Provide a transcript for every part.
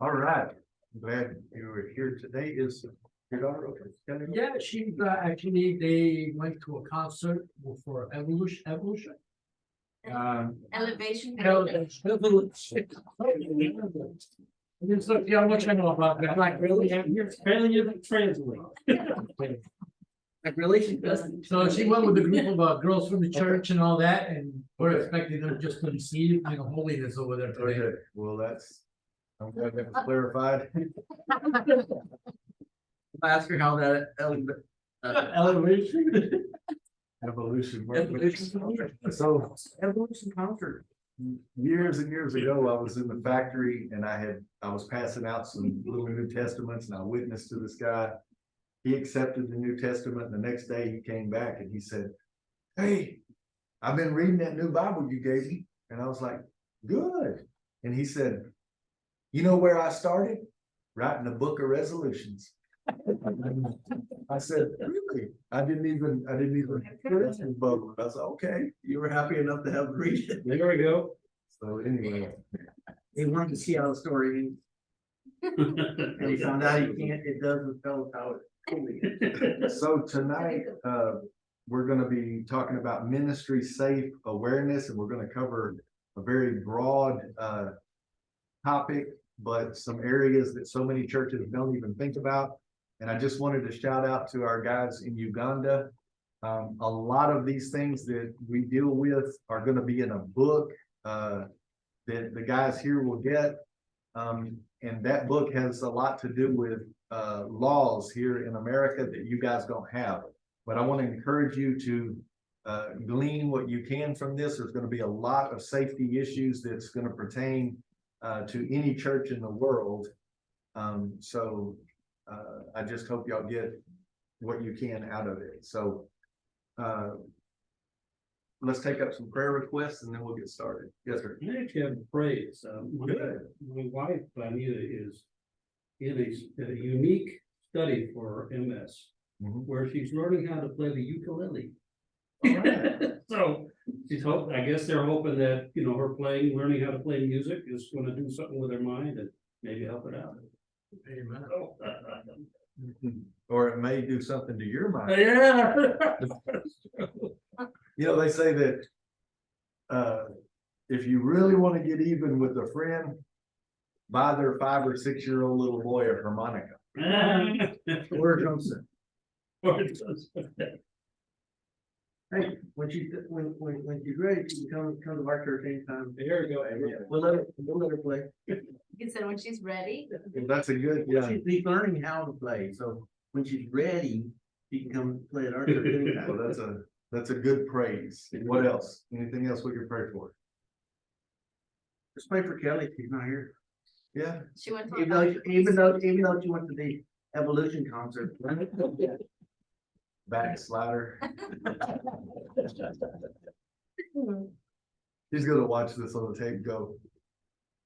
All right, I'm glad you were here today. Is your daughter okay? Yeah, she actually they went to a concert for Evolution. Elevation. Evolution. And so, yeah, how much I know about that, like really, you're failure to translate. Like really, she doesn't. So she went with a group of girls from the church and all that, and we're expecting them just to receive, holiness over there today. Okay, well, I'm glad that was clarified. Ask her how that Elevation. Evolution. So So evolution concert. years and years ago, I was in the factory and I was passing out some little New Testaments and I witnessed to this guy. He accepted the New Testament and the next day he came back and he said, "Hey, I've been reading that new Bible you gave me." And I was like, "Good." And he said, "You know where I started? Writing a book of resolutions." I said, "Really?" I didn't even finish his book. I said, "Okay, you were happy enough to have it read it." There we go. So anyway, He wanted to see how the story ends. And he found out it doesn't tell us how it. so tonight, we're gonna be talking about ministry safe awareness, and we're gonna cover a very broad, topic, but some areas that so many churches don't even think about. And I just wanted to shout out to our guys in Uganda. A lot of these things that we deal with are gonna be in a book, that the guys here will get. And that book has a lot to do with, laws here in America that you guys don't have. But I want to encourage you to, glean what you can from this. There's going to be a lot of safety issues that's going to pertain, to any church in the world. So I just hope y'all get what you can out of it. So let's take up some prayer requests and then we'll get started. Yes, sir. I actually have a praise. Good. My wife, Anita, is in a unique study for MS, Mhm. where she's learning how to play the ukulele. All right. So I guess they're hoping that, her learning how to play music is gonna do something with her mind and maybe help it out. Amen. Or it may do something to your mind. Yeah. They say that if you really want to get even with a friend, buy their 5 or 6 year old little boy a harmonica. Or Johnson. Hey, when she's ready, she can come to our church anytime. There we go. We'll let her play. You said when she's ready. Well, that's a good, yeah. She's learning how to play, so when she's ready, she can come play at our church anytime. Well, that's a good praise. What else? Anything else we can pray for? Just pray for Kelly, she's not here. Yeah. She went to. Even though she went to the Evolution concert. Backslider. He's gonna watch this on the tape and go,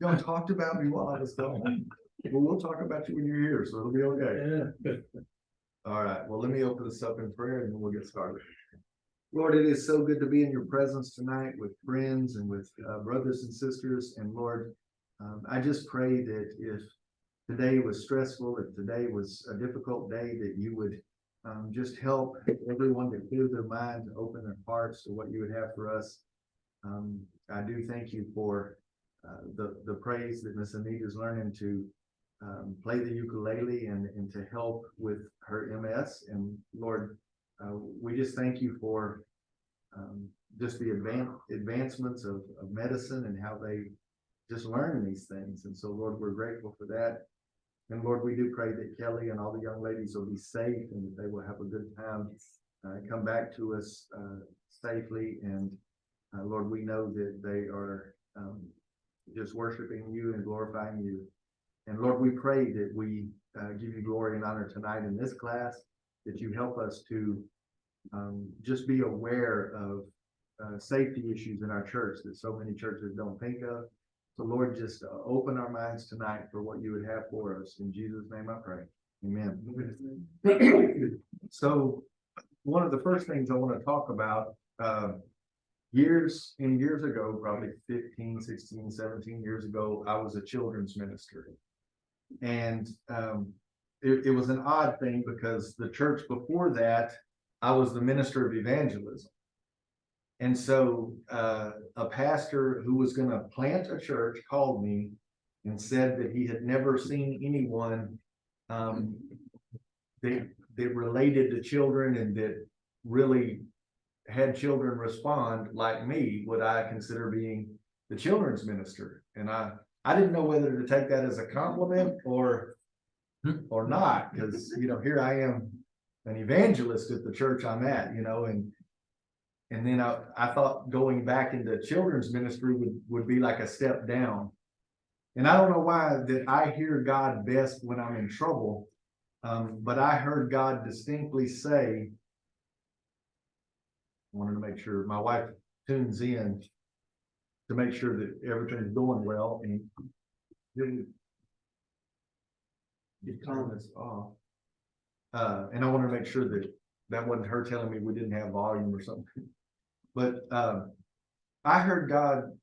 "Y'all talked about me while I was gone." Well, we'll talk about you when you're here, so it'll be okay. Yeah. All right, well, let me open this up in prayer and then we'll get started. Lord, it is so good to be in your presence tonight with friends and with brothers and sisters. And Lord, I just pray that if today was stressful, if today was a difficult day, that you would just help everyone to clear their mind, to open their hearts to what you would have for us. I do thank you for the praise that Miss Anita is learning to play the ukulele and to help with her MS. And Lord, we just thank you for just the advancements of medicine and how they just learn these things. And so, Lord, we're grateful for that. And Lord, we do pray that Kelly and all the young ladies will be safe and that they will have a good time, come back to us safely. And Lord, we know that they are just worshiping you and glorifying you. And Lord, we pray that we give you glory and honor tonight in this class, that you help us to just be aware of safety issues in our church that so many churches don't think of. So Lord, just open our minds tonight for what you would have for us. In Jesus' name I pray. Amen. So one of the first things I want to talk about, years ago, probably 15, 16, 17 years ago, I was a children's minister. And, it was an odd thing because the church before that, I was the minister of evangelism. And so, a pastor who was gonna plant a church called me and said that he had never seen anyone, that related to children and that really had children respond like me, what I consider being the children's minister. And I didn't know whether to take that as a compliment or not, because, here I am, an evangelist at the church I'm at, and then I thought going back into children's ministry would be like a step down. And I don't know why that I hear God best when I'm in trouble. But I heard God distinctly say, I wanted to make sure my wife tunes in to make sure that everything's going well, and his comments off. And I wanted to make sure that wasn't her telling me we didn't have volume or something. But I heard God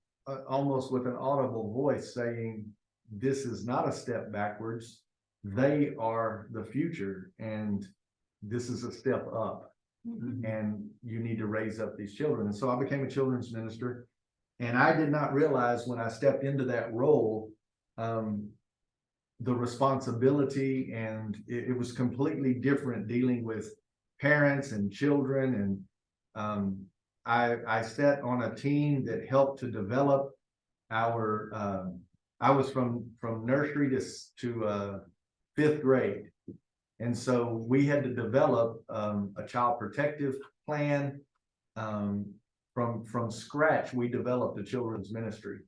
almost with an audible voice saying, this is not a step backwards. They are the future, and this is a step up. And you need to raise up these children. And so I became a children's minister, and I did not realize when I stepped into that role, the responsibility, and it was completely different dealing with parents and children. And I sat on a team that helped to develop our, I was from nursery to 5th grade. And so we had to develop a child protective plan. From scratch, we developed a children's ministry.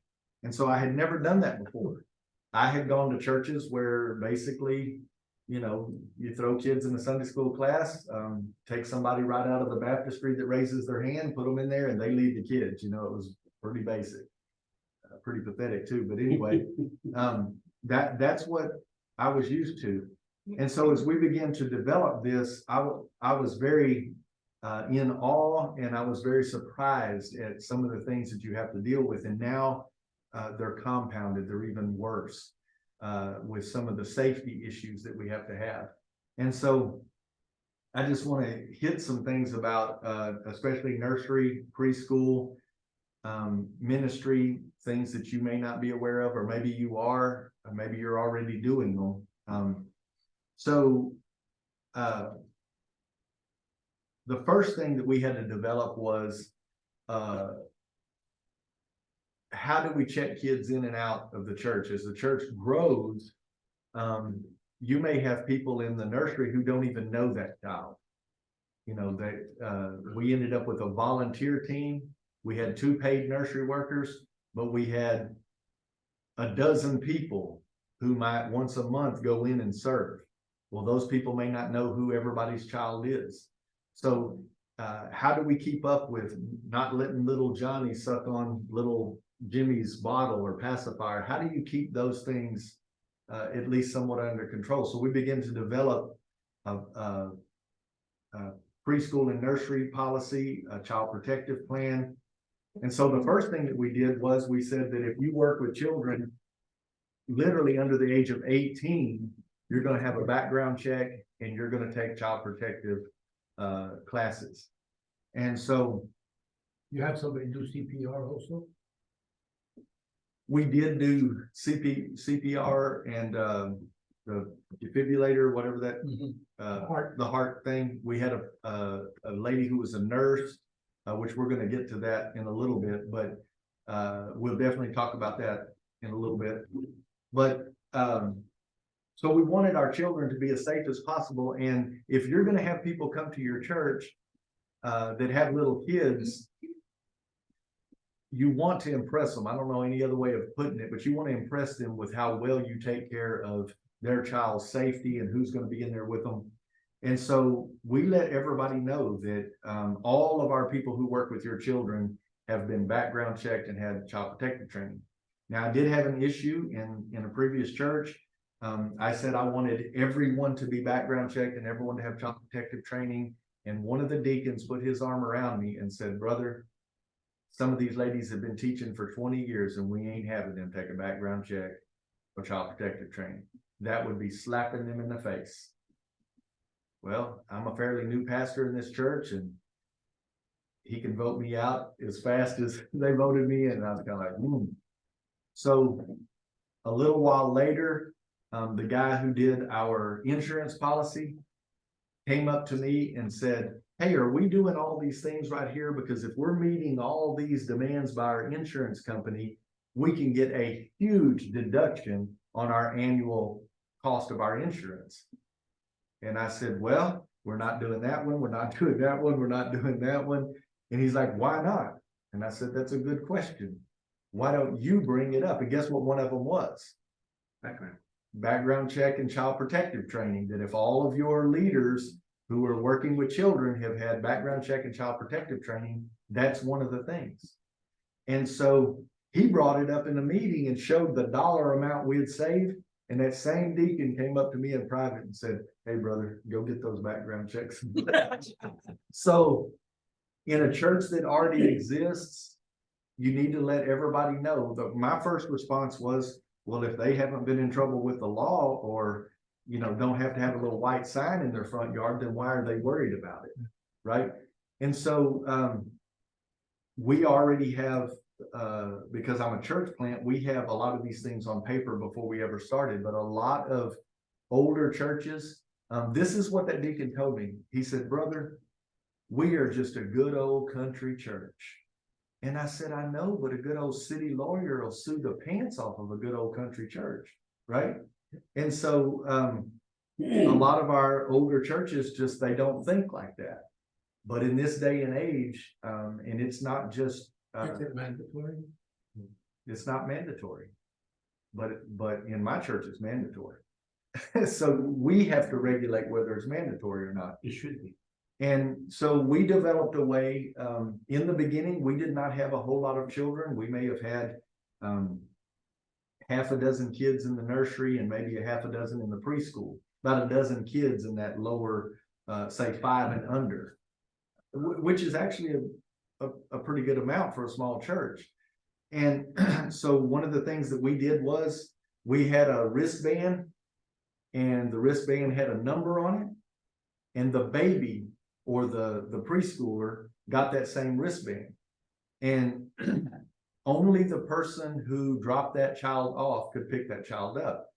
And so I had never done that before. I had gone to churches where basically, you throw kids in the Sunday school class, take somebody right out of the baptistry that raises their hand, put them in there, and they lead the kids. It was pretty basic, pretty pathetic too. But anyway, that's what I was used to. And so as we began to develop this, I was very in awe, and I was very surprised at some of the things that you have to deal with. And now they're compounded, they're even worse with some of the safety issues that we have to have. And so I just want to hit some things about especially nursery, preschool, ministry, things that you may not be aware of, or maybe you are, or maybe you're already doing them. So the first thing that we had to develop was how do we check kids in and out of the church? As the church grows, you may have people in the nursery who don't even know that child. We ended up with a volunteer team. We had 2 paid nursery workers, but we had a dozen people who might once a month go in and serve. Well, those people may not know who everybody's child is. So how do we keep up with not letting little Johnny suck on little Jimmy's bottle or pacifier? How do you keep those things at least somewhat under control? So we begin to develop a preschool and nursery policy, a child protective plan. And so the first thing that we did was we said that if you work with children literally under the age of 18, you're going to have a background check and you're going to take child protective classes. And so You have somebody do CPR also? we did do CPR and the defibrillator, whatever that the heart thing. We had a lady who was a nurse, which we're going to get to that in a little bit, but we'll definitely talk about that in a little bit. But so we wanted our children to be as safe as possible. And if you're going to have people come to your church that have little kids, you want to impress them. I don't know any other way of putting it, but you want to impress them with how well you take care of their child's safety and who's going to be in there with them. And so we let everybody know that all of our people who work with your children have been background checked and had child protective training. Now, I did have an issue in a previous church. I said I wanted everyone to be background checked and everyone to have child protective training. And one of the deacons put his arm around me and said, "Brother, some of these ladies have been teaching for 20 years and we ain't having them take a background check or child protective training." that would be slapping them in the face. Well, I'm a fairly new pastor in this church, and he can vote me out as fast as they voted me in, and I was kind of like, So a little while later, the guy who did our insurance policy came up to me and said, hey, are we doing all these things right here? Because if we're meeting all these demands by our insurance company, we can get a huge deduction on our annual cost of our insurance. And I said, well, we're not doing that one. We're not doing that one. We're not doing that one. And he's like, why not? And I said, that's a good question. Why don't you bring it up? And guess what one of them was? Background check and child protective training, that if all of your leaders who are working with children have had background check and child protective training, that's one of the things. And so he brought it up in a meeting and showed the dollar amount we had saved. And that same deacon came up to me in private and said, hey, brother, go get those background checks. So in a church that already exists, you need to let everybody know. My first response was, well, if they haven't been in trouble with the law, or, you know, don't have to have a little white sign in their front yard, then why are they worried about it? Right. And so we already have, because I'm a church plant, we have a lot of these things on paper before we ever started, but a lot of older churches, this is what that deacon told me. He said, brother, we are just a good old country church. And I said, I know, but a good old city lawyer will sue the pants off of a good old country church, right? And so a lot of our older churches just, they don't think like that. But in this day and age, and it's not just Is it mandatory? it's not mandatory, but in my church it's mandatory. So we have to regulate whether it's mandatory or not. It should be. And so we developed a way, in the beginning, we did not have a whole lot of children. We may have had half a dozen kids in the nursery and maybe a half a dozen in the preschool, about a dozen kids in that lower, say 5 and under, which is actually a pretty good amount for a small church. And so one of the things that we did was we had a wristband, and the wristband had a number on it, and the baby or the preschooler got that same wristband. And only the person who dropped that child off could pick that child up.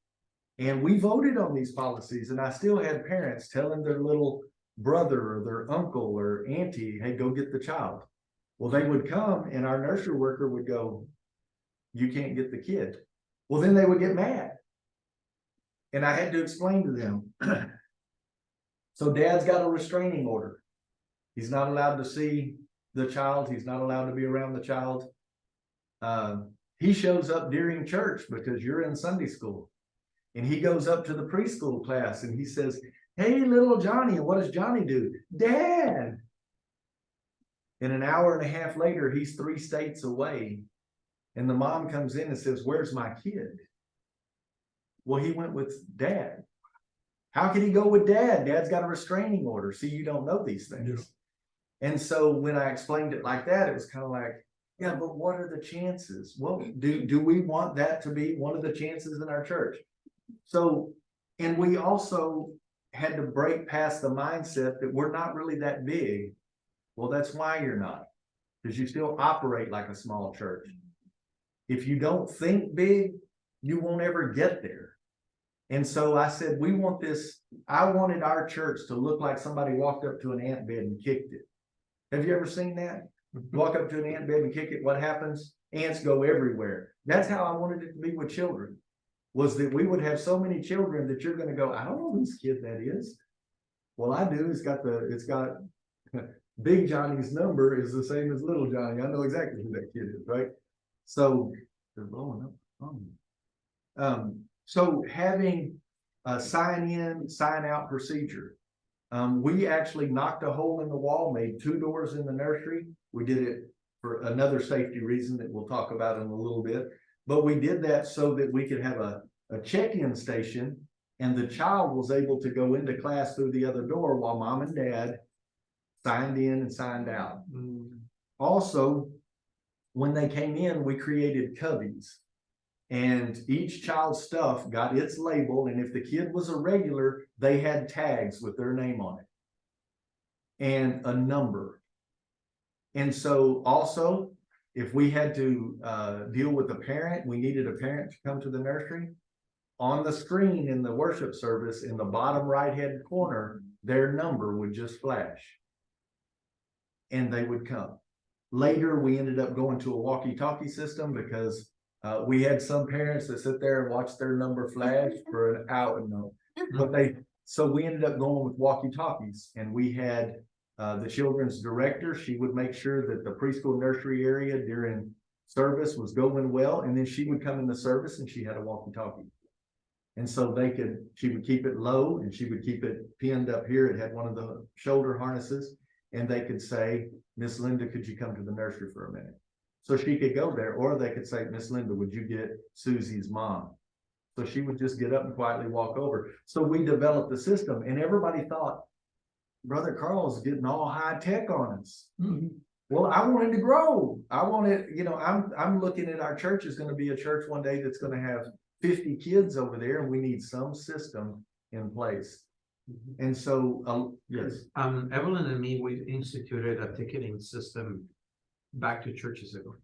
And we voted on these policies, and I still had parents telling their little brother or their uncle or auntie, hey, go get the child. Well, they would come and our nursery worker would go, you can't get the kid. Well, then they would get mad. And I had to explain to them, so dad's got a restraining order. He's not allowed to see the child. He's not allowed to be around the child. He shows up during church because you're in Sunday school. And he goes up to the preschool class and he says, hey, little Johnny. And what does Johnny do? Dad. And an hour and a half later, he's 3 states away. And the mom comes in and says, where's my kid? Well, he went with dad. How can he go with dad? Dad's got a restraining order. See, you don't know these things. Yeah. And so when I explained it like that, it was kind of like, yeah, but what are the chances? Well, do we want that to be one of the chances in our church? So, and we also had to break past the mindset that we're not really that big. Well, that's why you're not, because you still operate like a small church. If you don't think big, you won't ever get there. And so I said, we want this. I wanted our church to look like somebody walked up to an ant bed and kicked it. Have you ever seen that? Walk up to an ant bed and kick it. What happens? Ants go everywhere. That's how I wanted it to be with children, was that we would have so many children that you're going to go, I don't know whose kid that is. Well, I do. It's got Big Johnny's number is the same as little Johnny. I know exactly who that kid is, right? So they're blowing up. So having a sign in, sign out procedure. We actually knocked a hole in the wall, made 2 doors in the nursery. We did it for another safety reason that we'll talk about in a little bit. But we did that so that we could have a check-in station, and the child was able to go into class through the other door while mom and dad signed in and signed out. Also, when they came in, we created cubbies. And each child's stuff got its label, and if the kid was a regular, they had tags with their name on it. And a number. And so also, if we had to deal with a parent, we needed a parent to come to the nursery. On the screen in the worship service, in the bottom right-hand corner, their number would just flash. And they would come. Later, we ended up going to a walkie-talkie system because we had some parents that sit there and watch their number flash for an hour. No, but so we ended up going with walkie-talkies, and we had the children's director. She would make sure that the preschool nursery area during service was going well, and then she would come in the service and she had a walkie-talkie. And so she would keep it low and she would keep it pinned up here. It had one of the shoulder harnesses, and they could say, Miss Linda, could you come to the nursery for a minute? So she could go there, or they could say, Miss Linda, would you get Susie's mom? So she would just get up and quietly walk over. So we developed the system, and everybody thought, Brother Carl's getting all high tech on us. Well, I want it to grow. I want it, I'm looking at our church is going to be a church one day that's going to have 50 kids over there, and we need some system in place. And so, yes. Evelyn and me, we instituted a ticketing system back to churches ago.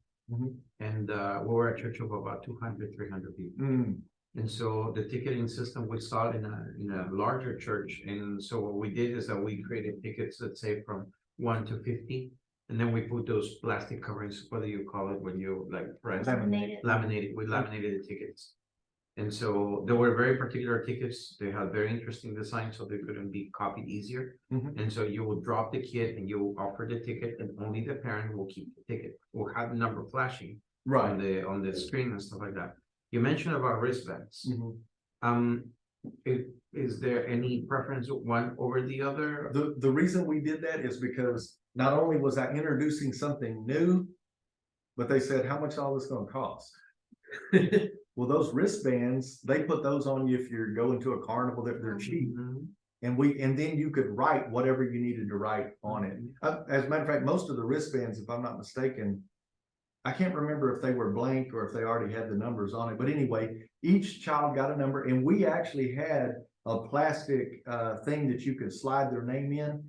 And we were a church of about 200, 300 people. And so the ticketing system we saw in a larger church. And so what we did is that we created tickets, let's say from 1 to 50. And then we put those plastic coverings, whether you call it when you like press laminated, we laminated the tickets. And so there were very particular tickets. They had very interesting designs, so they couldn't be copied easier. And so you will drop the kid and you will offer the ticket, and only the parent will keep the ticket. We'll have the number flashing on the screen and stuff like that. You mentioned about wristbands. Is there any preference one over the other? The reason we did that is because not only was I introducing something new, but they said, how much all this gonna cost? Well, those wristbands, they put those on you if you're going to a carnival, they're cheap. And then you could write whatever you needed to write on it. As a matter of fact, most of the wristbands, if I'm not mistaken, I can't remember if they were blank or if they already had the numbers on it. But anyway, each child got a number, and we actually had a plastic thing that you could slide their name in.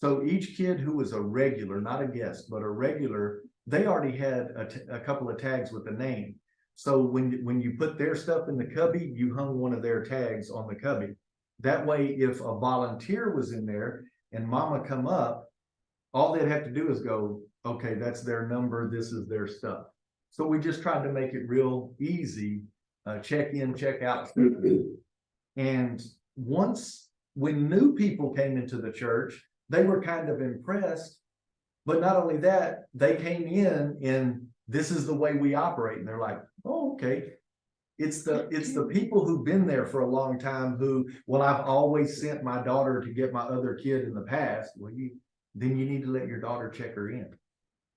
So each kid who was a regular, not a guest, but a regular, they already had a couple of tags with the name. So when you put their stuff in the cubby, you hung one of their tags on the cubby. That way, if a volunteer was in there and mama come up, all they'd have to do is go, okay, that's their number, this is their stuff. So we just tried to make it real easy, check in, check out. And when new people came into the church, they were kind of impressed. But not only that, they came in and this is the way we operate. And they're like, oh, okay. It's the people who've been there for a long time who, well, I've always sent my daughter to get my other kid in the past. Well, then you need to let your daughter check her in.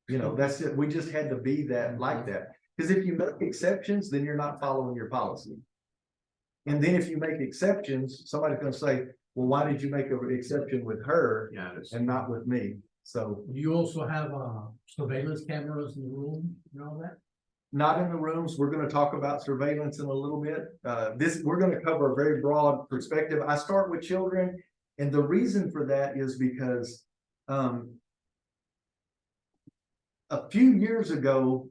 That's it. We just had to be that like that. Because if you make exceptions, then you're not following your policy. And then if you make exceptions, somebody's going to say, well, why did you make an exception with her and not with me? So You also have surveillance cameras in the room and all that? not in the rooms. We're going to talk about surveillance in a little bit. We're going to cover a very broad perspective. I start with children, and the reason for that is because a few years ago,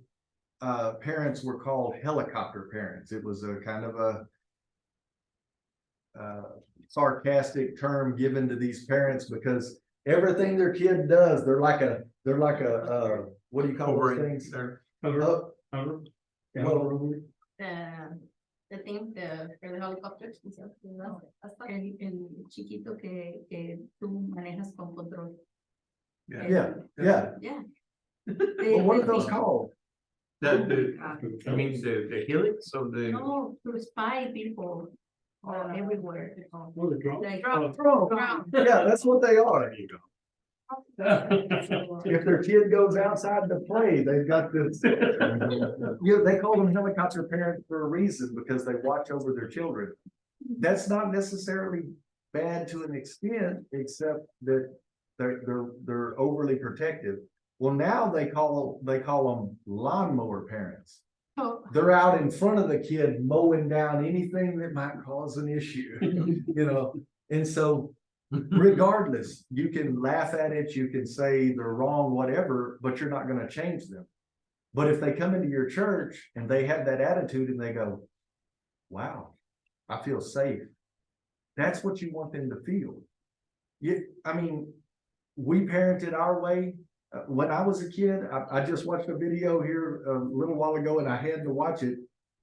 parents were called helicopter parents. It was a kind of a sarcastic term given to these parents because everything their kid does, they're like a what do you call those things? The thing, el helicopter, el chiquito que tú manejas con control. Yeah. Well, what are those called? The helix of the. No, to spy people everywhere. Well, the drone. Like Drone. Yeah, that's what they are. There you go. If their kid goes outside to play, they've got this. They call them helicopter parents for a reason because they watch over their children. That's not necessarily bad to an extent, except that they're overly protective. Well, now they call them lawnmower parents Oh, they're out in front of the kid mowing down anything that might cause an issue, you know? And so regardless, you can laugh at it, you can say they're wrong, whatever, but you're not gonna change them. But if they come into your church and they have that attitude and they go, wow, I feel safe. That's what you want them to feel. I mean, we parented our way. When I was a kid, I just watched a video here a little while ago and I had to watch it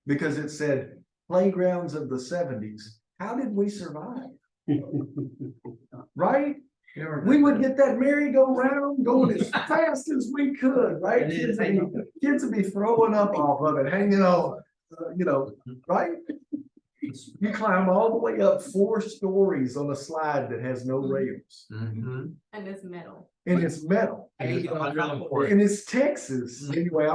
because it said playgrounds of the 70s. How did we survive? Right? We would get that merry-go-round going as fast as we could, right? It is. Kids would be throwing up off of it, hanging on, right? You climb all the way up 4 stories on a slide that has no rails, Mhm. and it's metal. and it's metal, And it's 140. and it's Texas. Anyway,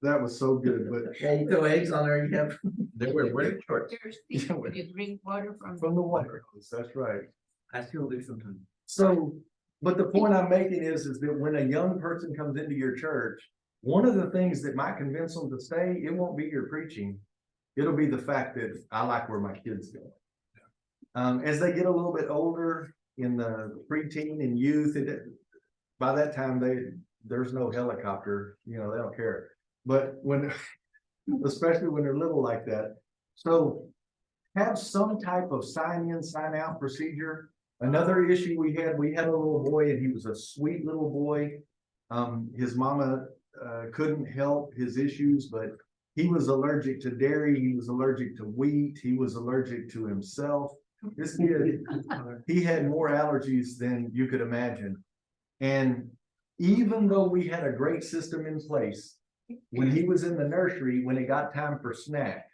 that was so good, but Yeah, you throw eggs on there, you have. They were wearing shorts. Thirsty, you drink water from. from the water hose, that's right. I still do sometimes. So, but the point I'm making is that when a young person comes into your church, one of the things that might convince them to stay, it won't be your preaching. It'll be the fact that I like where my kids go. As they get a little bit older in the preteen and youth, by that time, there's no helicopter, they don't care. But especially when they're little like that. So have some type of sign in, sign out procedure. Another issue we had a little boy and he was a sweet little boy. His mama couldn't help his issues, but he was allergic to dairy. He was allergic to wheat. He was allergic to himself. This kid, he had more allergies than you could imagine. And even though we had a great system in place, when he was in the nursery, when it got time for snack,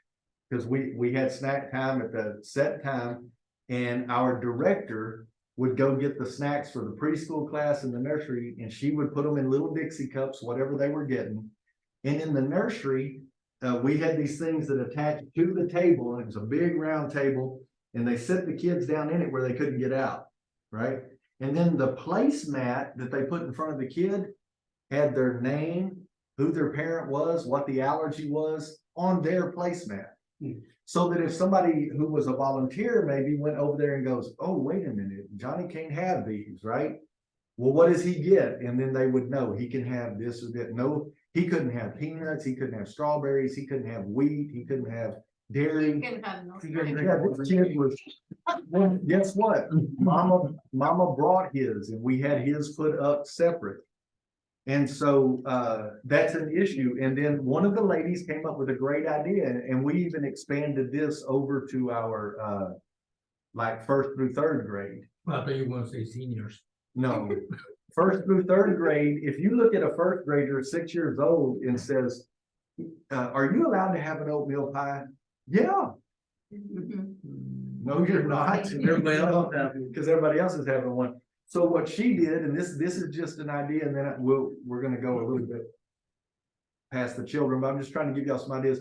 because we had snack time at the set time, and our director would go get the snacks for the preschool class in the nursery, and she would put them in little Dixie cups, whatever they were getting. And in the nursery, we had these things that attached to the table, and it was a big round table, and they set the kids down in it where they couldn't get out, right? And then the placemat that they put in front of the kid had their name, who their parent was, what the allergy was on their placemat. So that if somebody who was a volunteer maybe went over there and goes, oh, wait a minute, Johnny can't have these, right? Well, what does he get? And then they would know he can have this or that. No, he couldn't have peanuts, he couldn't have strawberries, he couldn't have wheat, he couldn't have dairy. You can have no. Yeah, this kid was, well, guess what? Mama brought his and we had his put up separate. And so that's an issue. And then one of the ladies came up with a great idea, and we even expanded this over to our like 1st through 3rd grade. I thought you were gonna say seniors. No, 1st through 3rd grade, if you look at a 1st grader, 6 years old, and says, are you allowed to have an oatmeal pie? Yeah. Mhm. No, you're not. Everybody else have it. Because everybody else is having one. So what she did, and this is just an idea, and then we're gonna go a little bit past the children, but I'm just trying to give y'all some ideas.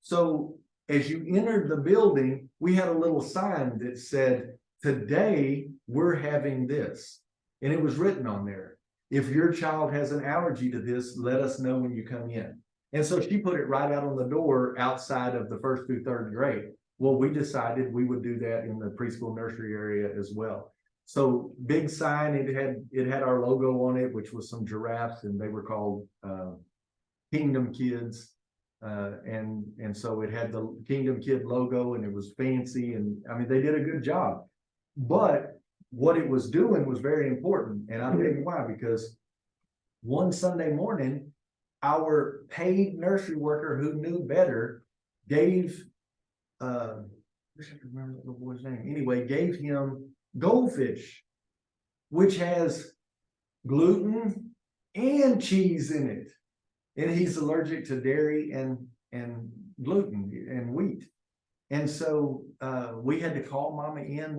So as you entered the building, we had a little sign that said, today we're having this. And it was written on there. If your child has an allergy to this, let us know when you come in. And so she put it right out on the door outside of the 1st through 3rd grade. Well, we decided we would do that in the preschool nursery area as well. So big sign, it had our logo on it, which was some giraffes, and they were called Kingdom Kids. And so it had the Kingdom Kid logo, and it was fancy, and I mean, they did a good job. But what it was doing was very important, and I'll tell you why, because one Sunday morning, our paid nursery worker who knew better gave I wish I could remember the little boy's name. Anyway, gave him goldfish, which has gluten and cheese in it. And he's allergic to dairy and gluten and wheat. And so we had to call mama in.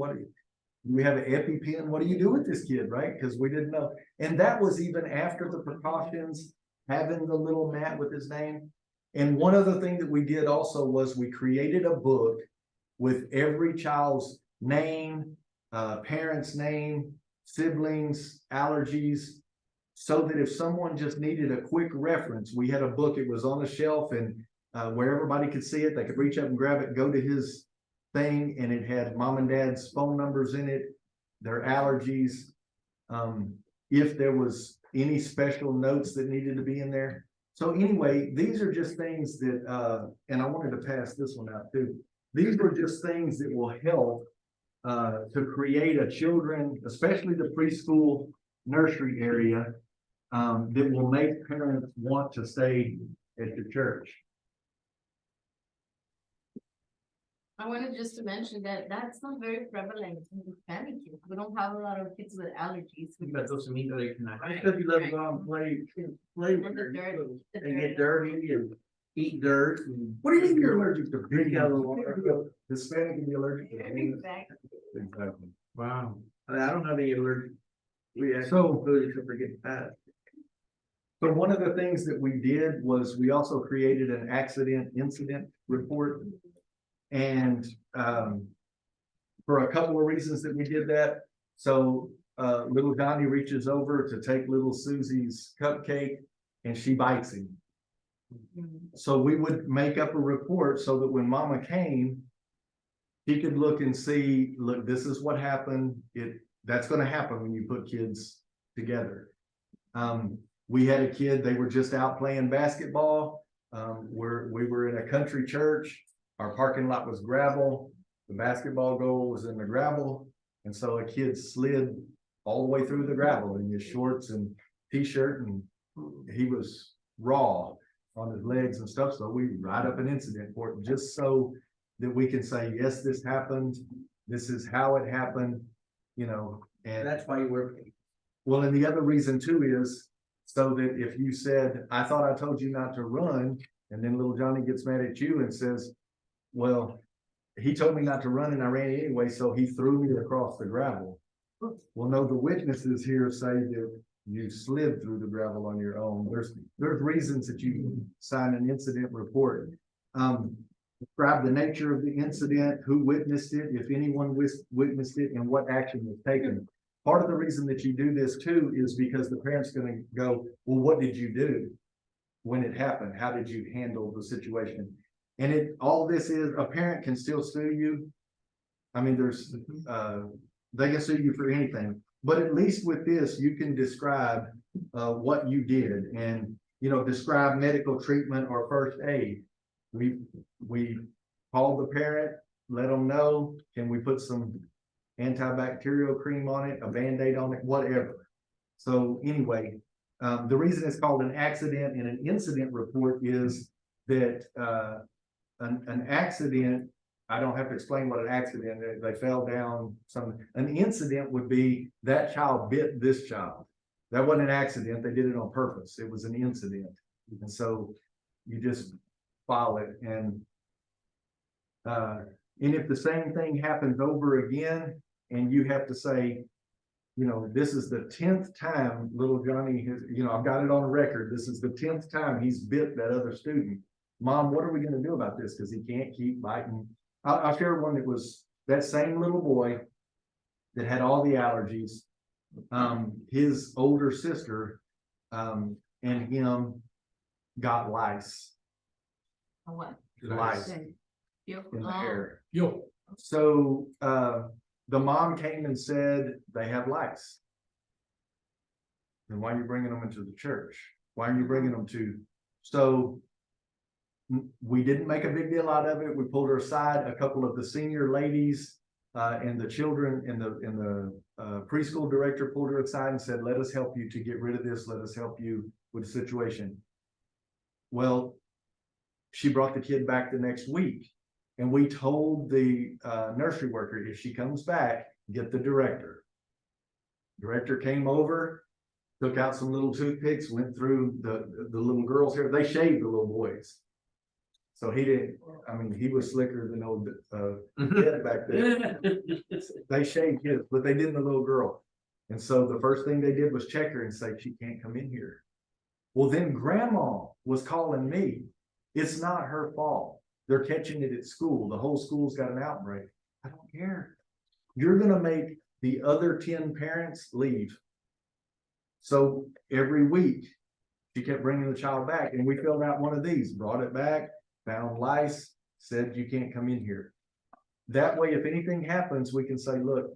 We have an EpiPen. What do you do with this kid, right? Because we didn't know. And that was even after the precautions, having the little mat with his name. And one other thing that we did also was we created a book with every child's name, parents' name, siblings, allergies, so that if someone just needed a quick reference, we had a book, it was on a shelf, and where everybody could see it. They could reach up and grab it, go to his thing, and it had mom and dad's phone numbers in it, their allergies. If there was any special notes that needed to be in there. So anyway, these are just things that, and I wanted to pass this one out too. These were just things that will help to create a children, especially the preschool nursery area, that will make parents want to stay at the church. I wanted just to mention that that's not very prevalent in Hispanic kids. We don't have a lot of kids with allergies. That doesn't mean that they cannot. Because you let them go and play with And the her, dirt, the and get dirt. dirty and eat dirt and. What do you mean you're allergic to? Drink out of the water. Hispanic can be allergic to. Exactly. Exactly. Wow. I don't have any allergic reaction So- to food except for getting fat. So one of the things that we did was we also created an incident report. And, for a couple of reasons that we did that. So, little Johnny reaches over to take little Susie's cupcake and she bites him. So we would make up a report so that when mama came, she could look and see, look, this is what happened. That's gonna happen when you put kids together. We had a kid, they were just out playing basketball. We were in a country church. Our parking lot was gravel. The basketball goal was in the gravel. And so a kid slid all the way through the gravel in his shorts and t-shirt, and he was raw on his legs and stuff. So we write up an incident report just so that we can say, yes, this happened. This is how it happened, you know, and That's why you wear. well, and the other reason too is so that if you said, I thought I told you not to run, and then little Johnny gets mad at you and says, well, he told me not to run and I ran anyway, so he threw me across the gravel. Well, no, the witnesses here say that you slid through the gravel on your own. There's reasons that you sign an incident report. Describe the nature of the incident, who witnessed it, if anyone witnessed it, and what action was taken. Part of the reason that you do this too is because the parent's gonna go, well, what did you do when it happened? How did you handle the situation? And all this is, a parent can still sue you. I mean, they can sue you for anything, but at least with this, you can describe, what you did and, you know, describe medical treatment or first aid. We called the parent, let them know, can we put some antibacterial cream on it, a Band-Aid on it, whatever. So anyway, the reason it's called an accident and an incident report is that, an accident, I don't have to explain what an accident is. They fell down, an incident would be that child bit this child. That wasn't an accident. They did it on purpose. It was an incident. And so you just file it and if the same thing happens over again and you have to say, you know, this is the 10th time little Johnny has, you know, I've got it on record. This is the 10th time he's bit that other student. Mom, what are we gonna do about this? Cause he can't keep biting. I'll share one that was that same little boy that had all the allergies. His older sister, and him got lice. What? Lice You- in the oh, hair. Yo, So, the mom came and said, they have lice. And why are you bringing them into the church? Why are you bringing them to? So we didn't make a big deal out of it. We pulled her aside. A couple of the senior ladies, and the children and the preschool director pulled her aside and said, let us help you to get rid of this. Let us help you with the situation. Well, she brought the kid back the next week. And we told the nursery worker, if she comes back, get the director. Director came over, took out some little toothpicks, went through the little girls' hair. They shaved the little boys. So he didn't, I mean, he was slicker than old Ed back then. They shaved his, but they didn't the little girl. And so the first thing they did was check her and say, she can't come in here. Well, then grandma was calling me. It's not her fault. They're catching it at school. The whole school's got an outbreak. I don't care. You're gonna make the other 10 parents leave. So every week, she kept bringing the child back and we filled out one of these, brought it back. found lice, said you can't come in here. That way, if anything happens, we can say, look,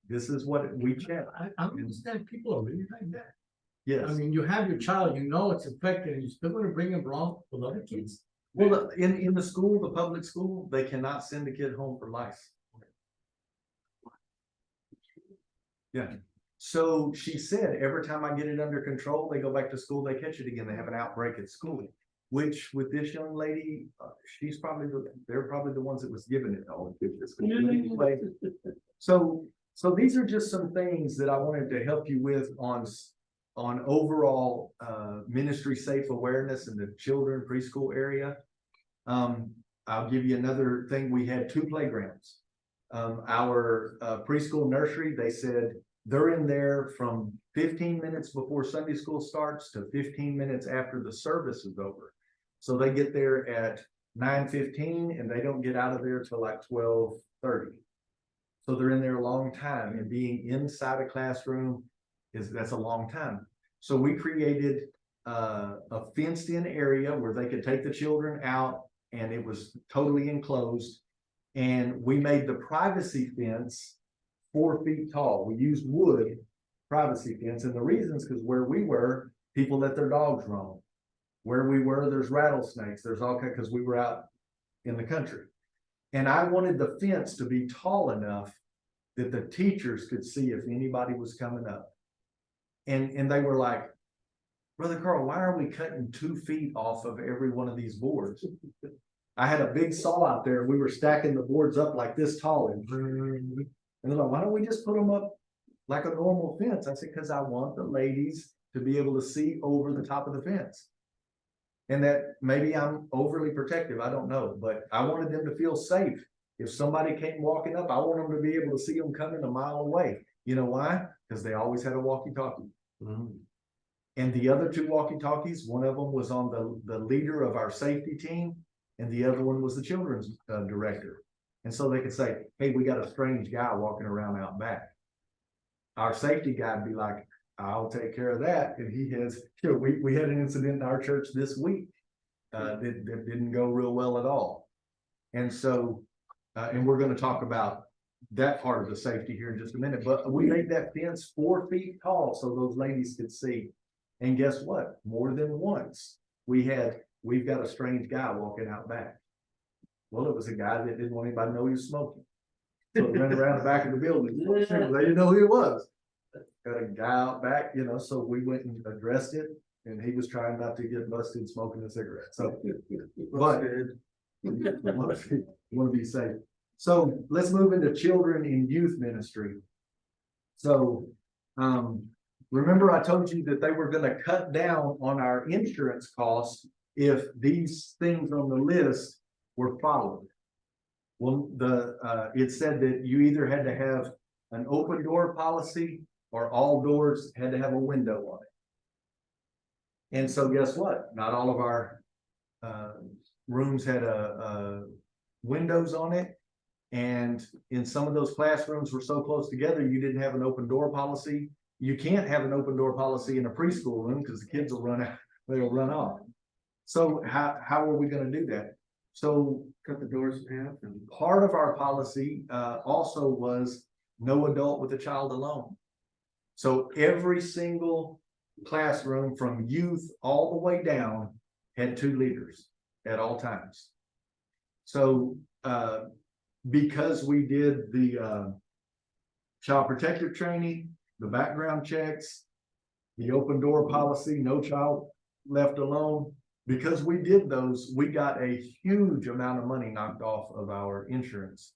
this is what we checked. I don't understand, people are really like that. Yes. I mean, you have your child, you know it's infected, and you're still gonna bring him along with other kids? Well, in the school, the public school, they cannot send a kid home for lice. Yeah, so she said, every time I get it under control, they go back to school, they catch it again, they have an outbreak at school. Which with this young lady, they're probably the ones that was giving it all. Anyway, so these are just some things that I wanted to help you with on overall ministry safe awareness in the children preschool area. I'll give you another thing. We had 2 playgrounds. Our preschool nursery, they said they're in there from 15 minutes before Sunday school starts to 15 minutes after the service is over. So they get there at 9:15 and they don't get out of there till like 12:30. So they're in there a long time, and being inside a classroom that's a long time. So we created a fenced in area where they could take the children out, and it was totally enclosed. And we made the privacy fence 4 feet tall. We used wood privacy fence, and the reason is because where we were, people let their dogs roam. Where we were, there's rattlesnakes, there's all kinds, because we were out in the country. And I wanted the fence to be tall enough that the teachers could see if anybody was coming up. And they were like, Brother Carl, why are we cutting 2 feet off of every one of these boards? I had a big saw out there, and we were stacking the boards up like this tall, and they're like, why don't we just put them up like a normal fence? I said, because I want the ladies to be able to see over the top of the fence. And that maybe I'm overly protective, I don't know, but I wanted them to feel safe. If somebody came walking up, I want them to be able to see them coming a mile away. You know why? Because they always had a walkie-talkie. And the other 2 walkie-talkies, one of them was on the leader of our safety team, and the other one was the children's director. And so they could say, hey, we got a strange guy walking around out back. Our safety guy would be like, I'll take care of that. And he has, we had an incident in our church this week that didn't go real well at all. And so, and we're going to talk about that part of the safety here in just a minute, but we made that fence 4 feet tall so those ladies could see. And guess what? More than once, we've got a strange guy walking out back. Well, it was a guy that didn't want anybody to know he was smoking. So he ran around the back of the building. They didn't know who he was. Got a guy out back, so we went and addressed it, and he was trying not to get busted smoking a cigarette. So, but want to be safe. So let's move into children and youth ministry. So, remember I told you that they were going to cut down on our insurance costs if these things on the list were followed. Well, it said that you either had to have an open door policy or all doors had to have a window on it. And so guess what? Not all of our rooms had windows on it. And in some of those classrooms were so close together, you didn't have an open door policy. You can't have an open door policy in a preschool room because the kids will run out, they'll run off. So how are we going to do that? So Cut the doors in half. And part of our policy also was no adult with a child alone. So every single classroom from youth all the way down had 2 leaders at all times. So because we did the child protective training, the background checks, the open door policy, no child left alone, because we did those, we got a huge amount of money knocked off of our insurance,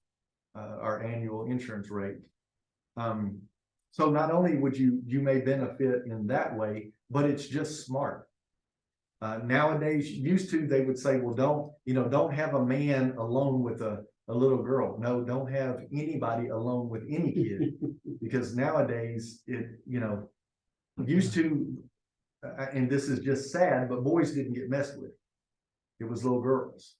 our annual insurance rate. So not only would you may benefit in that way, but it's just smart. Nowadays, used to, they would say, well, don't have a man alone with a little girl. No, don't have anybody alone with any kid, because nowadays used to, and this is just sad, but boys didn't get messed with. It was little girls.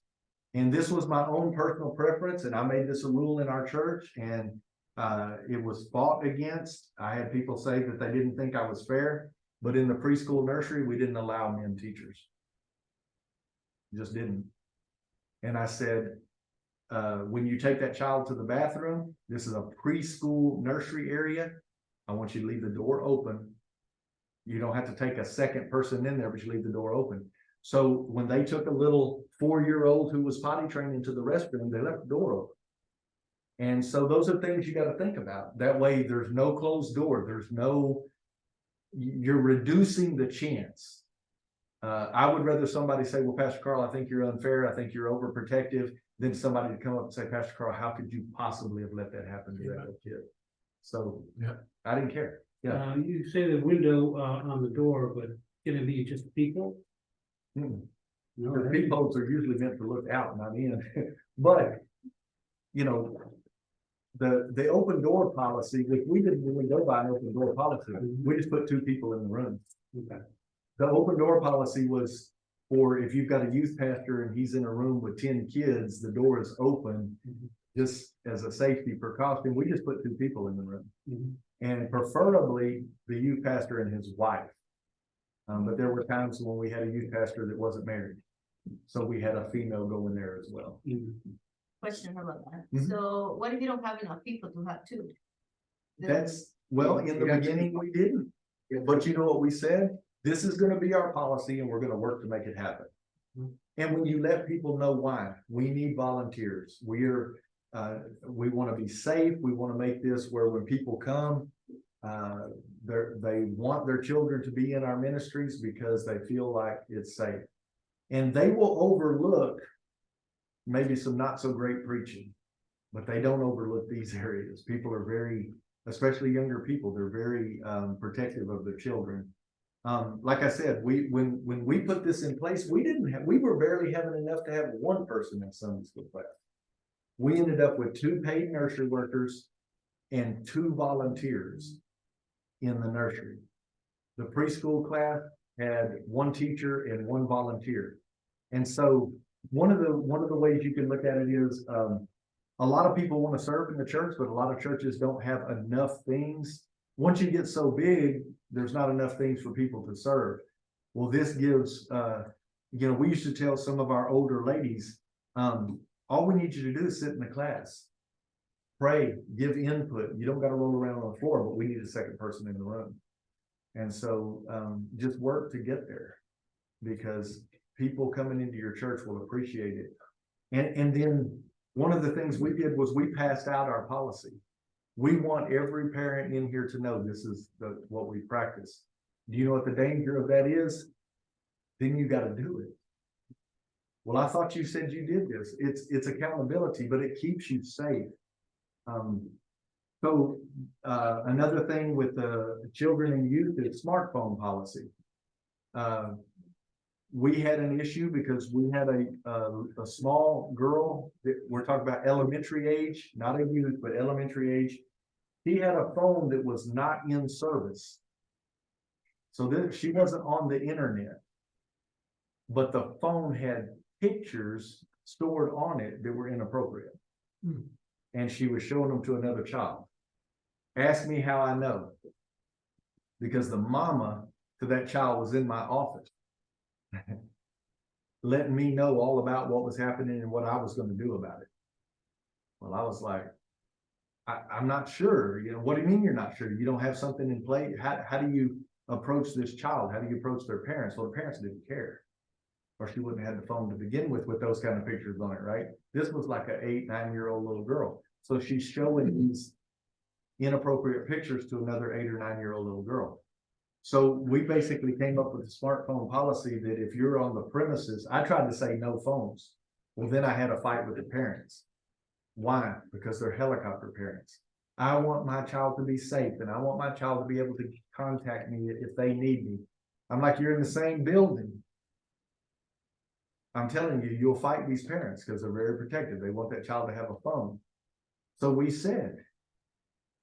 And this was my own personal preference, and I made this a rule in our church, and it was fought against. I had people say that they didn't think I was fair, but in the preschool nursery, we didn't allow men teachers. Just didn't. And I said, when you take that child to the bathroom, this is a preschool nursery area. I want you to leave the door open. You don't have to take a second person in there, but you leave the door open. So when they took a little 4-year-old who was potty trained into the restroom, they left the door open. And so those are things you got to think about. That way there's no closed door. You're reducing the chance. I would rather somebody say, well, Pastor Carl, I think you're unfair. I think you're overprotective, than somebody to come up and say, Pastor Carl, how could you possibly have let that happen to that little kid? So, Yeah. I didn't care. Yeah. You say the window, on the door, but can it be just people? Mm. No, The that- peepholes are usually meant to look out, not in, but, you know, the open door policy, which we didn't really go by an open door policy, we just put 2 people in the room. Okay. The open door policy was for if you've got a youth pastor and he's in a room with 10 kids, the door is open. Just as a safety precaution, we just put 2 people in the room. Mhm. And preferably the youth pastor and his wife. But there were times when we had a youth pastor that wasn't married. So we had a female go in there as well. Mhm. Question about that. Mhm. So what if you don't have enough people to have 2? That's, well, in the beginning, we didn't. But you know what we said? This is gonna be our policy and we're gonna work to make it happen. And when you let people know why, we need volunteers. We wanna be safe. We wanna make this where when people come, they want their children to be in our ministries because they feel like it's safe. And they will overlook maybe some not so great preaching, but they don't overlook these areas. People are very, especially younger people, they're very protective of their children. Like I said, when we put this in place, we were barely having enough to have 1 person in Sunday school class. We ended up with 2 paid nursery workers and 2 volunteers in the nursery. The preschool class had 1 teacher and 1 volunteer. And so one of the ways you can look at it is, a lot of people want to serve in the church, but a lot of churches don't have enough things. Once you get so big, there's not enough things for people to serve. Well, this gives, we used to tell some of our older ladies, all we need you to do is sit in the class, pray, give input. You don't got to roll around on the floor, but we need a second person in the room. And so, just work to get there, because people coming into your church will appreciate it. And then one of the things we did was we passed out our policy. We want every parent in here to know this is what we practice. Do you know what the danger of that is? Then you got to do it. Well, I thought you said you did this. It's accountability, but it keeps you safe. Another thing with the children and youth is smartphone policy. We had an issue because we had a small girl that we're talking about elementary age, not a youth, but elementary age. She had a phone that was not in service. So she wasn't on the internet, but the phone had pictures stored on it that were inappropriate. And she was showing them to another child. Ask me how I know. Because the mama to that child was in my office. Letting me know all about what was happening and what I was going to do about it. Well, I was like, I'm not sure. What do you mean you're not sure? You don't have something in place? How do you approach this child? How do you approach their parents? Well, the parents didn't care. Or she wouldn't have had the phone to begin with those kind of pictures on it, right? This was like an 8-9-year-old little girl. So she's showing these inappropriate pictures to another 8 or 9-year-old little girl. So we basically came up with a smartphone policy that if you're on the premises, I tried to say no phones. Well, then I had a fight with the parents. Why? Because they're helicopter parents. I want my child to be safe and I want my child to be able to contact me if they need me. I'm like, you're in the same building. I'm telling you, you'll fight these parents because they're very protective. They want that child to have a phone. So we said,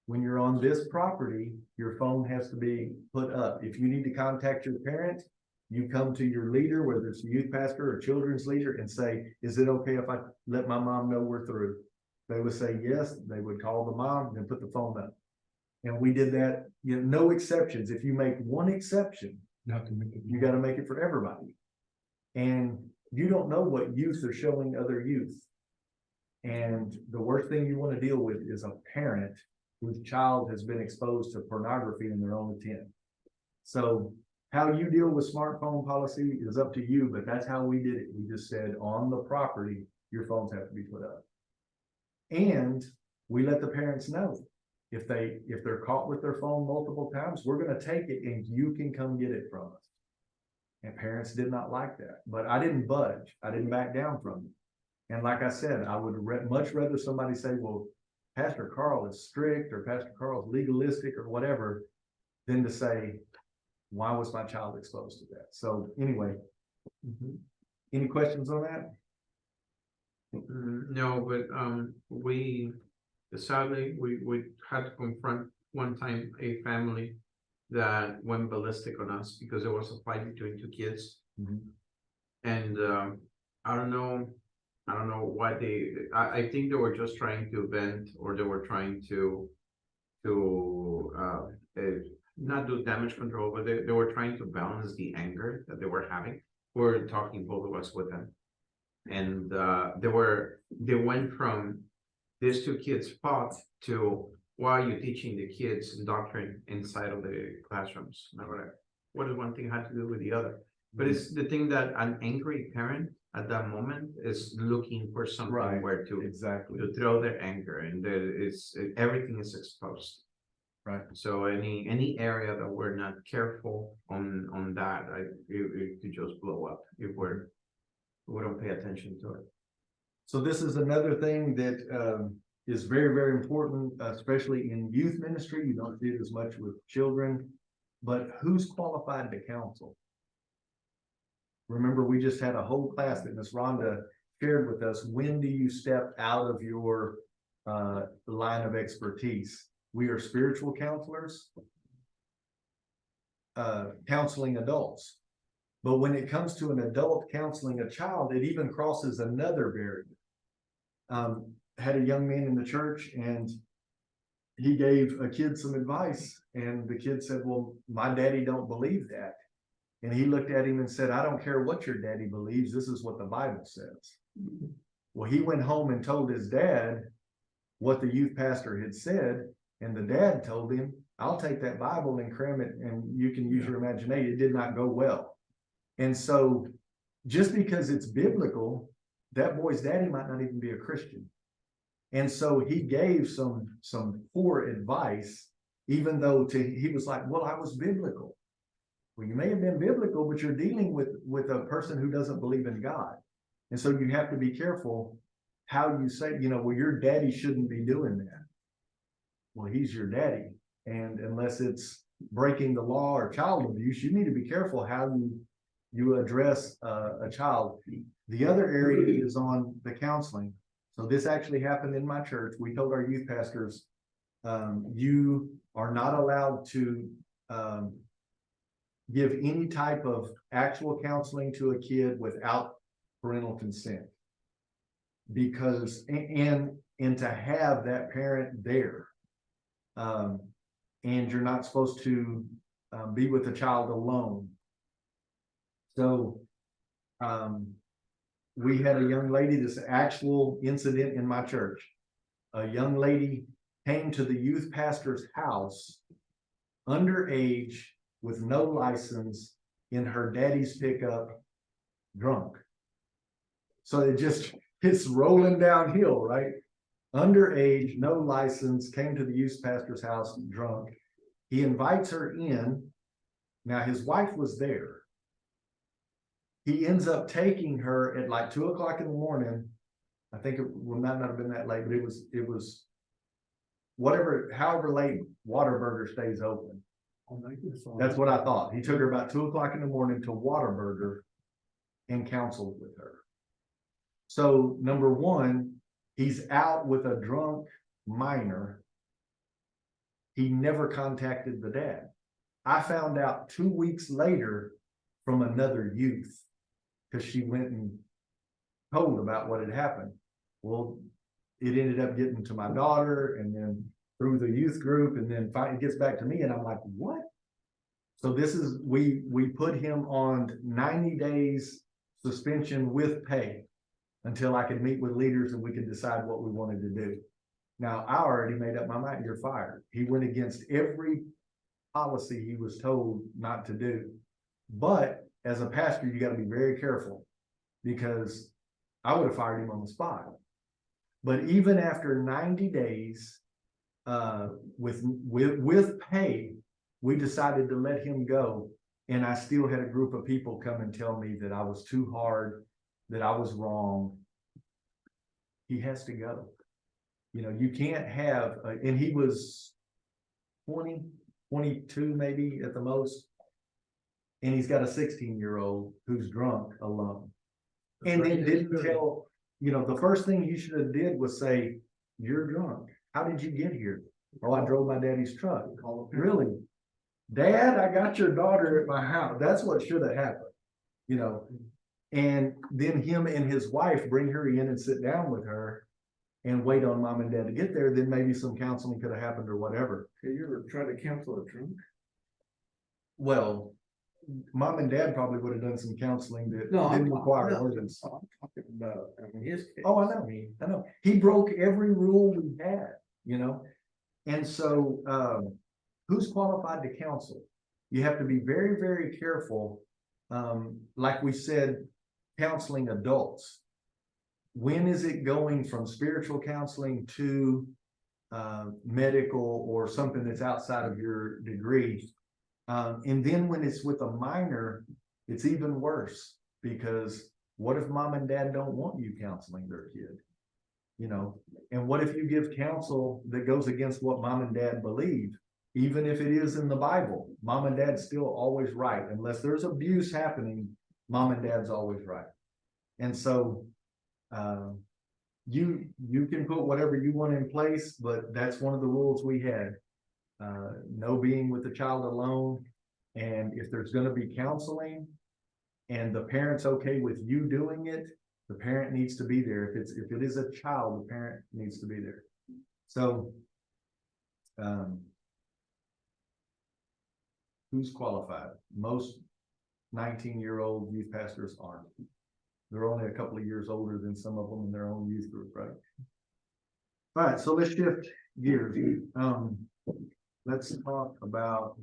when you're on this property, your phone has to be put up. If you need to contact your parent, you come to your leader, whether it's a youth pastor or children's leader, and say, is it okay if I let my mom know we're through? They would say yes. They would call the mom and put the phone up. And we did that, no exceptions. If you make one exception, you got to make it for everybody. And you don't know what youth are showing other youth. And the worst thing you want to deal with is a parent whose child has been exposed to pornography in their own intent. So how you deal with smartphone policy is up to you, but that's how we did it. We just said on the property, your phones have to be put up. And we let the parents know if they're caught with their phone multiple times, we're gonna take it and you can come get it from us. And parents did not like that, but I didn't budge. I didn't back down from it. And like I said, I would much rather somebody say, well, Pastor Carl is strict or Pastor Carl's legalistic or whatever, than to say, why was my child exposed to that? So anyway, any questions on that? No, but we sadly we had to confront one time a family that went ballistic on us because there was a fight between two kids. And I don't know why I think they were just trying to vent, or they were trying to not do damage control, but they were trying to balance the anger that they were having. We were talking, both of us, with them. And they went from these two kids fought to, why are you teaching the kids doctrine inside of the classrooms? What does one thing have to do with the other? But it's the thing that an angry parent at that moment is looking for something Right, where to exactly. throw their anger, and everything is exposed. Right. So any area that we're not careful on that, it could just blow up if we don't pay attention to it. So this is another thing that is very, very important, especially in youth ministry. You don't see it as much with children, but who's qualified to counsel? Remember, we just had a whole class that Ms. Rhonda shared with us. When do you step out of your line of expertise? We are spiritual counselors, counseling adults. But when it comes to an adult counseling a child, it even crosses another barrier. Had a young man in the church, and he gave a kid some advice, and the kid said, well, my daddy don't believe that. And he looked at him and said, I don't care what your daddy believes. This is what the Bible says. Well, he went home and told his dad what the youth pastor had said. And the dad told him, I'll take that Bible and cram it, and you can use your imagination. It did not go well. And so just because it's biblical, that boy's daddy might not even be a Christian. And so he gave some poor advice, even though he was like, well, I was biblical. Well, you may have been biblical, but you're dealing with a person who doesn't believe in God. And so you have to be careful how you say, well, your daddy shouldn't be doing that. Well, he's your daddy. And unless it's breaking the law or child abuse, you need to be careful how you address a child. The other area is on the counseling. So this actually happened in my church. We told our youth pastors, you are not allowed to give any type of actual counseling to a kid without parental consent. Because, and to have that parent there. And you're not supposed to be with the child alone. So we had a young lady, this actual incident in my church. A young lady came to the youth pastor's house underage with no license in her daddy's pickup, drunk. So it's rolling downhill, right? Underage, no license, came to the youth pastor's house drunk. He invites her in. Now his wife was there. He ends up taking her at like 2 o'clock in the morning. I think it will not have been that late, but it was however late Whataburger stays open. That's what I thought. He took her about 2 o'clock in the morning to Whataburger and counseled with her. So number one, he's out with a drunk minor. He never contacted the dad. I found out 2 weeks later from another youth, because she went and told about what had happened. Well, it ended up getting to my daughter, and then through the youth group, and then finally it gets back to me, and I'm like, what? So this is, we put him on 90 days suspension with pay until I could meet with leaders and we could decide what we wanted to do. Now, I already made up my mind, you're fired. He went against every policy he was told not to do. But as a pastor, you gotta be very careful because I would have fired him on the spot. But even after 90 days, with pay, we decided to let him go. And I still had a group of people come and tell me that I was too hard, that I was wrong. He has to go. You know, you can't have, and he was 20, 22 maybe at the most. And he's got a 16-year-old who's drunk alone. And then didn't tell, you know, the first thing you should have did was say, you're drunk. How did you get here? Oh, I drove my daddy's truck. Really? Dad, I got your daughter at my house. That's what should have happened, you know. And then him and his wife bring her in and sit down with her and wait on mom and dad to get there. Then maybe some counseling could have happened or whatever. You ever try to counsel a drunk? Well, mom and dad probably would have done some counseling that No, didn't require no. ordinance. I'm talking about, in his case. Oh, I know. He broke every rule we had, you know? And so, who's qualified to counsel? You have to be very, very careful. Like we said, counseling adults. When is it going from spiritual counseling to medical or something that's outside of your degree? And then when it's with a minor, it's even worse because what if mom and dad don't want you counseling their kid? You know, and what if you give counsel that goes against what mom and dad believe? Even if it is in the Bible, mom and dad's still always right. Unless there's abuse happening, mom and dad's always right. And so you can put whatever you want in place, but that's one of the rules we had. No being with the child alone. And if there's going to be counseling and the parent's okay with you doing it, the parent needs to be there. If it is a child, the parent needs to be there. So, who's qualified? Most 19-year-old youth pastors aren't. They're only a couple of years older than some of them in their own youth group, right? All right, so let's shift gears. Let's talk about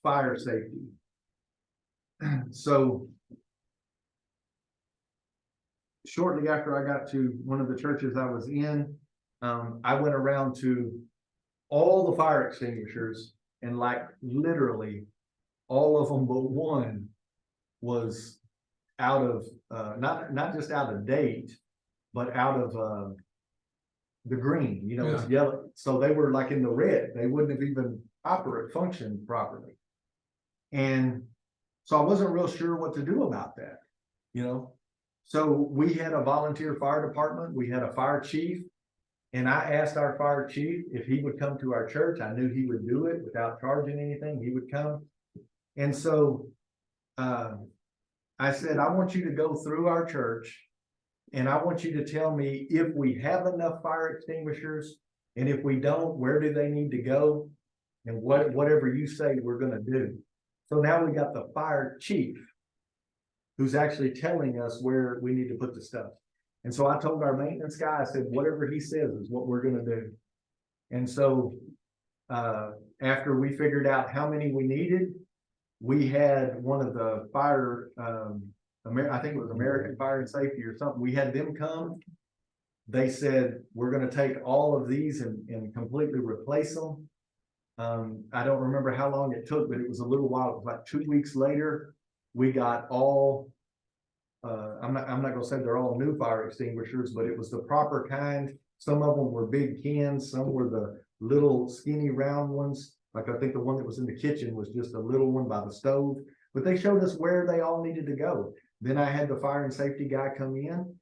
fire safety. So shortly after I got to one of the churches I was in, I went around to all the fire extinguishers and like literally all of them but one was out of not just out of date, but out of the green, you know, it's yellow. So they were like in the red. They wouldn't have even functioned properly. And so I wasn't real sure what to do about that, you know. So we had a volunteer fire department. We had a fire chief. And I asked our fire chief if he would come to our church. I knew he would do it without charging anything. He would come. And so I said, I want you to go through our church and I want you to tell me if we have enough fire extinguishers, and if we don't, where do they need to go? And whatever you say we're going to do. So now we got the fire chief who's actually telling us where we need to put the stuff. And so I told our maintenance guy, I said, whatever he says is what we're going to do. And so after we figured out how many we needed, we had one of the fire, I think it was American Fire and Safety or something. We had them come. They said, we're going to take all of these and completely replace them. I don't remember how long it took, but it was a little while. It was like 2 weeks later. We got all, I'm not going to say they're all new fire extinguishers, but it was the proper kind. Some of them were big cans. Some were the little skinny round ones. Like I think the one that was in the kitchen was just a little one by the stove, but they showed us where they all needed to go. Then I had the fire and safety guy come in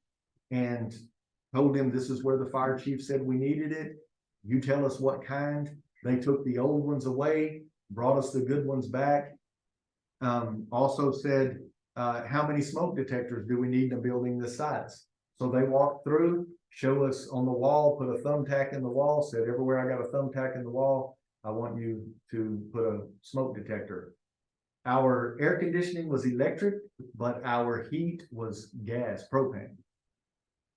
and told him this is where the fire chief said we needed it. You tell us what kind. They took the old ones away, brought us the good ones back. Also said, how many smoke detectors do we need in a building this size? So they walked through, show us on the wall, put a thumbtack in the wall, said everywhere I got a thumbtack in the wall, I want you to put a smoke detector. Our air conditioning was electric, but our heat was gas, propane.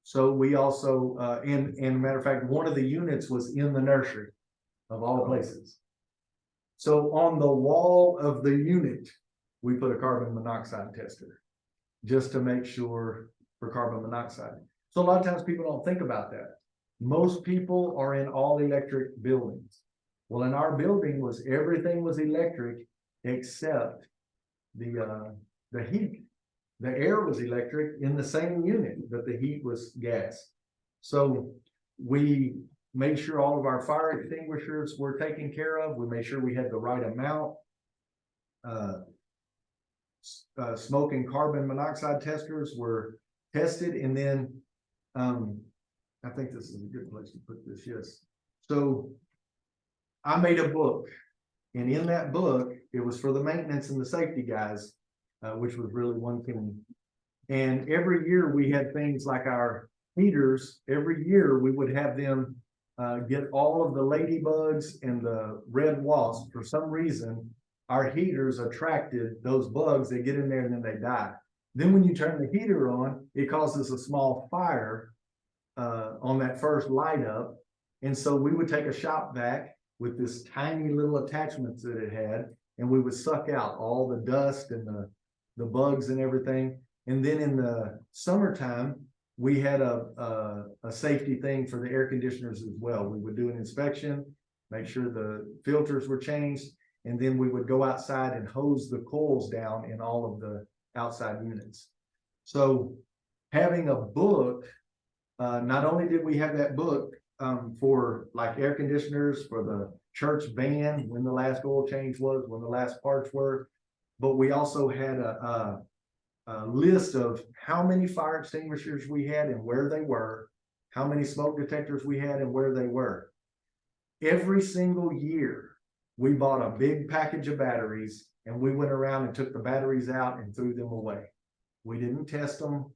So we also, and matter of fact, one of the units was in the nursery of all places. So on the wall of the unit, we put a carbon monoxide tester, just to make sure for carbon monoxide. So a lot of times people don't think about that. Most people are in all electric buildings. Well, in our building everything was electric except the heat. The air was electric in the same unit, but the heat was gas. So we made sure all of our fire extinguishers were taken care of. We made sure we had the right amount. Smoke and carbon monoxide testers were tested, and then I think this is a good place to put this, yes. So I made a book, and in that book, it was for the maintenance and the safety guys, which was really one thing. And every year we had things like our heaters. Every year we would have them get all of the ladybugs and the red wasps. For some reason, our heaters attracted those bugs. They get in there and then they die. Then when you turn the heater on, it causes a small fire on that first light up. And so we would take a shop vac with this tiny little attachments that it had, and we would suck out all the dust and the bugs and everything. And then in the summertime, we had a safety thing for the air conditioners as well. We would do an inspection, make sure the filters were changed, and then we would go outside and hose the coils down in all of the outside units. So having a book, not only did we have that book for like air conditioners, for the church van, when the last oil change was, when the last parts were, but we also had a list of how many fire extinguishers we had and where they were, how many smoke detectors we had and where they were. Every single year, we bought a big package of batteries, and we went around and took the batteries out and threw them away. We didn't test them.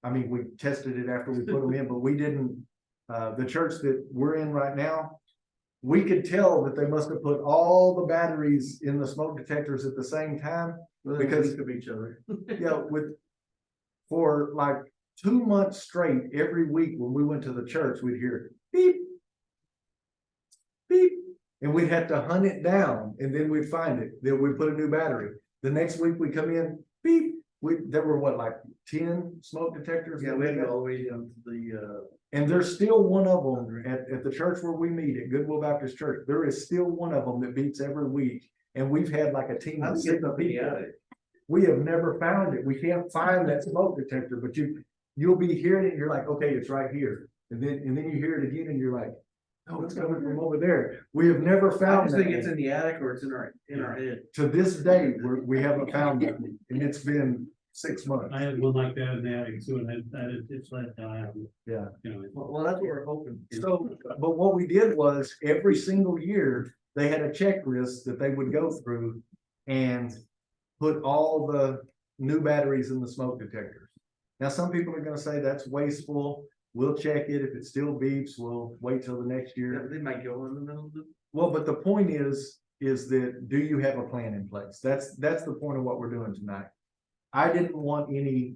I mean, we tested it after we put them in, but we didn't. The church that we're in right now, we could tell that they must have put all the batteries in the smoke detectors at the same time, because of each other. yeah, for like 2 months straight, every week when we went to the church, we'd hear beep, beep, and we'd have to hunt it down, and then we'd find it. Then we'd put a new battery. The next week we come in, beep. There were what, like 10 smoke detectors? Yeah, we had to go all the way down to the, and there's still one of them at the church where we meet at Goodwill Baptist Church. There is still one of them that beeps every week. And we've had like a team of 6 people. We have never found it. We can't find that smoke detector, but you'll be hearing it. You're like, okay, it's right here. And then you hear it again and you're like, oh, it's coming from over there. We have never I found just that. think it's in the attic or it's in our head. To this day, we haven't found it, and it's been 6 months. I had one like that in the attic too, and it's let die. Yeah. You know, Well, that's what we're hoping. So, but what we did was every single year, they had a checklist that they would go through and put all the new batteries in the smoke detectors. Now, some people are gonna say that's wasteful. We'll check it. If it still beeps, we'll wait till the next year. They might go in the middle of the. Well, but the point is that do you have a plan in place? That's the point of what we're doing tonight. I didn't want any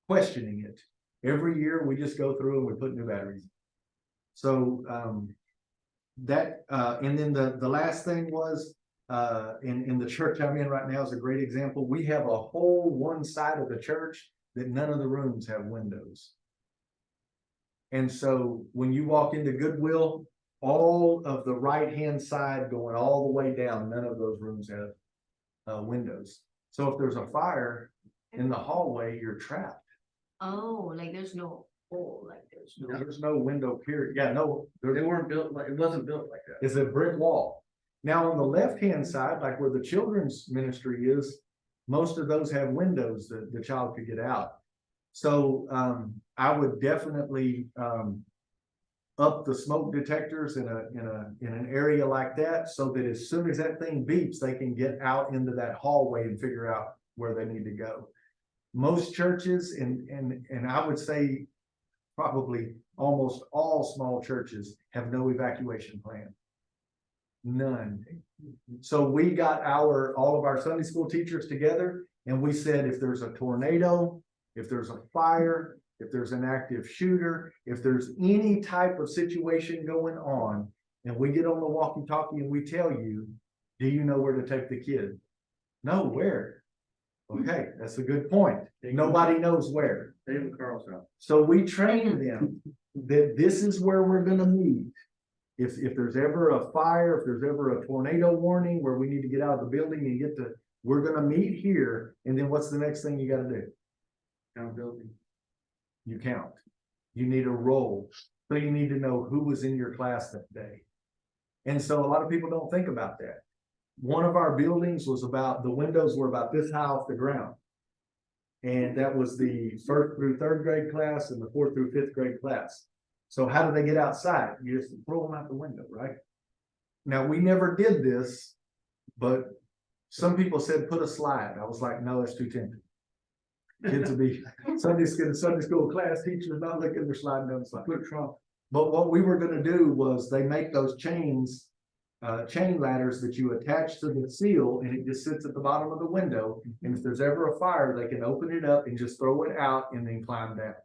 questioning it. Every year we just go through and we put new batteries. So and then the last thing was in the church I'm in right now is a great example. We have a whole one side of the church that none of the rooms have windows. And so when you walk into Goodwill, all of the right-hand side going all the way down, none of those rooms have windows. So if there's a fire in the hallway, you're trapped. Oh, like there's no hole, like there's no. There's no window period. Yeah, no, They weren't built like, it wasn't built like that. it's a brick wall. Now, on the left-hand side, like where the children's ministry is, most of those have windows that the child could get out. So I would definitely up the smoke detectors in an area like that, so that as soon as that thing beeps, they can get out into that hallway and figure out where they need to go. Most churches, and I would say probably almost all small churches, have no evacuation plan. None. So we got all of our Sunday school teachers together and we said, if there's a tornado, if there's a fire, if there's an active shooter, if there's any type of situation going on, and we get on the walkie-talkie and we tell you, do you know where to take the kid? No, where? Okay, that's a good point. Nobody knows where. David Carl's house. So we train them that this is where we're gonna meet. If there's ever a fire, if there's ever a tornado warning where we need to get out of the building and we're gonna meet here, and then what's the next thing you gotta do? Accountability. You count. You need a roll. So you need to know who was in your class that day. And so a lot of people don't think about that. One of our buildings was the windows were about this high off the ground. And that was the 1st through 3rd grade class and the 4th through 5th grade class. So how do they get outside? You just throw them out the window, right? Now, we never did this, but some people said, put a slide. I was like, no, that's too tempting. Kids will be Sunday school class teachers not looking, they're sliding down the slide. Put a trunk. But what we were gonna do was they make those chain ladders that you attach to the seal and it just sits at the bottom of the window. And if there's ever a fire, they can open it up and just throw it out and then climb down.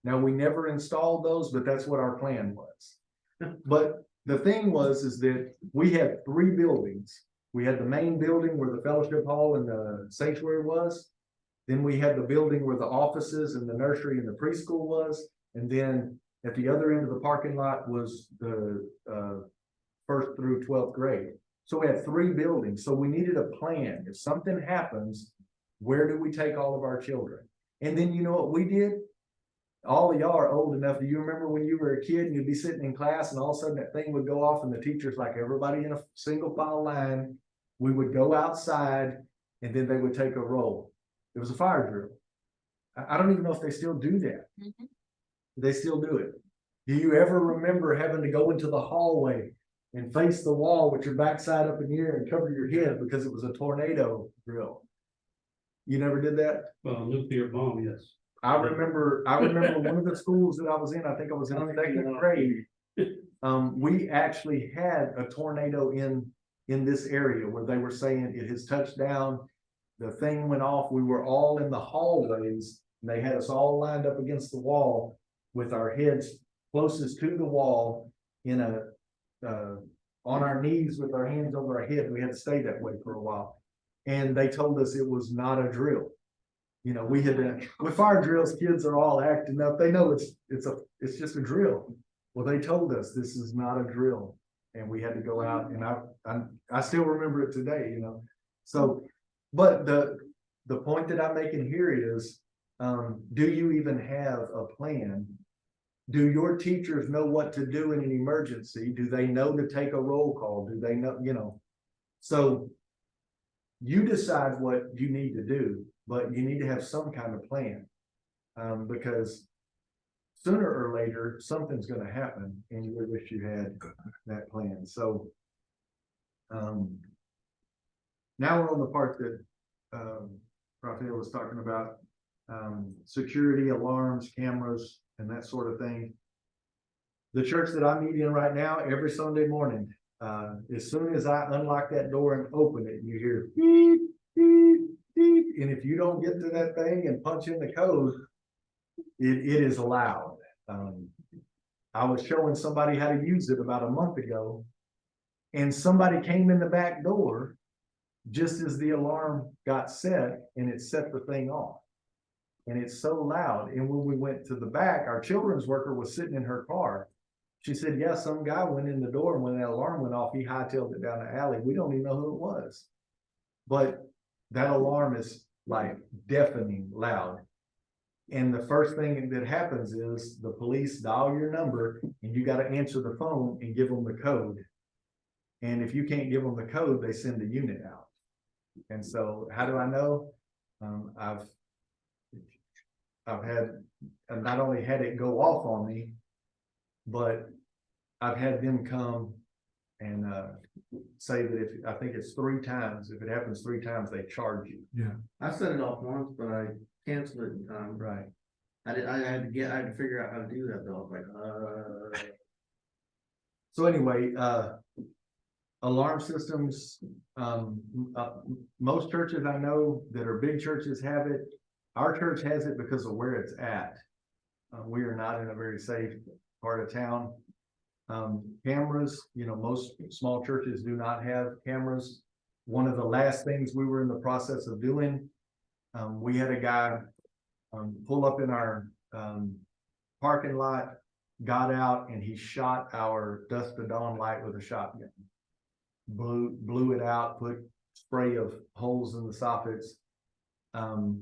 Now, we never installed those, but that's what our plan was. But the thing is that we had 3 buildings. We had the main building where the fellowship hall and the sanctuary was. Then we had the building where the offices and the nursery and the preschool was. And then at the other end of the parking lot was the 1st through 12th grade. So we had 3 buildings. So we needed a plan. If something happens, where do we take all of our children? And then you know what we did? All of y'all are old enough. Do you remember when you were a kid and you'd be sitting in class and all of a sudden that thing would go off and the teachers, like everybody in a single file line, we would go outside and then they would take a roll. It was a fire drill. I don't even know if they still do that. Mhm. They still do it. Do you ever remember having to go into the hallway and face the wall with your backside up in the air and cover your head because it was a tornado drill? You never did that? Well, nuclear bomb, yes. I remember one of the schools that I was in, I think I was in 2nd grade. We actually had a tornado in this area where they were saying it has touched down. The thing went off. We were all in the hallways and they had us all lined up against the wall with our heads closest to the wall on our knees with our hands over our head. We had to stay that way for a while. And they told us it was not a drill. You know, we had with fire drills, kids are all acting up. They know it's just a drill. Well, they told us this is not a drill, and we had to go out. And I still remember it today. You know, so but the point that I'm making here is, do you even have a plan? Do your teachers know what to do in an emergency? Do they know to take a roll call? Do they know? You know, so you decide what you need to do. But you need to have some kind of plan, because sooner or later, something's gonna happen and you wish you had that plan. So now we're on the part that Rafael was talking about, security, alarms, cameras, and that sort of thing. The church that I meet in right now, every Sunday morning, as soon as I unlock that door and open it, you hear beep, beep, beep. And if you don't get to that thing and punch in the code, it is loud. I was showing somebody how to use it about a month ago, and somebody came in the back door just as the alarm got set, and it set the thing off. And it's so loud. And when we went to the back, our children's worker was sitting in her car. She said, yeah, some guy went in the door, and when that alarm went off, he hightailed it down the alley. We don't even know who it was. But that alarm is like deafening loud. And the first thing that happens is the police dial your number and you got to answer the phone and give them the code. And if you can't give them the code, they send a unit out. And so how do I know? I've not only had it go off on me, but I've had them come and say that I think it's 3 times. If it happens 3 times, they charge you. Yeah. I set it off once, but I canceled it in time. Right. I had to figure out how to do that though. I was like, So anyway, alarm systems, most churches I know that are big churches have it. Our church has it because of where it's at. We are not in a very safe part of town. Cameras, most small churches do not have cameras. One of the last things we were in the process of doing, we had a guy pull up in our parking lot, got out, and he shot our dusk to dawn light with a shotgun. Blew it out, put spray of holes in the sockets.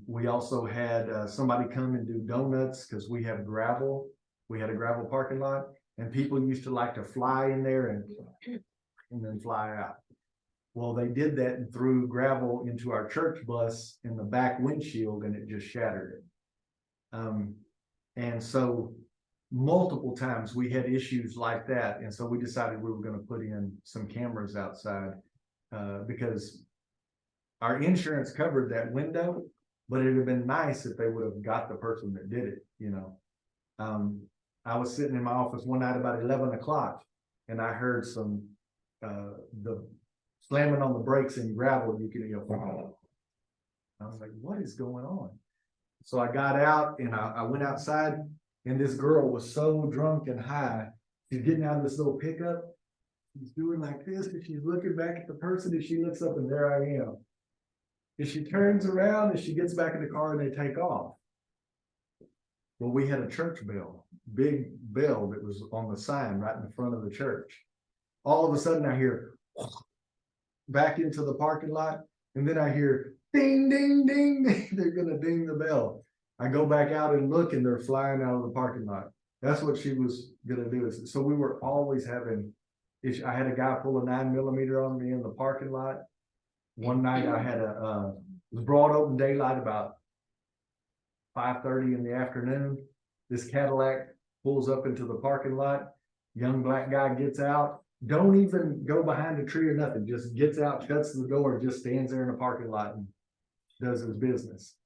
We also had somebody come and do donuts because we have gravel. We had a gravel parking lot, and people used to like to fly in there and then fly out. Well, they did that and threw gravel into our church bus in the back windshield, and it just shattered it. And so multiple times we had issues like that. And so we decided we were going to put in some cameras outside because our insurance covered that window, but it'd have been nice if they would have got the person that did it, I was sitting in my office one night about 11 o'clock and I heard the slamming on the brakes in gravel. You can I was like, what is going on? So I got out and I went outside, and this girl was so drunk and high. She's getting out of this little pickup. She's doing like this, and she's looking back at the person, and she looks up, and there I am. And she turns around and she gets back in the car and they take off. Well, we had a church bell, big bell that was on the sign right in the front of the church. All of a sudden I hear back into the parking lot, and then I hear ding, ding, ding, ding. They're gonna ding the bell. I go back out and look, and they're flying out of the parking lot. That's what she was gonna do. So we were always having issues. I had a guy pull a 9mm on me in the parking lot. One night I had it was broad open daylight about 5:30 in the afternoon. This Cadillac pulls up into the parking lot. Young black guy gets out. Don't even go behind a tree or nothing. Just gets out, shuts the door, just stands there in the parking lot and does his business.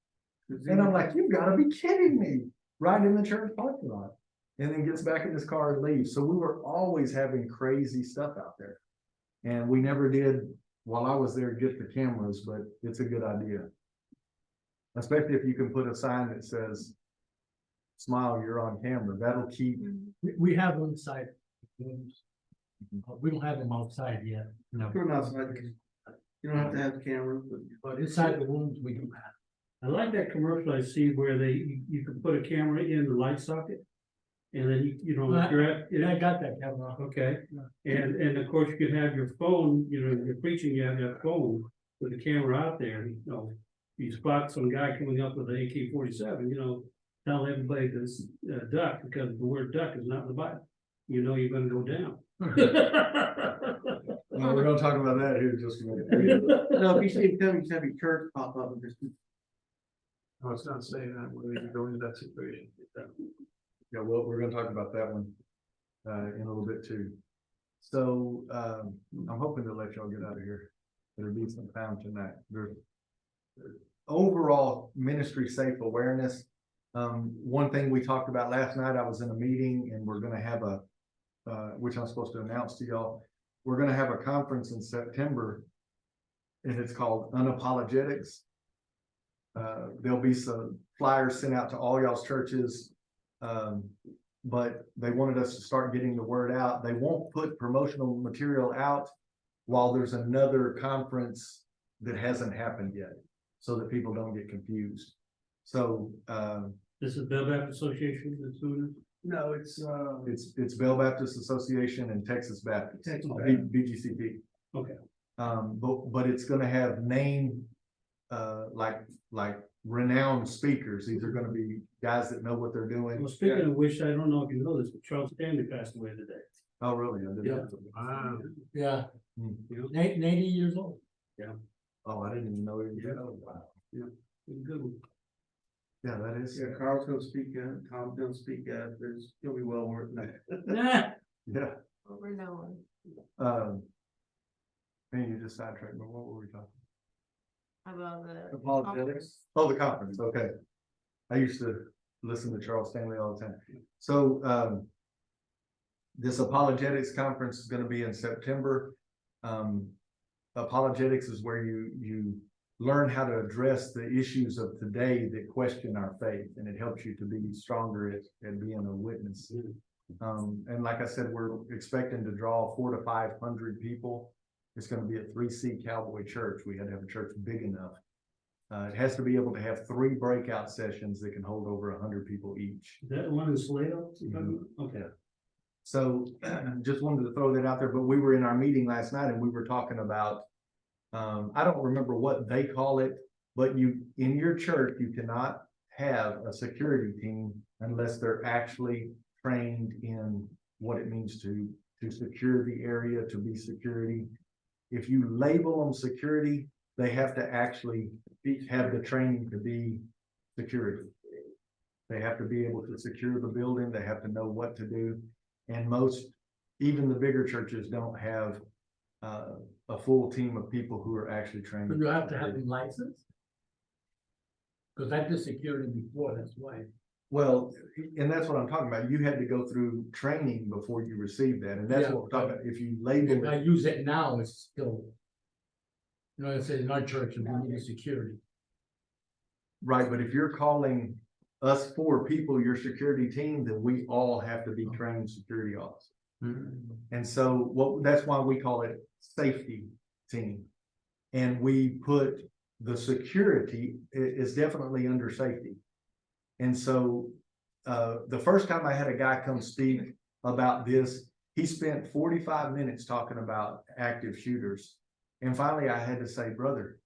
And I'm like, you've got to be kidding me. Right in the church parking lot. And then gets back in his car and leaves. So we were always having crazy stuff out there. And we never did, while I was there, get the cameras, but it's a good idea. Especially if you can put a sign that says, smile, you're on camera. That'll keep. We have them inside rooms. We don't have them outside yet, No. Put them outside, you don't have to have cameras, but inside the rooms we do have. I like that commercial I see where you can put a camera in the light socket. And then if you're at. Yeah, I got that camera. Okay, and of course you could have your phone, you're preaching, you have that phone with the camera out there, you spot some guy coming up with an AK-47, tell everybody to duck, because the word duck is not in the Bible. You're gonna go down. Well, we're gonna talk about that here in just a minute. no, if you see it coming, just have your church pop up and just. No, it's not saying that when we go into that situation. Yeah, well, we're gonna talk about that one in a little bit too. So I'm hoping to let y'all get out of here. There'll be some time tonight. There's overall ministry safe awareness. One thing we talked about last night, I was in a meeting, and we're gonna have which I'm supposed to announce to y'all. We're gonna have a conference in September, and it's called Unapologetics. There'll be some flyers sent out to all y'all's churches. But they wanted us to start getting the word out. They won't put promotional material out while there's another conference that hasn't happened yet, so that people don't get confused. So This is Bell Baptist Association, that's who it is? No, it's Bell Baptist Association and Texas Baptist, Texas BGCP. Okay. But it's gonna have name like renowned speakers. These are gonna be guys that know what they're doing. Well, speaking of which, I don't know if you know this, but Charles Stanley passed away today. Oh, really? I didn't Yeah. know. Wow. Yeah, Hmm. 80 years old. Oh, I didn't even know he was that old. Wow. It's a good one. Yeah, that is. Yeah, Carl's gonna speak, Tom's gonna speak, it'll be well worth it. Nah. Yeah. Over no Man, you just sidetracked me. What were we talking? about the. Apologetics. Oh, the conference. Okay. I used to listen to Charles Stanley all the time. So, this apologetics conference is going to be in September. apologetics is where you learn how to address the issues of today that question our faith, and it helps you to be stronger at being a witness. And like I said, we're expecting to draw 400 to 500 people. It's gonna be a 3C Cowboy church. We had to have a church big enough. It has to be able to have 3 breakout sessions that can hold over 100 people each. Is that the one in Salado? Okay. So just wanted to throw that out there, but we were in our meeting last night and we were talking about, I don't remember what they call it, but in your church, you cannot have a security team unless they're actually trained in what it means to secure the area, to be security. If you label them security, they have to actually have the training to be security. They have to be able to secure the building. They have to know what to do. And even the bigger churches don't have a full team of people who are actually trained. Do you have to have a license? Because I did security before, that's why. Well, and that's what I'm talking about. You had to go through training before you received that, and that's Yeah, what we're talking about. If you If label I it, use it now, it's still. You know, it says in our church, we need security. right, but if you're calling us 4 people your security team, then we all have to be trained security officers. And so that's why we call it safety team. And we put the security is definitely under safety. And so the first time I had a guy come speak about this, he spent 45 minutes talking about active shooters. And finally I had to say, brother,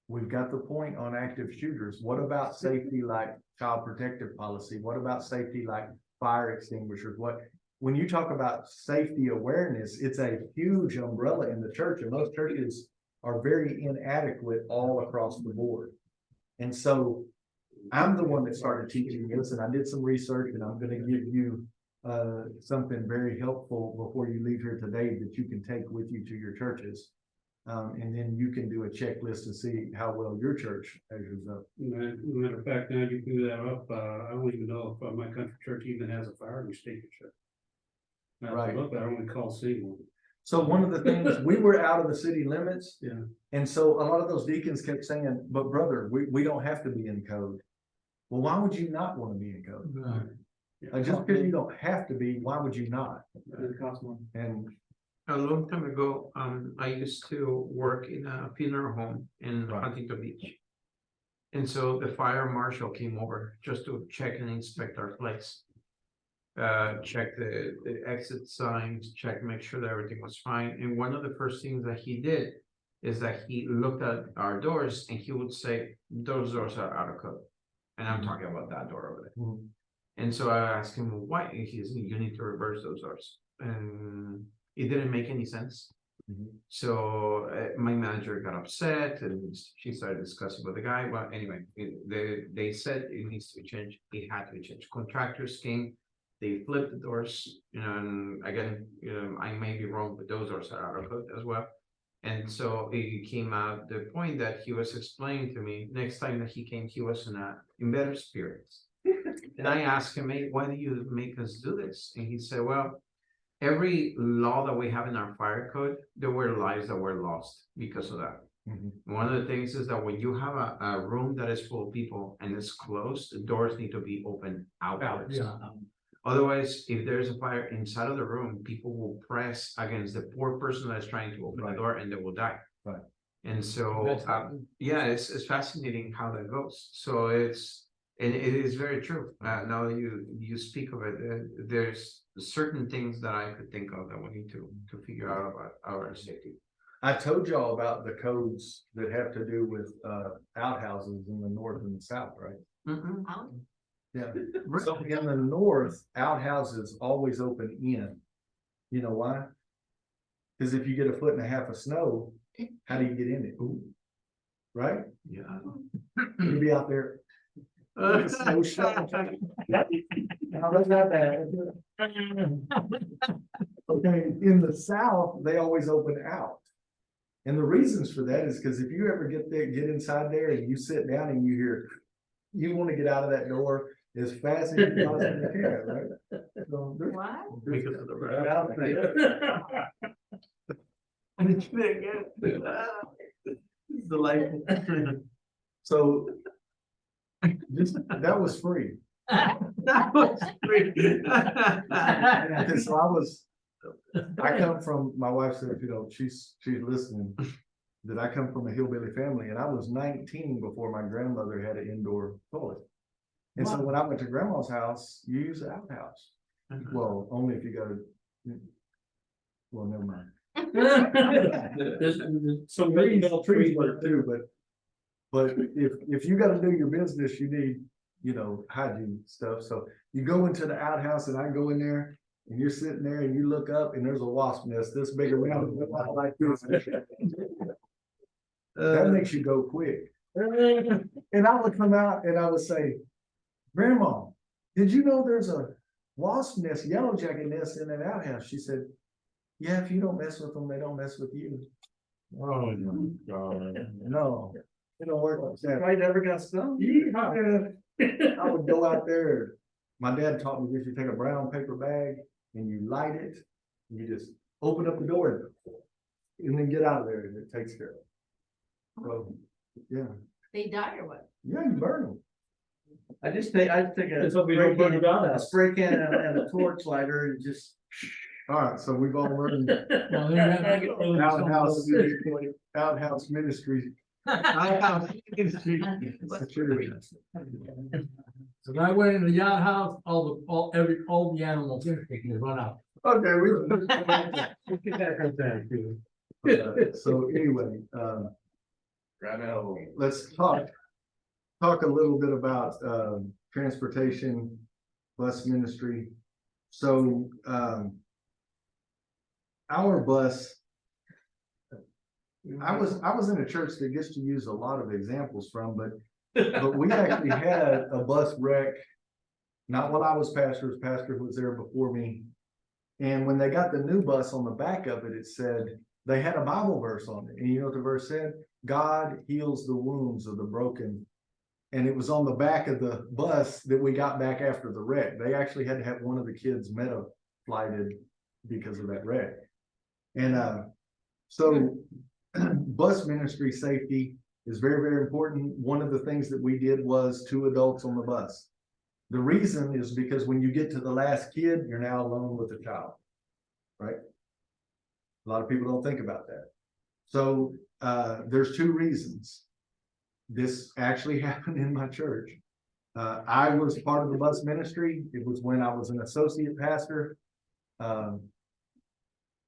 we've got the point on active shooters. What about safety like child protective policy? What about safety like fire extinguishers? When you talk about safety awareness, it's a huge umbrella in the church, and most churches are very inadequate all across the board. And so I'm the one that started teaching this, and I did some research, and I'm going to give you something very helpful before you leave here today that you can take with you to your churches. And then you can do a checklist to see how well your church measures up. Matter of fact, now you blew that up, I don't even know if my country church even has a fire extinguisher. Right. Look, I only call single. So one of the things, we were out of the city limits. Yeah. And so a lot of those deacons kept saying, but brother, we don't have to be in code. Well, why would you not want to be in code? Just because you don't have to be, why would you not? It costs money. And A long time ago, I used to work in a funeral home in Right. Huntington Beach. And so the fire marshal came over just to check and inspect our place. Check the exit signs, make sure that everything was fine. And one of the first things that he did is that he looked at our doors and he would say, those doors are out of code. And I'm talking about that door over there. Mhm. And so I asked him, why? And he said, you need to reverse those doors. And it didn't make any sense. Mhm. So my manager got upset and she started discussing with the guy. Well, anyway, they said it needs to be changed. It had to be changed. Contractors came, they flipped the doors, and again, I may be wrong, but those doors are out of code as well. And so it came out the point that he was explaining to me, next time that he came, he was in better spirits. And I asked him, hey, why do you make us do this? And he said, well, every law that we have in our fire code, there were lives that were lost because of that. Mhm. One of the things is that when you have a room that is full of people and it's closed, the doors need to be open outwards. Yeah. Otherwise, if there's a fire inside of the room, people will press against the poor person that is trying to open the Right. door and they will die. Right. And so, That's- yeah, it's fascinating how that goes. So and it is very true. Now that you speak of it, there's certain things that I could think of that we need to figure out about our safety. I told y'all about the codes that have to do with outhouses in the north and the south, right? Mhm. Out. Yeah. So in the north, outhouses always open in. You know why? Because if you get 1.5 feet of snow, how do you get in it? Right? Yeah. You'll be out there. with a snow shovel. How does that happen? Okay, in the south, they always open out. And the reasons for that is because if you ever get inside there and you sit down and you hear, you want to get out of that door as fast as you possibly can, right? So What? Because of the out there. The life. So this, that was free. That was great. And so I come from, my wife said, you know, she's listening, that I come from a hillbilly family, and I was 19 before my grandmother had an indoor toilet. And so when I went to grandma's house, you use the outhouse. Well, only if you go to, well, never mind. There's some really bell trees, work too, but if you gotta do your business, you need, you know, hygiene stuff. So you go into the outhouse and I go in there and you're sitting there and you look up and there's a wasp nest this big around like this. That makes you go quick. And I would come out and I would say, Grandma, did you know there's a wasp nest, yellow jacket nest in that outhouse? She said, yeah, if you don't mess with them, they don't mess with you. Oh, my God. No, it don't work like that. I never got stung. I would go out there. My dad taught me this, you take a brown paper bag and you light it, you just open up the door and then get out of there and it takes care of it. So, yeah, They die or what? yeah, you burn them. I just take a That's what we don't burn it out a as. spray can and a torch lighter and just. All right, so we've all learned Well, they're not- outhouse ministry. Security. So I went in the yard house, all the animals in it, they run out. Okay, so anyway, let's talk a little bit about, transportation, bus ministry. So, our bus, I was in a church that gets to use a lot of examples from, but we actually had a bus wreck. Not while I was pastor, his pastor who was there before me. And when they got the new bus, on the back of it, it said, they had a Bible verse on it. And you know what the verse said? God heals the wounds of the broken. And it was on the back of the bus that we got back after the wreck. They actually had to have one of the kids meta-flighted because of that wreck. And so bus ministry safety is very, very important. One of the things that we did was 2 adults on the bus. The reason is because when you get to the last kid, you're now alone with the child, right? A lot of people don't think about that. So there's 2 reasons. This actually happened in my church. I was part of the bus ministry. It was when I was an associate pastor.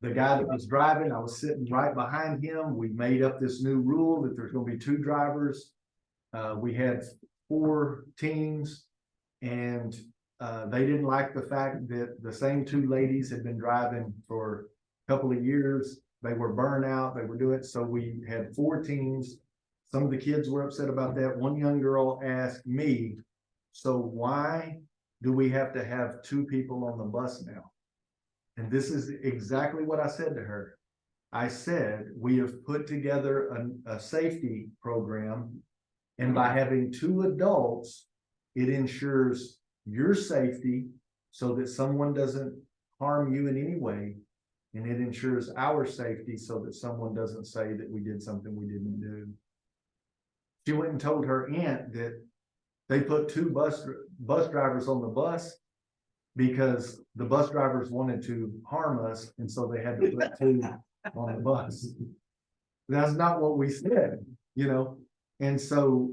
The guy that was driving, I was sitting right behind him. We made up this new rule that there's going to be 2 drivers. We had 4 teams, and they didn't like the fact that the same 2 ladies had been driving for a couple of years. They were burnt out. They were doing it. So we had 4 teams. Some of the kids were upset about that. One young girl asked me, so why do we have to have 2 people on the bus now? And this is exactly what I said to her. I said, we have put together a safety program, and by having 2 adults, it ensures your safety so that someone doesn't harm you in any way. And it ensures our safety so that someone doesn't say that we did something we didn't do. She went and told her aunt that they put 2 bus drivers on the bus because the bus drivers wanted to harm us, and so they had to put 2 on the bus. That's not what we said, you know? And so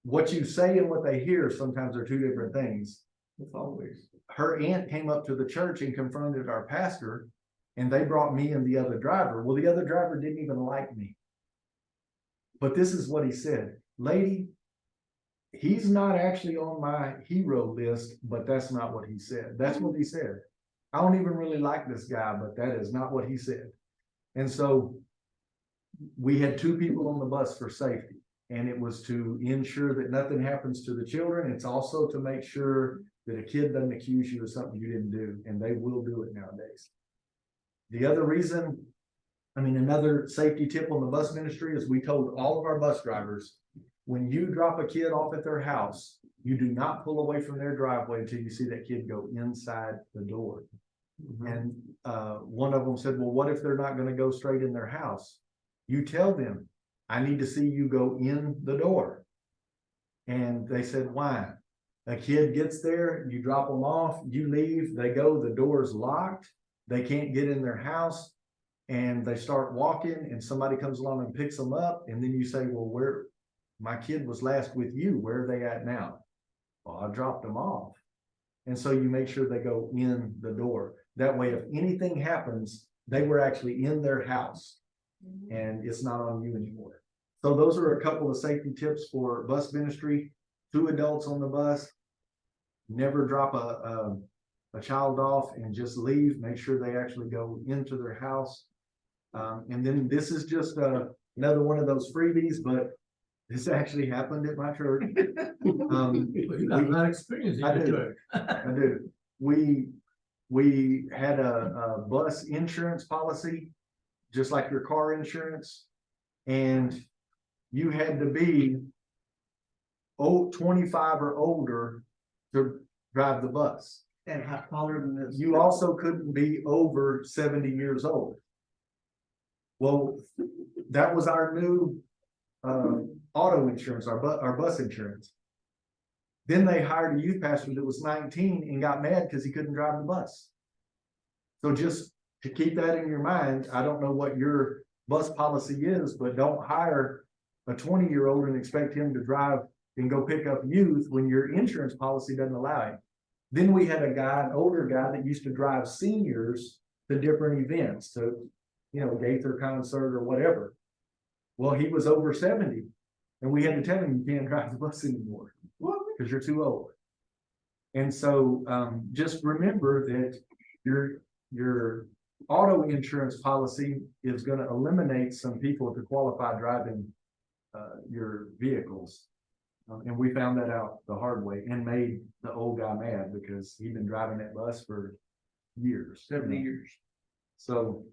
what you say and what they hear sometimes are 2 different things. It's always. Her aunt came up to the church and confronted our pastor, and they brought me and the other driver. Well, the other driver didn't even like me. But this is what he said, lady, he's not actually on my hero list, but that's not what he said. That's what he said. I don't even really like this guy, but that is not what he said. And so we had 2 people on the bus for safety, and it was to ensure that nothing happens to the children. It's also to make sure that a kid doesn't accuse you of something you didn't do, and they will do it nowadays. The other reason, another safety tip on the bus ministry is we told all of our bus drivers, when you drop a kid off at their house, you do not pull away from their driveway until you see that kid go inside the door. And one of them said, well, what if they're not gonna go straight in their house? You tell them, I need to see you go in the door. And they said, why? A kid gets there, you drop them off, you leave, they go, the door's locked, they can't get in their house. And they start walking and somebody comes along and picks them up. And then you say, well, my kid was last with you, where are they at now? Well, I dropped them off. And so you make sure they go in the door. That way, if anything happens, they were actually in their house and it's not on you anymore. So those are a couple of safety tips for bus ministry. 2 adults on the bus. Never drop a child off and just leave. Make sure they actually go into their house. And then this is just another one of those freebies, but this actually happened at my church. You got a lot of experience in I your do. church. I do. We had a bus insurance policy, just like your car insurance. And you had to be 25 or older to drive the bus. And hot taller than this. You also couldn't be over 70 years old. Well, that was our new auto insurance, our bus insurance. Then they hired a youth pastor that was 19 and got mad because he couldn't drive the bus. So just to keep that in your mind, I don't know what your bus policy is, but don't hire a 20-year-old and expect him to drive and go pick up youth when your insurance policy doesn't allow it. Then we had an older guy that used to drive seniors to different events, to, Gaither concert or whatever. Well, he was over 70 and we had to tell him you can't drive the bus anymore because you're too old. And so just remember that your auto insurance policy is going to eliminate some people to qualify driving your vehicles. And we found that out the hard way and made the old guy mad because he'd been driving that bus for years, 70 years. So,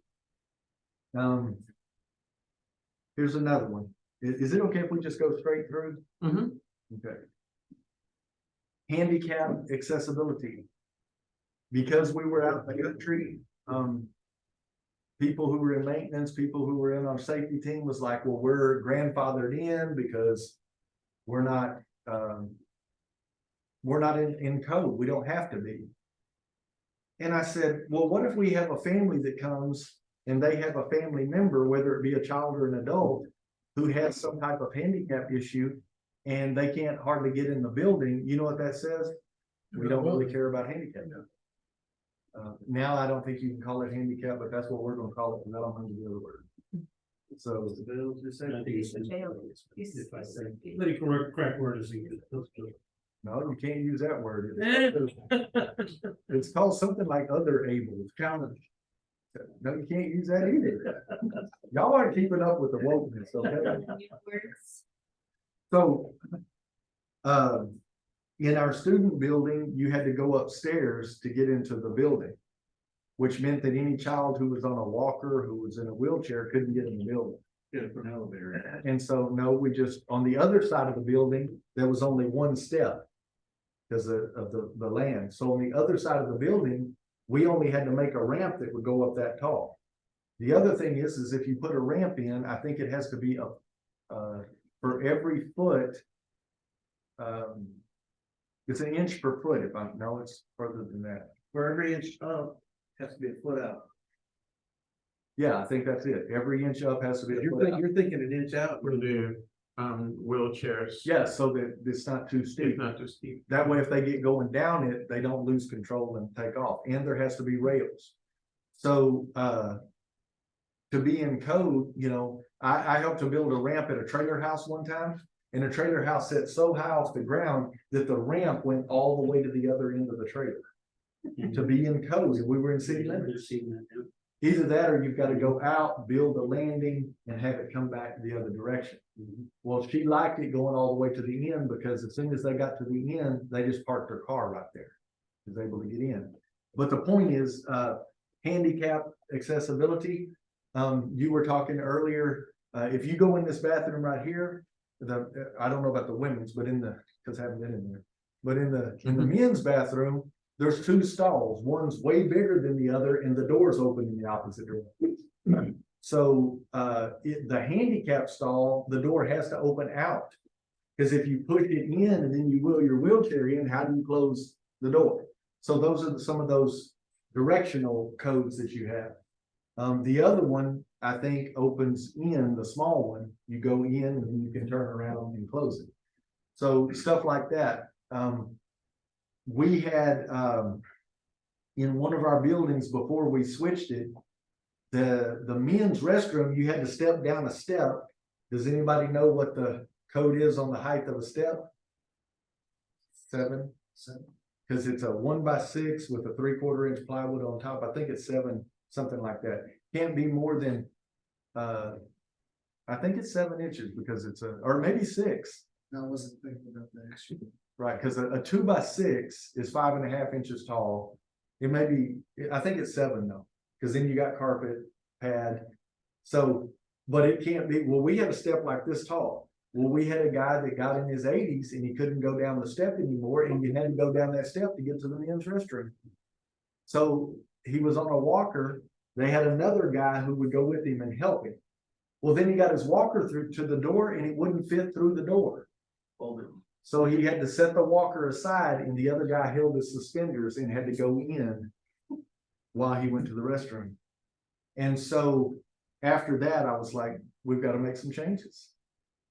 here's another one. Is it okay if we just go straight through? Okay. Handicap accessibility. Because we were out in the country, people who were in maintenance, people who were in our safety team was like, well, we're grandfathered in because we're not in code. We don't have to be. And I said, well, what if we have a family that comes and they have a family member, whether it be a child or an adult, who has some type of handicap issue and they can't hardly get in the building? You know what that says? We don't really care about handicap. Now I don't think you can call it handicap, but that's what we're gonna call it, because I don't remember the other word. So I think it's- If I say. Let me correct word is. no, you can't use that word. It's called something like other able, challenge. No, you can't use that either. Y'all aren't keeping up with the wokeness, okay? So, in our student building, you had to go upstairs to get into the building, which meant that any child who was on a walker, who was in a wheelchair, couldn't get in the building. Get an elevator. And so, no, we just, on the other side of the building, there was only one step because of the land. So on the other side of the building, we only had to make a ramp that would go up that tall. The other thing is if you put a ramp in, I think it has to be up, for every foot, it's an inch per foot. No, it's further than that. For every inch up, has to be a foot out. Yeah, I think that's it. Every inch up has to be a foot out. You're thinking an inch out. For the wheelchairs. Yeah, so that it's not too steep. It's not too steep. That way, if they get going down it, they don't lose control and take off. And there has to be rails. So, to be in code, I helped to build a ramp at a trailer house one time. And a trailer house set so high off the ground that the ramp went all the way to the other end of the trailer. To be in code, we were in city limits. Either that or you've got to go out, build a landing and have it come back the other direction. Well, she liked it going all the way to the end because as soon as they got to the end, they just parked their car right there. Was able to get in. But the point is, handicap accessibility. You were talking earlier, if you go in this bathroom right here, I don't know about the women's, but because I haven't been in there, but in the men's bathroom, there's two stalls. One's way bigger than the other and the door's open in the opposite direction. So, the handicap stall, the door has to open out. Cause if you push it in and then you wheel your wheelchair in, how do you close the door? So those are some of those directional codes that you have. The other one, I think, opens in, the small one, you go in and then you can turn around and close it. So stuff like that. We had, in one of our buildings before we switched it, the men's restroom, you had to step down a step. Does anybody know what the code is on the height of a step? 7. Cause it's a 1x6 with a 3/4 inch plywood on top. I think it's 7, something like that. Can't be more than, I think it's 7 inches because it's or maybe 6. I wasn't thinking about that, actually. Right, cause a 2x6 is 5.5 inches tall. It may be, I think it's 7 though, cause then you got carpet, pad. So, but it can't be, well, we had a step like this tall. Well, we had a guy that got in his 80s and he couldn't go down the step anymore, and you had to go down that step to get to the men's restroom. So he was on a walker. They had another guy who would go with him and help him. Well, then he got his walker through to the door and it wouldn't fit through the door. So he had to set the walker aside and the other guy held his suspenders and had to go in while he went to the restroom. And so after that, I was like, we've got to make some changes.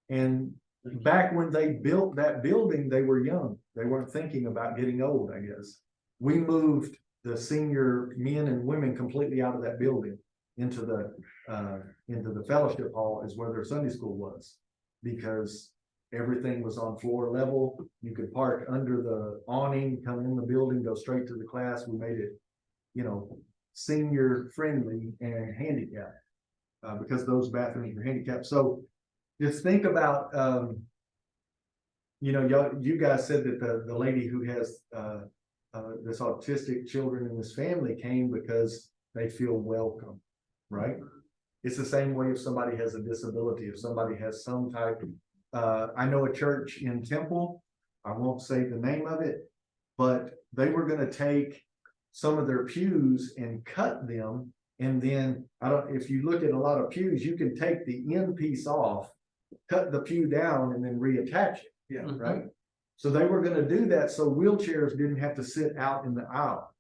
And back when they built that building, they were young. They weren't thinking about getting old, I guess. We moved the senior men and women completely out of that building into the fellowship hall is where their Sunday school was, because everything was on floor level. You could park under the awning, come in the building, go straight to the class. We made it, senior friendly and handicapped, because those bathrooms are handicapped. So just think about, you guys said that the lady who has this autistic children in this family came because they feel welcome, right? It's the same way if somebody has a disability, if somebody has some type of, I know a church in Temple, I won't say the name of it, but they were gonna take some of their pews and cut them. And then, if you look at a lot of pews, you can take the end piece off, cut the pew down and then reattach it. Yeah. Right? So they were gonna do that so wheelchairs didn't have to sit out in the aisle.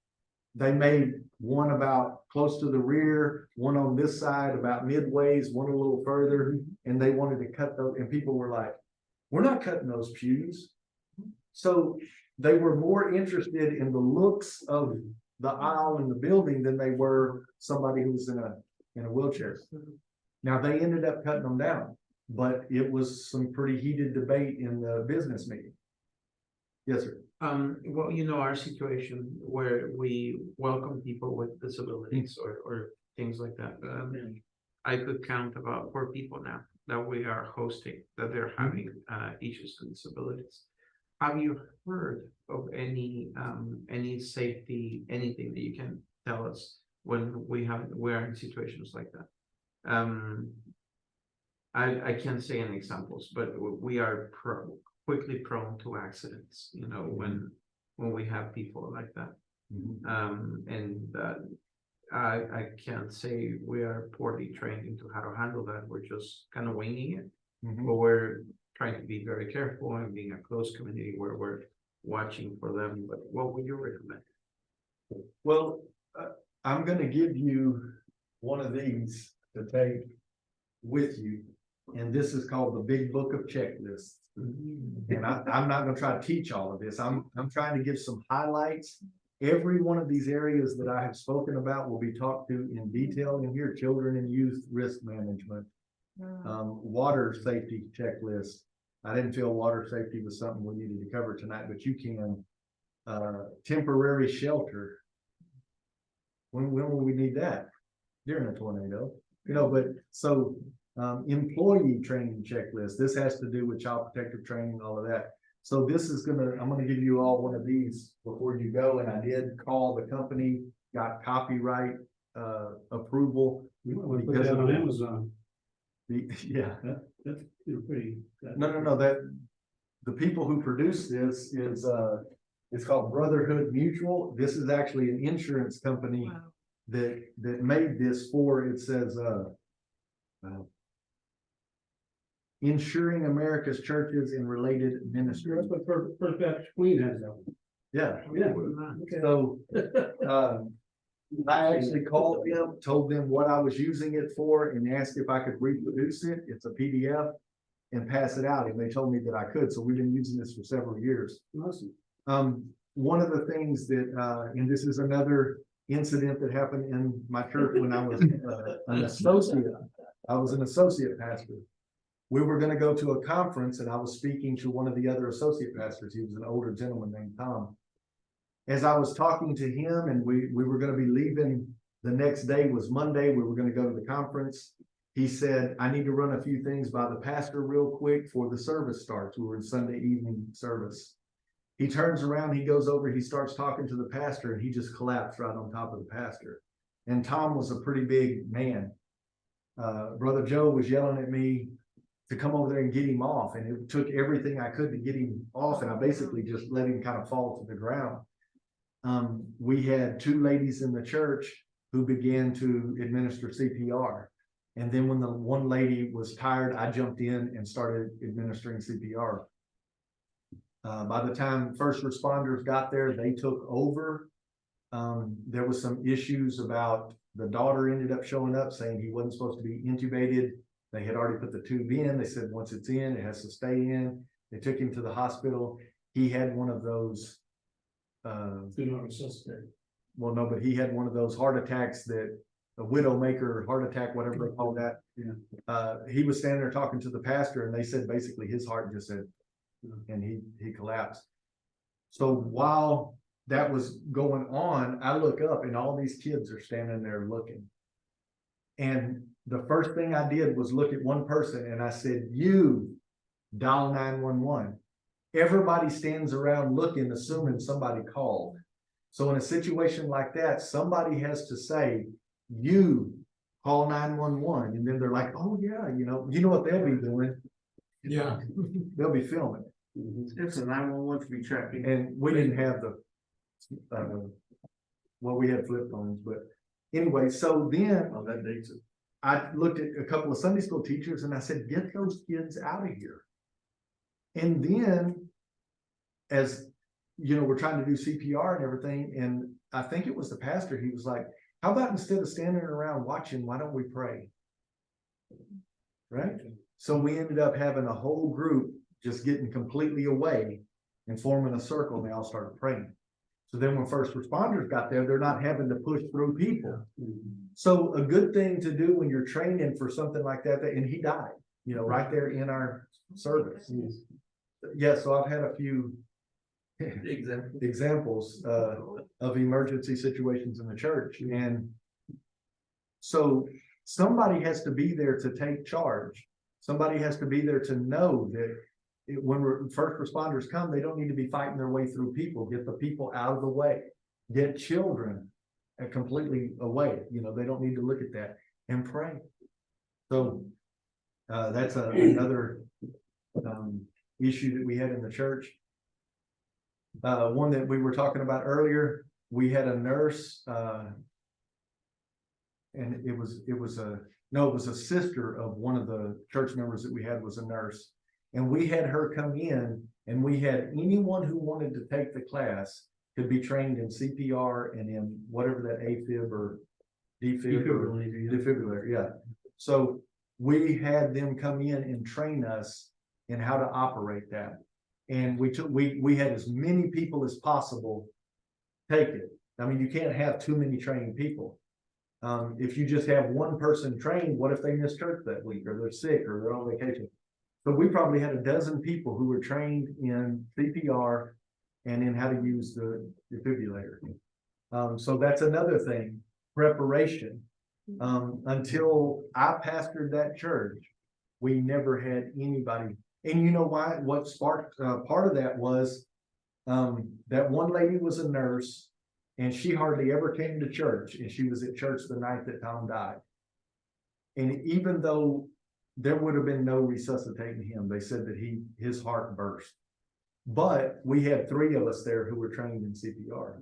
They made one about close to the rear, one on this side about midways, one a little further, and they wanted to cut those, and people were like, we're not cutting those pews. So they were more interested in the looks of the aisle in the building than they were somebody who was in a wheelchair. Now, they ended up cutting them down, but it was some pretty heated debate in the business meeting. Yes, sir. Well, our situation where we welcome people with disabilities or things like that. I could count about 4 people now that we are hosting, that they're having issues with disabilities. Have you heard of any safety, anything that you can tell us when we're in situations like that? I can't say any examples, but we are quickly prone to accidents, when we have people like that. I can't say we are poorly trained into how to handle that. We're just kind of winging it, but we're trying to be very careful and being a close community where we're watching for them. But what would you recommend? Well, I'm gonna give you one of these to take with you, and this is called the Big Book of Checklists. And I'm not gonna try to teach all of this. I'm trying to give some highlights. Every one of these areas that I have spoken about will be talked to in detail in here: children and youth risk management, water safety checklist. I didn't feel water safety was something we needed to cover tonight, but you can. Temporary shelter. When will we need that? During a tornado, but so employee training checklist. This has to do with child protective training, all of that. So this is I'm gonna give you all one of these before you go. And I did call the company, got copyright approval. Put that on Amazon. Yeah. That's pretty. No, that the people who produce this is It's called Brotherhood Mutual. This is actually an insurance company Wow. that made this for, it says, Insuring America's Churches and Related That's Ministries. what First Baptist Queen has that one. Yeah, Yeah. Okay. so, I actually called them, told them what I was using it for and asked if I could reproduce it. It's a PDF and pass it out. And they told me that I could. So we've been using this for several years. Awesome. One of the things that, and this is another incident that happened in my church when I was an associate. I was an associate pastor. We were gonna go to a conference and I was speaking to one of the other associate pastors. He was an older gentleman named Tom. As I was talking to him and we were gonna be leaving, the next day was Monday, we were gonna go to the conference. He said, I need to run a few things by the pastor real quick before the service starts. We were in Sunday evening service. He turns around, he goes over, he starts talking to the pastor and he just collapsed right on top of the pastor. And Tom was a pretty big man. Brother Joe was yelling at me to come over there and get him off. And it took everything I could to get him off. And I basically just let him kind of fall to the ground. We had two ladies in the church who began to administer CPR. And then when the one lady was tired, I jumped in and started administering CPR. By the time first responders got there, they took over. There was some issues about the daughter ended up showing up saying he wasn't supposed to be intubated. They had already put the tube in. They said, once it's in, it has to stay in. They took him to the hospital. He had one of those, Do not resuscitate. well, no, but he had one of those heart attacks that a widowmaker heart attack, whatever they call that. Yeah. He was standing there talking to the pastor and they said basically his heart just said, and he collapsed. So while that was going on, I look up and all these kids are standing there looking. And the first thing I did was look at one person and I said, you dial 911. Everybody stands around looking, assuming somebody called. So in a situation like that, somebody has to say, you call 911. And then they're like, oh yeah, you know what they'll be doing. Yeah. They'll be filming. It's a 911 to be tracking. And we didn't have the, well, we had flip phones, but anyway, so then Oh, that dates it. I looked at a couple of Sunday school teachers and I said, get those kids out of here. And then as, we're trying to do CPR and everything, and I think it was the pastor, he was like, how about instead of standing around watching, why don't we pray? Right? So we ended up having a whole group just getting completely away and forming a circle, and they all started praying. So then when first responders got there, they're not having to push through people. So a good thing to do when you're training for something like that, and he died, right there in our service. Yeah, so I've had a few examples of emergency situations in the church. And so somebody has to be there to take charge. Somebody has to be there to know that when first responders come, they don't need to be fighting their way through people. Get the people out of the way. Get children completely away. They don't need to look at that and pray. So that's another issue that we had in the church. One that we were talking about earlier, we had a nurse, and it was a sister of one of the church members that we had was a nurse. And we had her come in and we had anyone who wanted to take the class could be trained in CPR and in whatever that AFib or defib or defibrillator. Yeah. So we had them come in and train us in how to operate that. And we had as many people as possible take it. I mean, you can't have too many trained people. If you just have one person trained, what if they miss church that week or they're sick or they're on vacation? So we probably had a dozen people who were trained in CPR and in how to use the defibrillator. So that's another thing, preparation. Until I pastored that church, we never had anybody. And you know why? What sparked part of that was that one lady was a nurse and she hardly ever came to church, and she was at church the night that Tom died. And even though there would have been no resuscitating him, they said that his heart burst. But we had 3 of us there who were trained in CPR.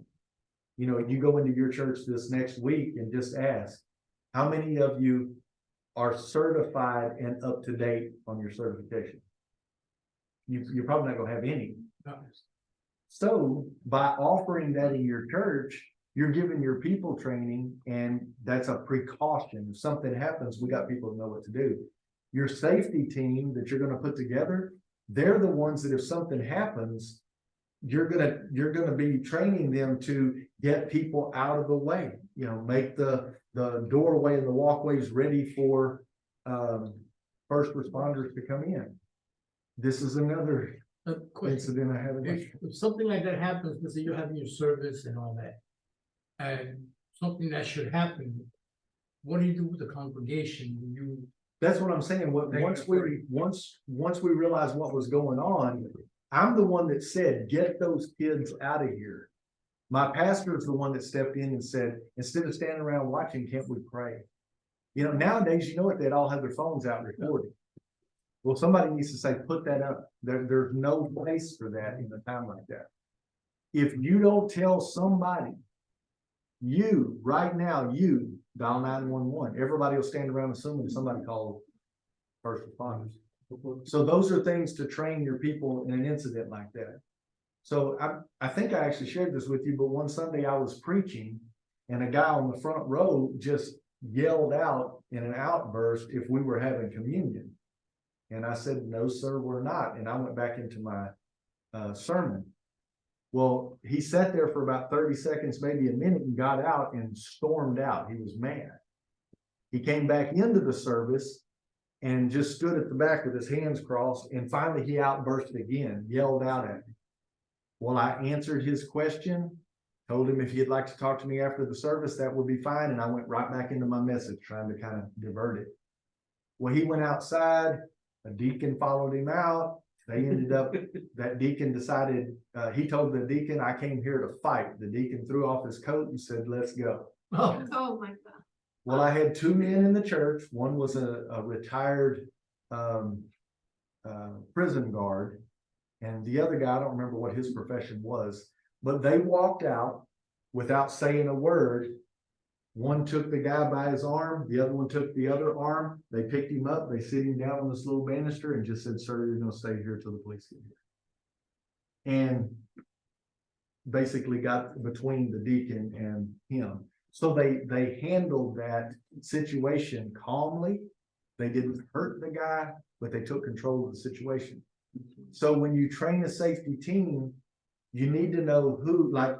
You know, you go into your church this next week and just ask, how many of you are certified and up to date on your certification? You're probably not gonna have any. So by offering that in your church, you're giving your people training, and that's a precaution. If something happens, we got people to know what to do. Your safety team that you're gonna put together, they're the ones that if something happens, you're gonna be training them to get people out of the way, you know, make the doorway and the walkways ready for first responders to come in. This is another A question, incident I had. if something like that happens, let's say you're having your service and all that. And something that should happen, what do you do with the congregation? Do you, That's what I'm saying. Once we realized what was going on, I'm the one that said, get those kids out of here. My pastor is the one that stepped in and said, instead of standing around watching, can't we pray? You know, nowadays, you know what, they'd all have their phones out recording. Well, somebody needs to say, put that up. There's no place for that in a time like that. If you don't tell somebody, right now, dial 911, everybody will stand around assuming somebody called first responders. So those are things to train your people in an incident like that. So I think I actually shared this with you, but one Sunday I was preaching and a guy on the front row just yelled out in an outburst if we were having communion. And I said, no, sir, we're not. And I went back into my sermon. Well, he sat there for about 30 seconds, maybe a minute, and got out and stormed out. He was mad. He came back into the service and just stood at the back with his hands crossed. And finally he outbursted again, yelled out at me. Well, I answered his question, told him if he'd like to talk to me after the service, that would be fine. And I went right back into my message, trying to kind of divert it. Well, he went outside, a deacon followed him out. They ended up, that deacon decided, he told the deacon, I came here to fight. The deacon threw off his coat and said, let's go. oh, Oh, my God. Well, I had 2 men in the church. One was a retired prison guard. And the other guy, I don't remember what his profession was, but they walked out without saying a word. One took the guy by his arm, the other one took the other arm. They picked him up, they sit him down on this little banister and just said, sir, you're gonna stay here till the police get here. And basically got between the deacon and him. So they handled that situation calmly. They didn't hurt the guy, but they took control of the situation. So when you train a safety team, you need to know who, like,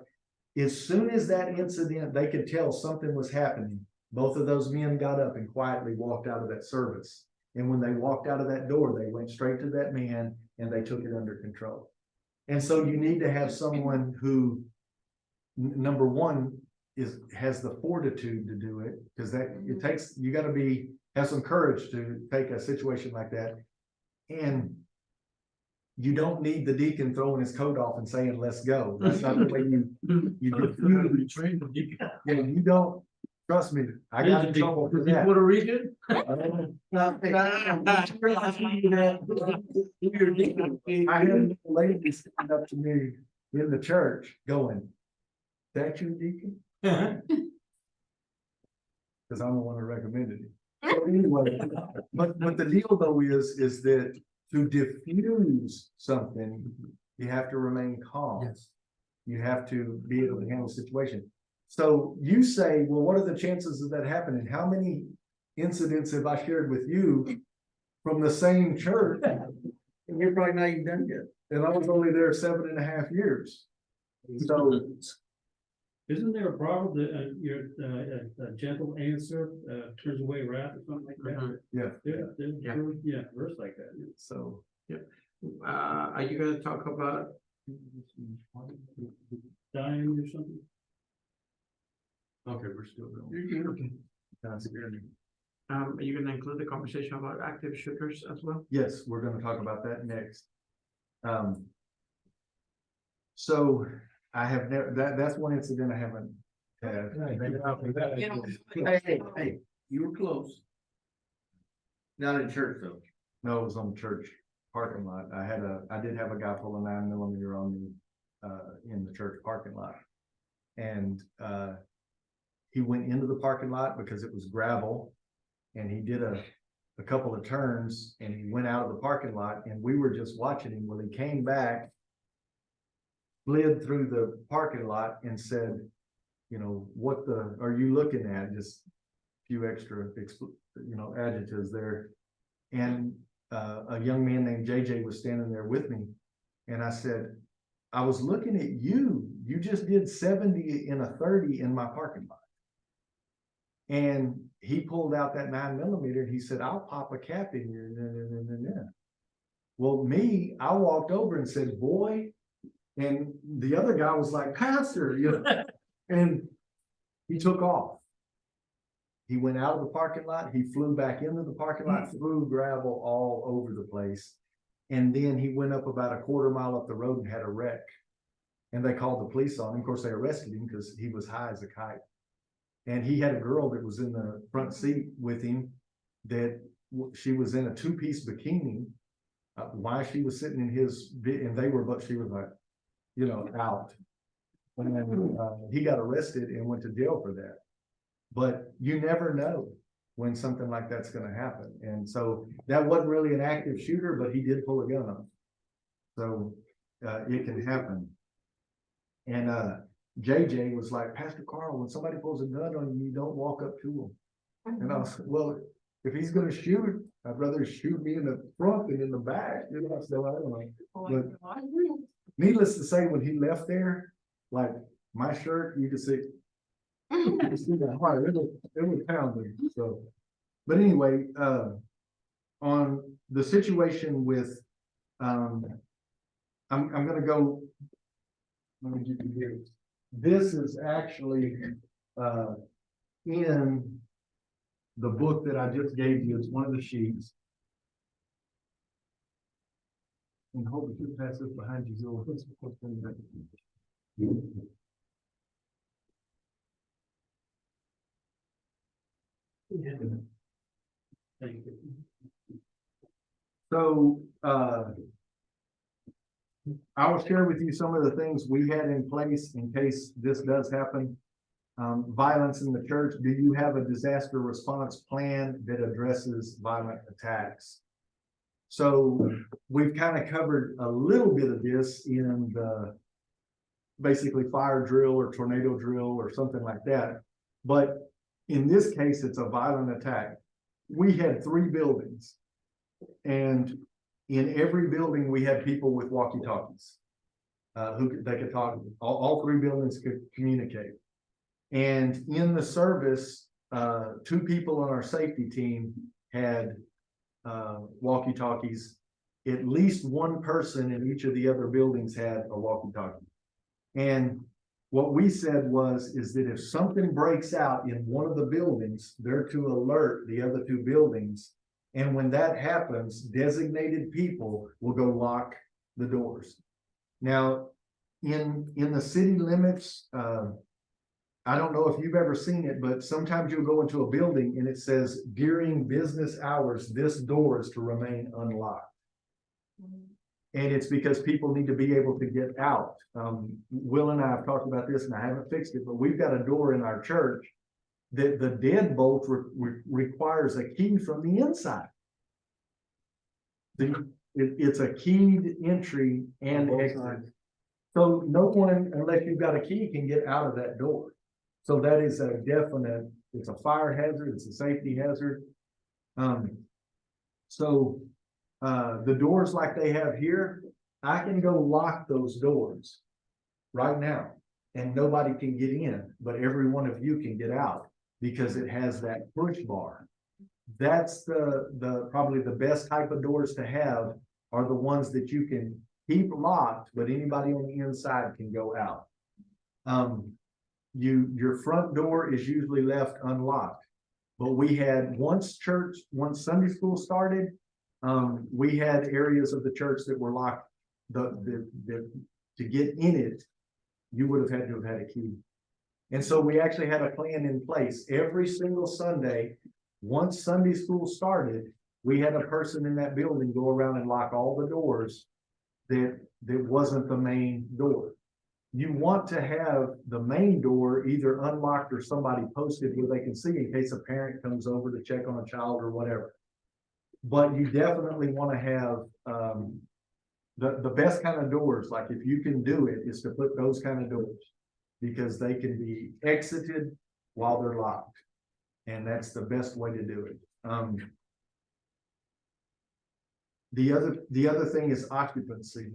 as soon as that incident, they could tell something was happening. Both of those men got up and quietly walked out of that service. And when they walked out of that door, they went straight to that man and they took it under control. And so you need to have someone who, number one, has the fortitude to do it, because that it takes, you got to have some courage to take a situation like that. And you don't need the deacon throwing his coat off and saying, let's go. That's not the way you you train the deacon. yeah, you don't, trust me, I got in trouble for Is he that. Puerto Rican? I had a lady stand up to me in the church going, that you, deacon? Because I'm the one who recommended it. So anyway, but the deal though is that to diffuse something, you have to remain calm. Yes. You have to be able to handle the situation. So you say, well, what are the chances of that happening? How many incidents have I shared with you from the same church? And you're probably not even done yet. And I was only there 7.5 years. So Isn't there a problem that a gentle answer turns away wrath or something like that? yeah, Yeah, verse like that. Yeah. so. Are you gonna talk about Dying or something? Okay, we're still going. That's good. are you gonna include the conversation about active shooters as well? Yes, we're gonna talk about that next. So I have never, that's one incident I haven't had. Hey, you were close. Not in church though. No, it was on church parking lot. I did have a guy pull a 9mm on me, in the church parking lot. And, he went into the parking lot because it was gravel. And he did a couple of turns and he went out of the parking lot and we were just watching him. When he came back, slid through the parking lot and said, you know, what the, are you looking at? Just a few extra, adjectives there. And a young man named JJ was standing there with me. And I said, I was looking at you. You just did 70 in a 30 in my parking lot. And he pulled out that 9mm and he said, I'll pop a cap in you. Well, me, I walked over and said, boy, and the other guy was like, Pastor, and he took off. He went out of the parking lot. He flew back into the parking lot, threw gravel all over the place. And then he went up about a quarter mile up the road and had a wreck. And they called the police on him. Of course, they arrested him because he was high as a kite. And he had a girl that was in the front seat with him that she was in a 2-piece bikini. Why she was sitting in his, and they were, but she was like, out. And then he got arrested and went to jail for that. But you never know when something like that's going to happen. And so that wasn't really an active shooter, but he did pull a gun on him. So it can happen. And JJ was like, Pastor Carl, when somebody pulls a gun on you, you don't walk up to him. And I was, well, if he's going to shoot, I'd rather shoot me in the front than in the back. So I don't know. But needless to say, when he left there, like my shirt, you could see, that heart, it was pounding. So, but anyway, on the situation with, I'm gonna go. Let me give you this. This is actually in the book that I just gave you. It's one of the sheets. And hope if you pass this behind you, you'll. Thank you. So, I will share with you some of the things we had in place in case this does happen. Violence in the church. Do you have a disaster response plan that addresses violent attacks? So we've kind of covered a little bit of this in the basically fire drill or tornado drill or something like that. But in this case, it's a violent attack. We had 3 buildings, and in every building we had people with walkie-talkies they could talk. All 3 buildings could communicate. And in the service, 2 people on our safety team had walkie-talkies. At least 1 person in each of the other buildings had a walkie-talkie. And what we said is that if something breaks out in one of the buildings, they're to alert the other 2 buildings. And when that happens, designated people will go lock the doors. Now, in the city limits, I don't know if you've ever seen it, but sometimes you'll go into a building and it says during business hours, this door is to remain unlocked. And it's because people need to be able to get out. Will and I have talked about this and I haven't fixed it, but we've got a door in our church that the deadbolt requires a key from the inside. It's a keyed entry and exit. So no one, unless you've got a key, can get out of that door. So that is a definite, it's a fire hazard, it's a safety hazard. The doors like they have here, I can go lock those doors right now and nobody can get in, but every one of you can get out because it has that push bar. That's the probably the best type of doors to have are the ones that you can keep locked, but anybody on the inside can go out. Your front door is usually left unlocked, but we had once Sunday school started, we had areas of the church that were locked. To get in it, you would have had to have had a key. And so we actually had a plan in place every single Sunday. Once Sunday school started, we had a person in that building go around and lock all the doors that wasn't the main door. You want to have the main door either unlocked or somebody posted where they can see in case a parent comes over to check on a child or whatever. But you definitely want to have, the best kind of doors, like if you can do it, is to put those kind of doors. Because they can be exited while they're locked. And that's the best way to do it. The other thing is occupancy.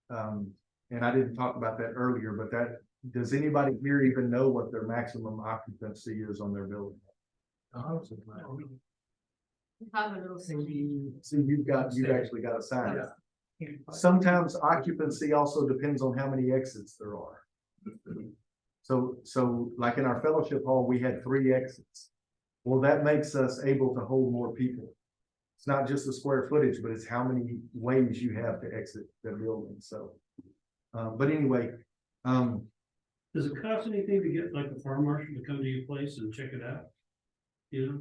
And I didn't talk about that earlier, but does anybody here even know what their maximum occupancy is on their building? Have a little sign. See, you've actually got a sign. Sometimes occupancy also depends on how many exits there are. So like in our fellowship hall, we had 3 exits. Well, that makes us able to hold more people. It's not just the square footage, but it's how many ways you have to exit the building, so. But anyway, Does it cost anything to get like a fire marshal to come to your place and check it out? You know?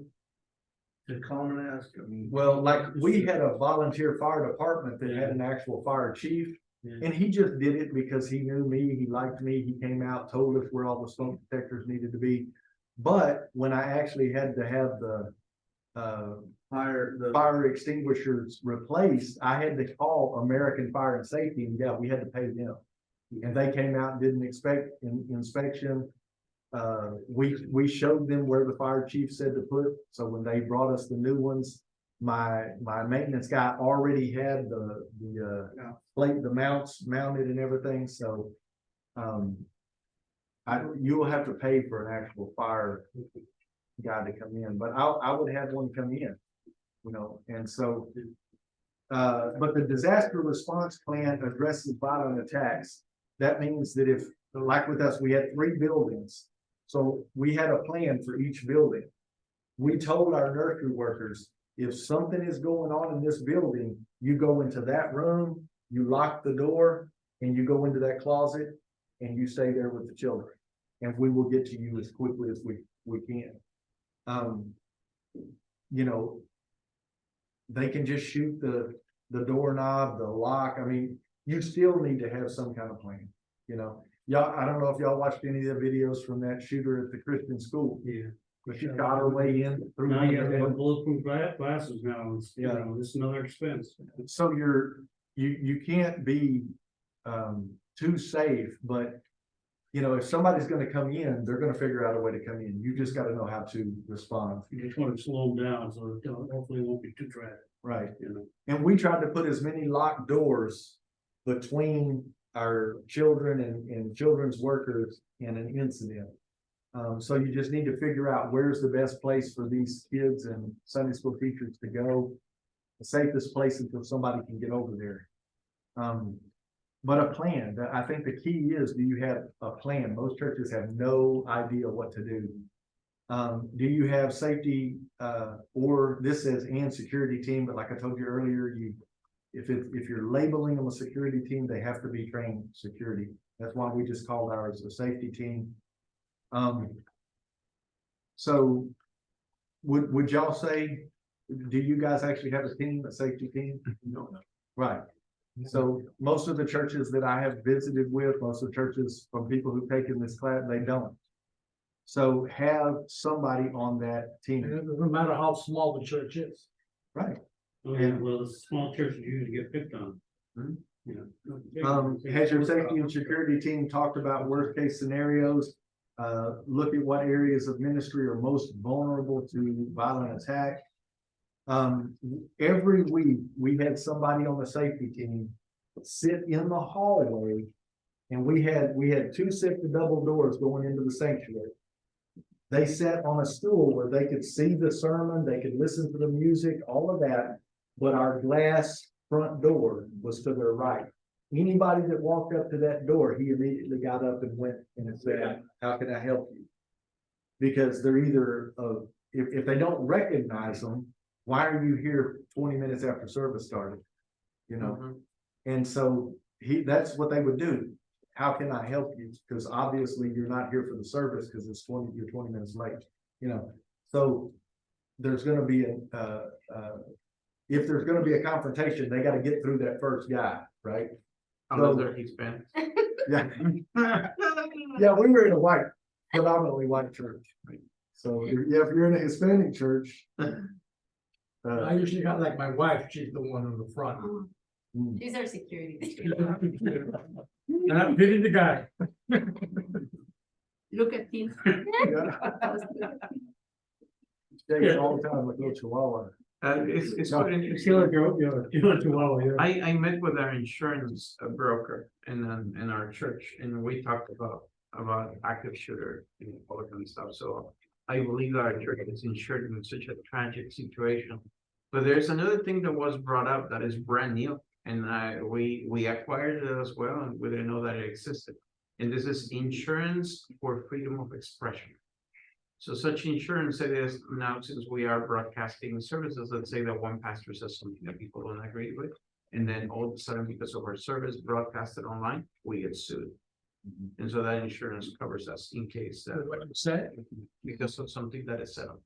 To call and ask, I mean. well, like we had a volunteer fire department that had an actual fire chief. Yeah. And he just did it because he knew me, he liked me, he came out, told us where all the smoke detectors needed to be. But when I actually had to have the fire extinguishers replaced, I had to call American Fire and Safety, and yeah, we had to pay them. And they came out and did an inspection. We showed them where the fire chief said to put, so when they brought us the new ones, my maintenance guy already had the plate, the mounts mounted and everything, so you will have to pay for an actual fire guy to come in, but I would have one come in, you know, and so but the disaster response plan addresses violent attacks. That means that if, like with us, we had 3 buildings, so we had a plan for each building. We told our nursery workers, if something is going on in this building, you go into that room, you lock the door, and you go into that closet, and you stay there with the children. And we will get to you as quickly as we can. You know, they can just shoot the doorknob, the lock. I mean, you still need to have some kind of plan, you know. Y'all, I don't know if y'all watched any of the videos from that shooter at the Christian school. Yeah. But she got her way in through. Now you have to have bulletproof glasses now, it's, you Yeah. know, it's another expense. So you can't be too safe, but you know, if somebody's gonna come in, they're gonna figure out a way to come in. You just gotta know how to respond. You just want to slow them down, so it hopefully it won't be too tragic, Right. you know. And we tried to put as many locked doors between our children and children's workers in an incident. So you just need to figure out where's the best place for these kids and Sunday school teachers to go. The safest place until somebody can get over there. But a plan, I think the key is, do you have a plan? Most churches have no idea what to do. Do you have safety, or this says and security team, but like I told you earlier, if you're labeling them a security team, they have to be trained security. That's why we just called ours a safety team. So would y'all say, do you guys actually have a team, a safety team? No. Right. So most of the churches that I have visited with, most of the churches from people who've taken this class, they don't. So have somebody on that team. And it doesn't matter how small the church is. Right. Oh, yeah, well, the small churches usually get picked on. Mhm. You know. Has your safety and security team talked about worst case scenarios? Look at what areas of ministry are most vulnerable to violent attack. Every week, we had somebody on the safety team sit in the hallway. And we had 2 safety double doors going into the sanctuary. They sat on a stool where they could see the sermon, they could listen to the music, all of that. But our glass front door was to their right. Anybody that walked up to that door, he immediately got up and went and said, how can I help you? Because they're either, if they don't recognize them, why are you here 20 minutes after service started? You know, and so that's what they would do. How can I help you? Because obviously you're not here for the service because you're 20 minutes late, you know. So there's gonna be if there's gonna be a confrontation, they gotta get through that first guy, right? Unless they're Hispanic. Yeah. Yeah, we were in a predominantly white church. So, if you're in a Hispanic church. I usually got like my wife, she's the one on the front. She's our security. And I'm hitting the guy. Look at him. Takes all the time with little chihuahua. It's quite interesting. Feel like you're a chihuahua, yeah. I met with our insurance broker in our church, and we talked about active shooter and all that kind of stuff, so. I believe that our church is insured in such a tragic situation. But there's another thing that was brought up that is brand new, and we acquired it as well, and we didn't know that it existed. And this is insurance for freedom of expression. So such insurance it is now, since we are broadcasting services, let's say that one pastor says something that people don't agree with. And then all of a sudden, because of our service broadcasted online, we get sued. And so that insurance covers us in case that, What you said? because of something that is set up.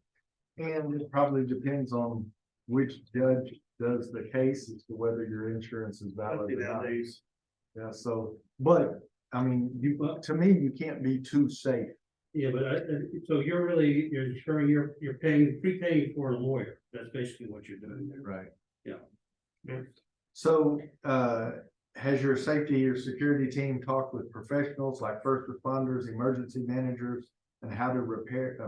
And it probably depends on which judge does the case as to whether your insurance is valid or not. Yeah, so, but, I mean, to me, you can't be too safe. Yeah, but so you're ensuring you're prepaying for a lawyer. That's basically what you're doing there. Right. Yeah. So, has your safety or security team talked with professionals like first responders, emergency managers, and how to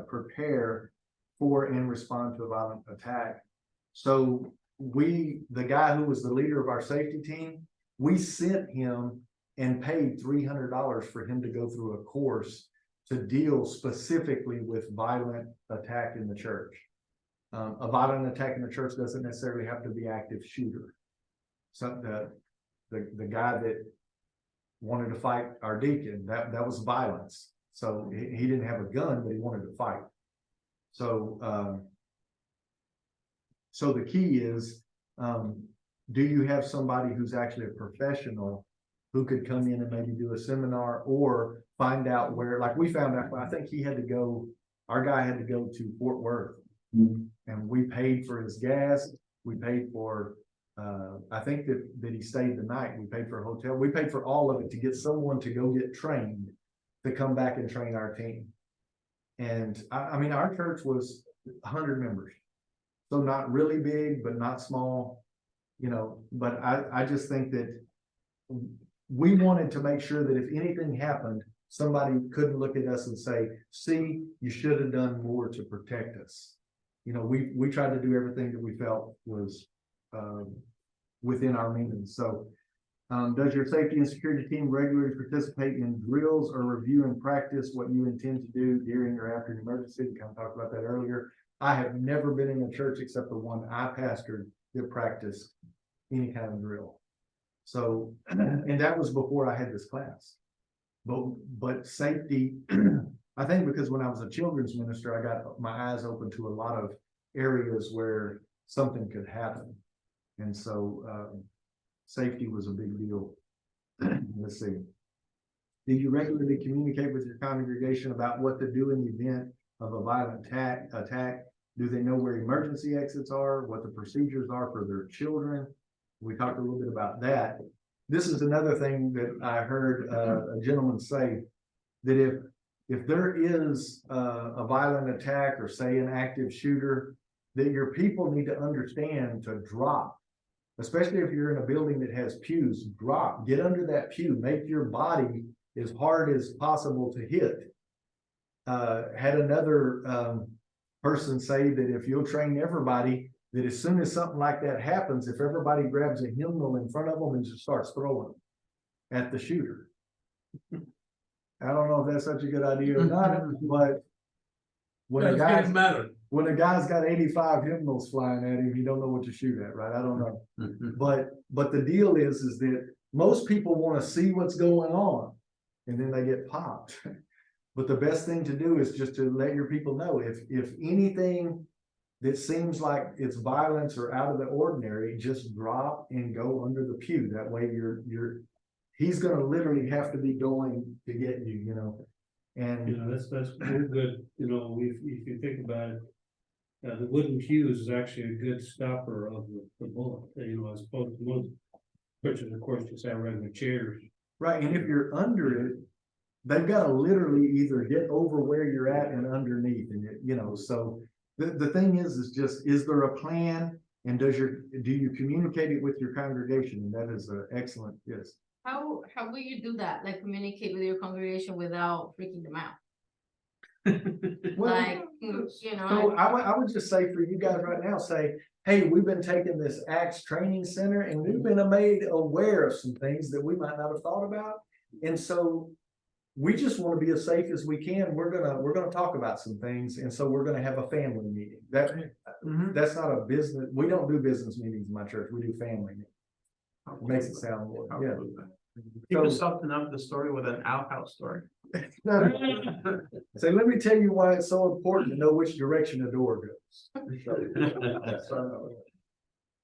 prepare for and respond to a violent attack? So the guy who was the leader of our safety team, we sent him and paid $300 for him to go through a course to deal specifically with violent attack in the church. A violent attack in the church doesn't necessarily have to be active shooter. So the guy that wanted to fight our deacon, that was violence. So he didn't have a gun, but he wanted to fight. So, so the key is, do you have somebody who's actually a professional who could come in and maybe do a seminar or find out where, like we found out, I think our guy had to go to Fort Worth. And we paid for his gas, we paid for I think that he stayed the night. We paid for a hotel. We paid for all of it to get someone to go get trained to come back and train our team. And I mean, our church was 100 members. So not really big, but not small, but I just think that we wanted to make sure that if anything happened, somebody couldn't look at us and say, see, you should have done more to protect us. We tried to do everything that we felt was within our means. So does your safety and security team regularly participate in drills or review and practice what you intend to do during or after an emergency? We kind of talked about that earlier. I have never been in a church except the one I pastored that practiced any kind of drill. So, and that was before I had this class. But safety, I think because when I was a children's minister, I got my eyes open to a lot of areas where something could happen. And so safety was a big deal. Let's see. Do you regularly communicate with your congregation about what to do in the event of a violent attack? Do they know where emergency exits are, what the procedures are for their children? We talked a little bit about that. This is another thing that I heard a gentleman say, that if there is a violent attack or say an active shooter, that your people need to understand to drop, especially if you're in a building that has pews, get under that pew, make your body as hard as possible to hit. Had another person say that if you'll train everybody, that as soon as something like that happens, if everybody grabs a hymnal in front of them and just starts throwing at the shooter. I don't know if that's such a good idea or not, but when a guy's got 85 hymnals flying at him, you don't know what to shoot at, right? I don't know. But the deal is that most people want to see what's going on and then they get popped. But the best thing to do is just to let your people know if anything that seems like it's violence or out of the ordinary, just drop and go under the pew. That way he's going to literally have to be going to get you, And that's good. If you think about it, the wooden fuse is actually a good stopper of the bullet, as opposed to most churches, of course, just have regular chairs. Right, and if you're under it, they've gotta literally either get over where you're at and underneath, and so. The thing is just, is there a plan, and do you communicate it with your congregation? And that is excellent, yes. How will you do that? Like communicate with your congregation without freaking them out? Well, Like, So I would just say for you guys right now, say, hey, we've been taking this Acts Training Center and we've been made aware of some things that we might not have thought about. And so we just want to be as safe as we can. We're gonna talk about some things. And so we're gonna have a family meeting. That's not a business. We don't do business meetings in my church. We do family meetings. Makes it sound more, yeah. People soften up the story with an outhouse story. So let me tell you why it's so important to know which direction the door goes.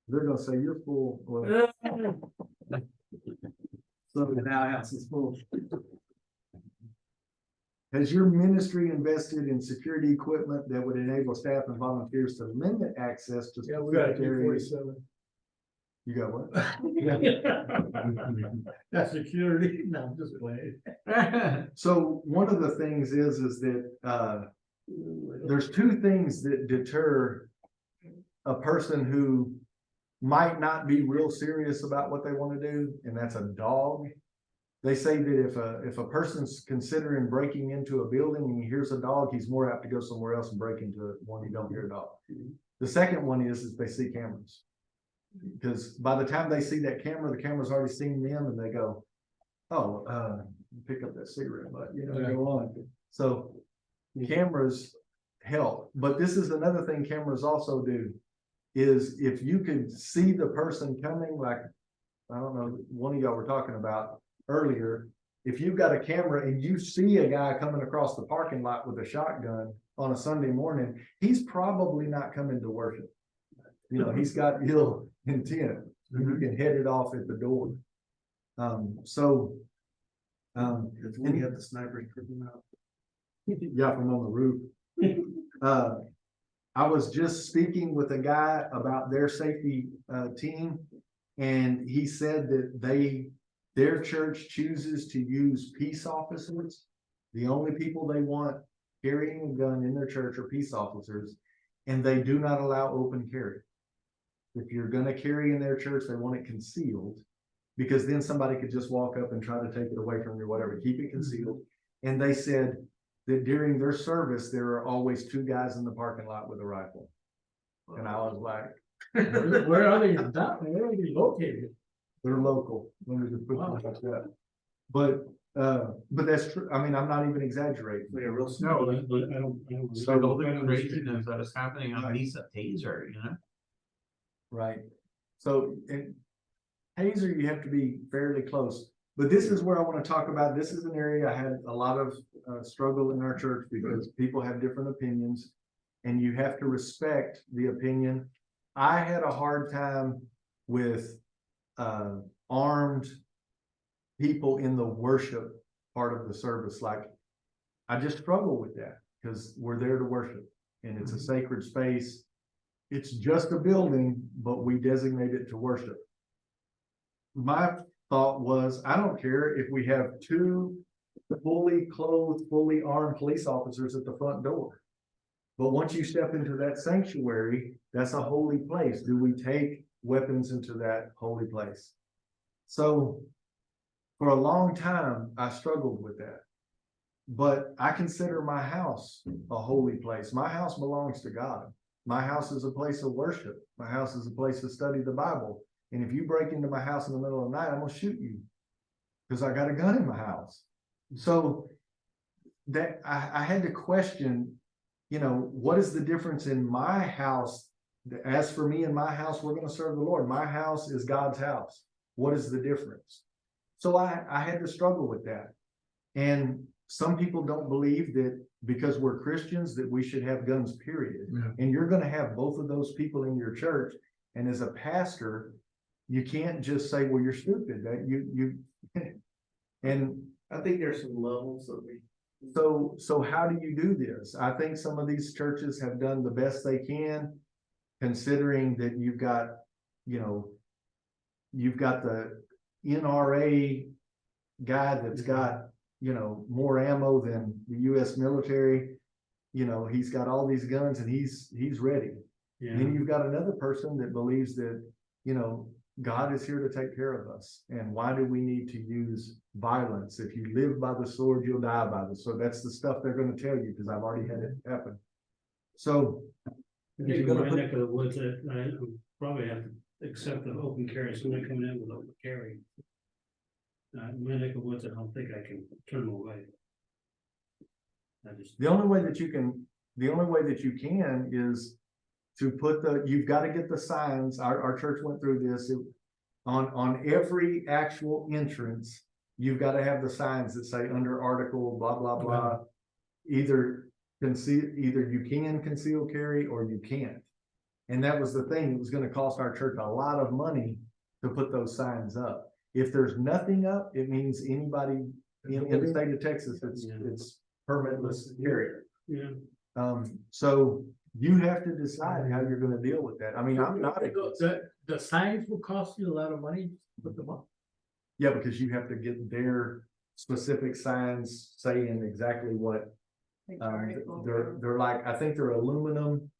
They're gonna say you're full. Well, So the house is full. has your ministry invested in security equipment that would enable staff and volunteers to limit access to? Yeah, we got specific areas? 47. You got what? That's security. No, I'm just playing. So one of the things is that, there's two things that deter a person who might not be real serious about what they want to do, and that's a dog. They say that if a person's considering breaking into a building and he hears a dog, he's more apt to go somewhere else and break into it when you don't hear a dog. The second one is they see cameras. Because by the time they see that camera, the camera's already seen them and they go, oh, pick up that cigarette butt, go on. So cameras help, but this is another thing cameras also do, is if you could see the person coming, like, I don't know, one of y'all were talking about earlier, if you've got a camera and you see a guy coming across the parking lot with a shotgun on a Sunday morning, he's probably not coming to worship. He's got ill intent. You can head it off at the door. If we have the snipers tripping out. Yeah, from on the roof. I was just speaking with a guy about their safety team, and he said that their church chooses to use peace officers. The only people they want carrying a gun in their church are peace officers, and they do not allow open carry. If you're gonna carry in their church, they want it concealed, because then somebody could just walk up and try to take it away from you or whatever. Keep it concealed. And they said that during their service, there are always two guys in the parking lot with a rifle. And I was like, Where are they? Where are they located? they're local. Let me just put it like that. But that's true. I mean, I'm not even exaggerating. Like a real No, I don't. So all the craziness that is happening on Lisa Taser, Right. So, and Hazer, you have to be fairly close, but this is where I want to talk about. This is an area I had a lot of struggle in our church because people have different opinions and you have to respect the opinion. I had a hard time with armed people in the worship part of the service. Like, I just struggle with that because we're there to worship and it's a sacred space. It's just a building, but we designate it to worship. My thought was, I don't care if we have two fully clothed, fully armed police officers at the front door. But once you step into that sanctuary, that's a holy place. Do we take weapons into that holy place? So for a long time, I struggled with that. But I consider my house a holy place. My house belongs to God. My house is a place of worship. My house is a place to study the Bible. And if you break into my house in the middle of the night, I'm gonna shoot you because I got a gun in my house. So that I had to question, what is the difference in my house? As for me and my house, we're gonna serve the Lord. My house is God's house. What is the difference? So I had to struggle with that. And some people don't believe that because we're Christians that we should have guns, period. Yeah. And you're going to have both of those people in your church. And as a pastor, you can't just say, well, you're stupid. That you and I think there's some levels that we So how do you do this? I think some of these churches have done the best they can, considering that you've got, you know, you've got the NRA guy that's got, you know, more ammo than the US military. You know, he's got all these guns and he's ready. Yeah, Then you've got another person that believes that, you know, God is here to take care of us. And why do we need to use violence? If you live by the sword, you'll die by the sword. That's the stuff they're gonna tell you, because I've already had it happen. So, I if think you're in gonna my put- neck of the woods, I probably have to accept the open carry, somebody coming in with open carry. In my neck of the woods, I don't think I can turn them away. I just, the only way that you can is to put you've got to get the signs. Our church went through this. On every actual entrance, you've got to have the signs that say under article, blah, blah, blah. Either you can conceal carry or you can't. And that was the thing. It was going to cost our church a lot of money to put those signs up. If there's nothing up, it means anybody in the state of Texas, it's permitless carry. yeah, So you have to decide how you're gonna deal with that. I mean, I'm not against it. The signs will cost you a lot of money to put them up. Yeah, because you have to get their specific signs saying exactly what, Like article. they're like, I think they're aluminum.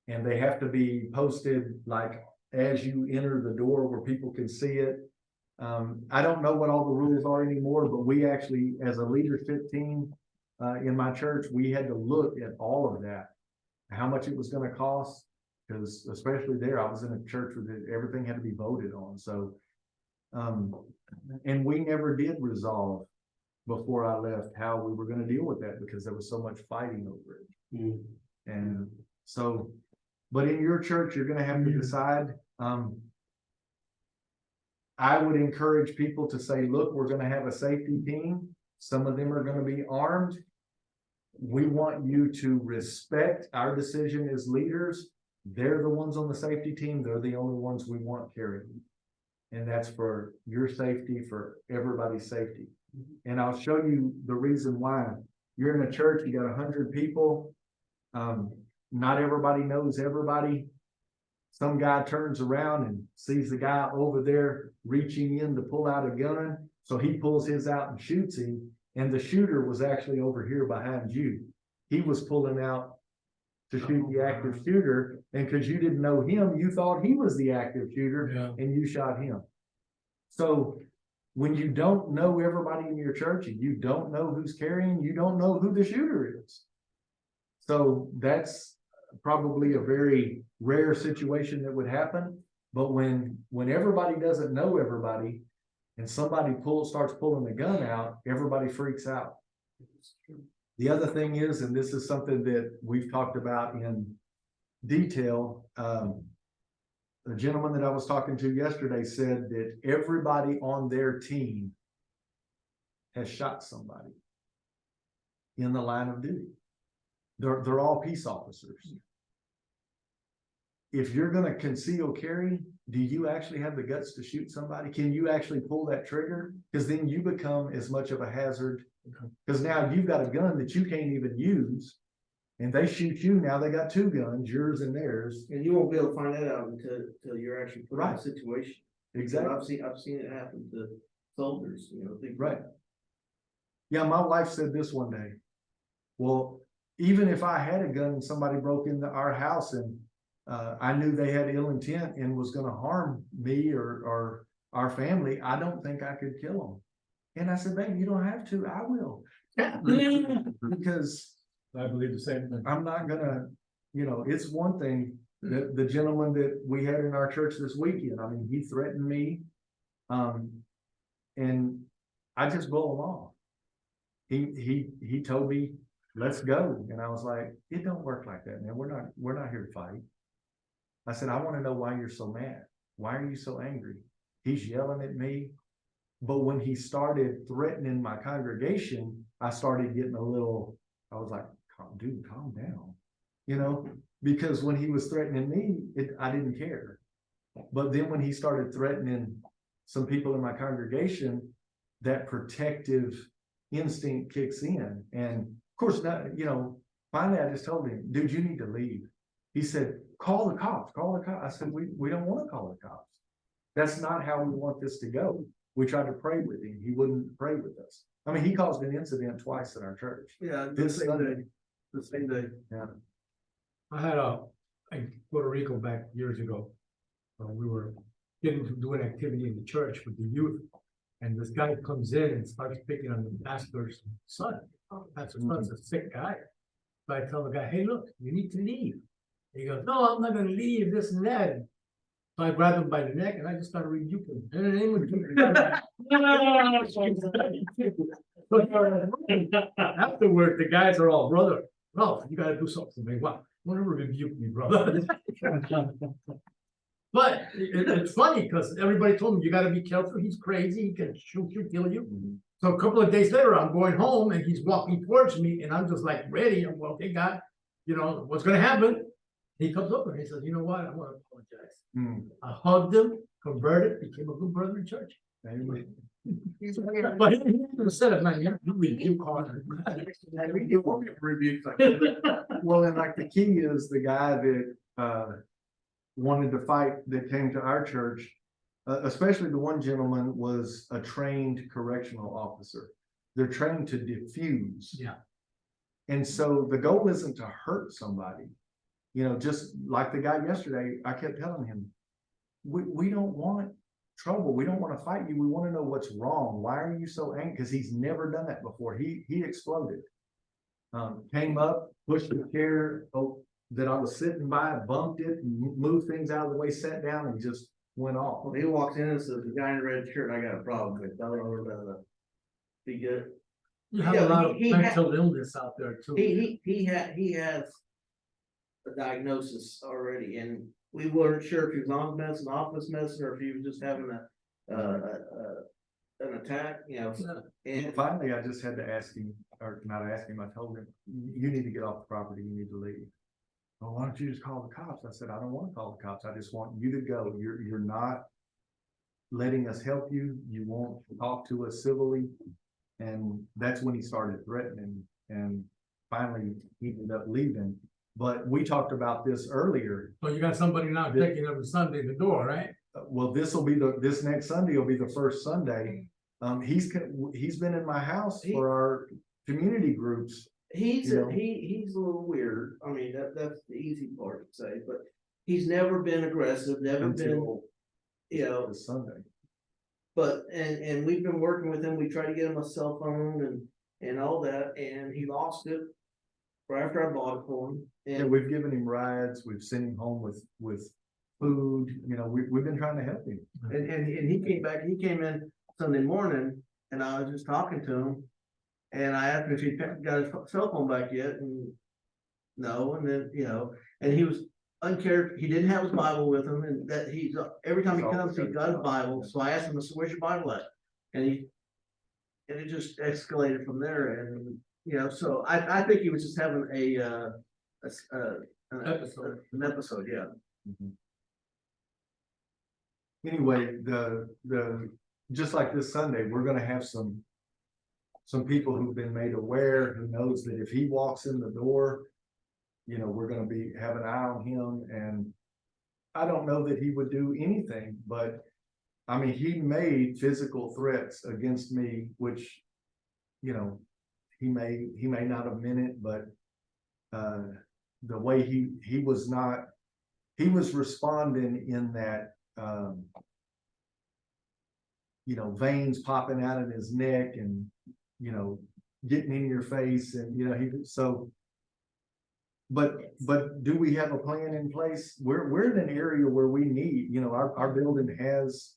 And they have to be posted like as you enter the door where people can see it. I don't know what all the rules are anymore, but we actually, as a leadership team, in my church, we had to look at all of that. How much it was gonna cost, because especially there, I was in a church where everything had to be voted on, so. And we never did resolve before I left how we were gonna deal with that, because there was so much fighting over it. mm, And so, but in your church, you're gonna have to decide, I would encourage people to say, look, we're gonna have a safety team. Some of them are gonna be armed. We want you to respect our decision as leaders. They're the ones on the safety team. They're the only ones we want carrying. And that's for your safety, for everybody's safety. And I'll show you the reason why. You're in a church, you got 100 people. Not everybody knows everybody. Some guy turns around and sees the guy over there reaching in to pull out a gun. So he pulls his out and shoots him. And the shooter was actually over here behind you. He was pulling out to shoot the active shooter. And because you didn't know him, you thought he was the active shooter. Yeah. And you shot him. So when you don't know everybody in your church and you don't know who's carrying, you don't know who the shooter is. So that's probably a very rare situation that would happen. But when everybody doesn't know everybody and somebody starts pulling the gun out, everybody freaks out. The other thing is, and this is something that we've talked about in detail, the gentleman that I was talking to yesterday said that everybody on their team has shot somebody in the line of duty. They're all peace officers. If you're gonna conceal carry, do you actually have the guts to shoot somebody? Can you actually pull that trigger? Because then you become as much of a hazard. Because now you've got a gun that you can't even use. And they shoot you, now they got two guns, yours and theirs. And you won't be able to find that out until you're actually put in a Right. situation. Exactly. I've seen it happen to soldiers, you know. Right. Yeah, my wife said this one day. Well, even if I had a gun and somebody broke into our house and I knew they had ill intent and was gonna harm me or our family, I don't think I could kill them. And I said, babe, you don't have to, I will. Because I believe the same thing. I'm not gonna, it's one thing, the gentleman that we had in our church this weekend, I mean, he threatened me. And I just blow him off. He told me, let's go. And I was like, it don't work like that, man. We're not here to fight. I said, I want to know why you're so mad. Why are you so angry? He's yelling at me. But when he started threatening my congregation, I started getting I was like, dude, calm down. Because when he was threatening me, I didn't care. But then when he started threatening some people in my congregation, that protective instinct kicks in. And of course, not, you know, finally I just told him, dude, you need to leave. He said, call the cops, call the cops. I said, we don't want to call the cops. That's not how we want this to go. We tried to pray with him. He wouldn't pray with us. I mean, he caused an incident twice in our church. Yeah, This Sunday. the same day. Yeah. I had in Puerto Rico back years ago. We were getting to do an activity in the church with the youth. And this guy comes in and starts picking on the pastor's son. Pastor's son's a sick guy. So I tell the guy, hey, look, you need to leave. He goes, no, I'm not gonna leave, this and that. So I grabbed him by the neck and I just started rebuking him. In the name of Jesus. Afterward, the guys are all, brother, Ralph, you gotta do something for me. What? Don't ever rebuke me, brother. But it's funny because everybody told me, you gotta be careful, he's crazy, he can shoot you, kill you. So a couple of days later, I'm going home and he's walking towards me and I'm just like ready. I'm well, okay, God, you know, what's gonna happen? He comes over and he says, you know what, I wanna apologize. I hugged him, converted, became a good brother in church. Amen. But he never said it, man, you rebuke hard. Rebukes like that. Well, and like the key is the guy that wanted to fight that came to our church, especially the one gentleman was a trained correctional officer. They're trained to diffuse. Yeah. And so the goal isn't to hurt somebody. You know, just like the guy yesterday, I kept telling him, we don't want trouble. We don't want to fight you. We want to know what's wrong. Why are you so angry? Because he's never done that before. He exploded. Came up, pushed the chair that I was sitting by, bumped it, moved things out of the way, sat down, and just went off. When he walks in and says, the guy in the red shirt, I got a problem with, I don't know about that. Be good. You have Yeah, a lot of he mental illness out there too. He has a diagnosis already, and we weren't sure if he was on medicine, office medicine, or if he was just having an attack, you know. And And finally, I just had to ask him, or not ask him, I told him, you need to get off the property, you need to leave. Well, why don't you just call the cops? I said, I don't want to call the cops. I just want you to go. You're not letting us help you. You won't talk to us civilly. And that's when he started threatening, and finally he ended up leaving. But we talked about this earlier. So you got somebody now checking every Sunday at the door, right? Well, this next Sunday will be the first Sunday. He's been in my house for our community groups. he's You know? he's a little weird. I mean, that's the easy part to say, but he's never been aggressive, never been, Until you know. this Sunday. But, and we've been working with him, we tried to get him a cell phone and all that, and he lost it. Right after I bought it for him, Yeah, and we've given him rides, we've sent him home with food, you know, we've been trying to help him. and he came back, he came in Sunday morning, and I was just talking to him. And I asked him if he got his cell phone back yet, and no, and then, you know, and he was uncharacteristic, he didn't have his Bible with him, and that he's, every time he comes, he's got his Bible, so I asked him, where's your Bible at? And it just escalated from there, and, you know, so I think he was just having an episode, yeah. Mhm. Anyway, just like this Sunday, we're gonna have some people who've been made aware, who knows that if he walks in the door, you know, we're gonna have an eye on him, and I don't know that he would do anything, but I mean, he made physical threats against me, which, you know, he may not have meant it, but the way he was responding in that, you know, veins popping out of his neck and, you know, getting in your face, and, you know, but do we have a plan in place? We're in an area where we need, you know, our building has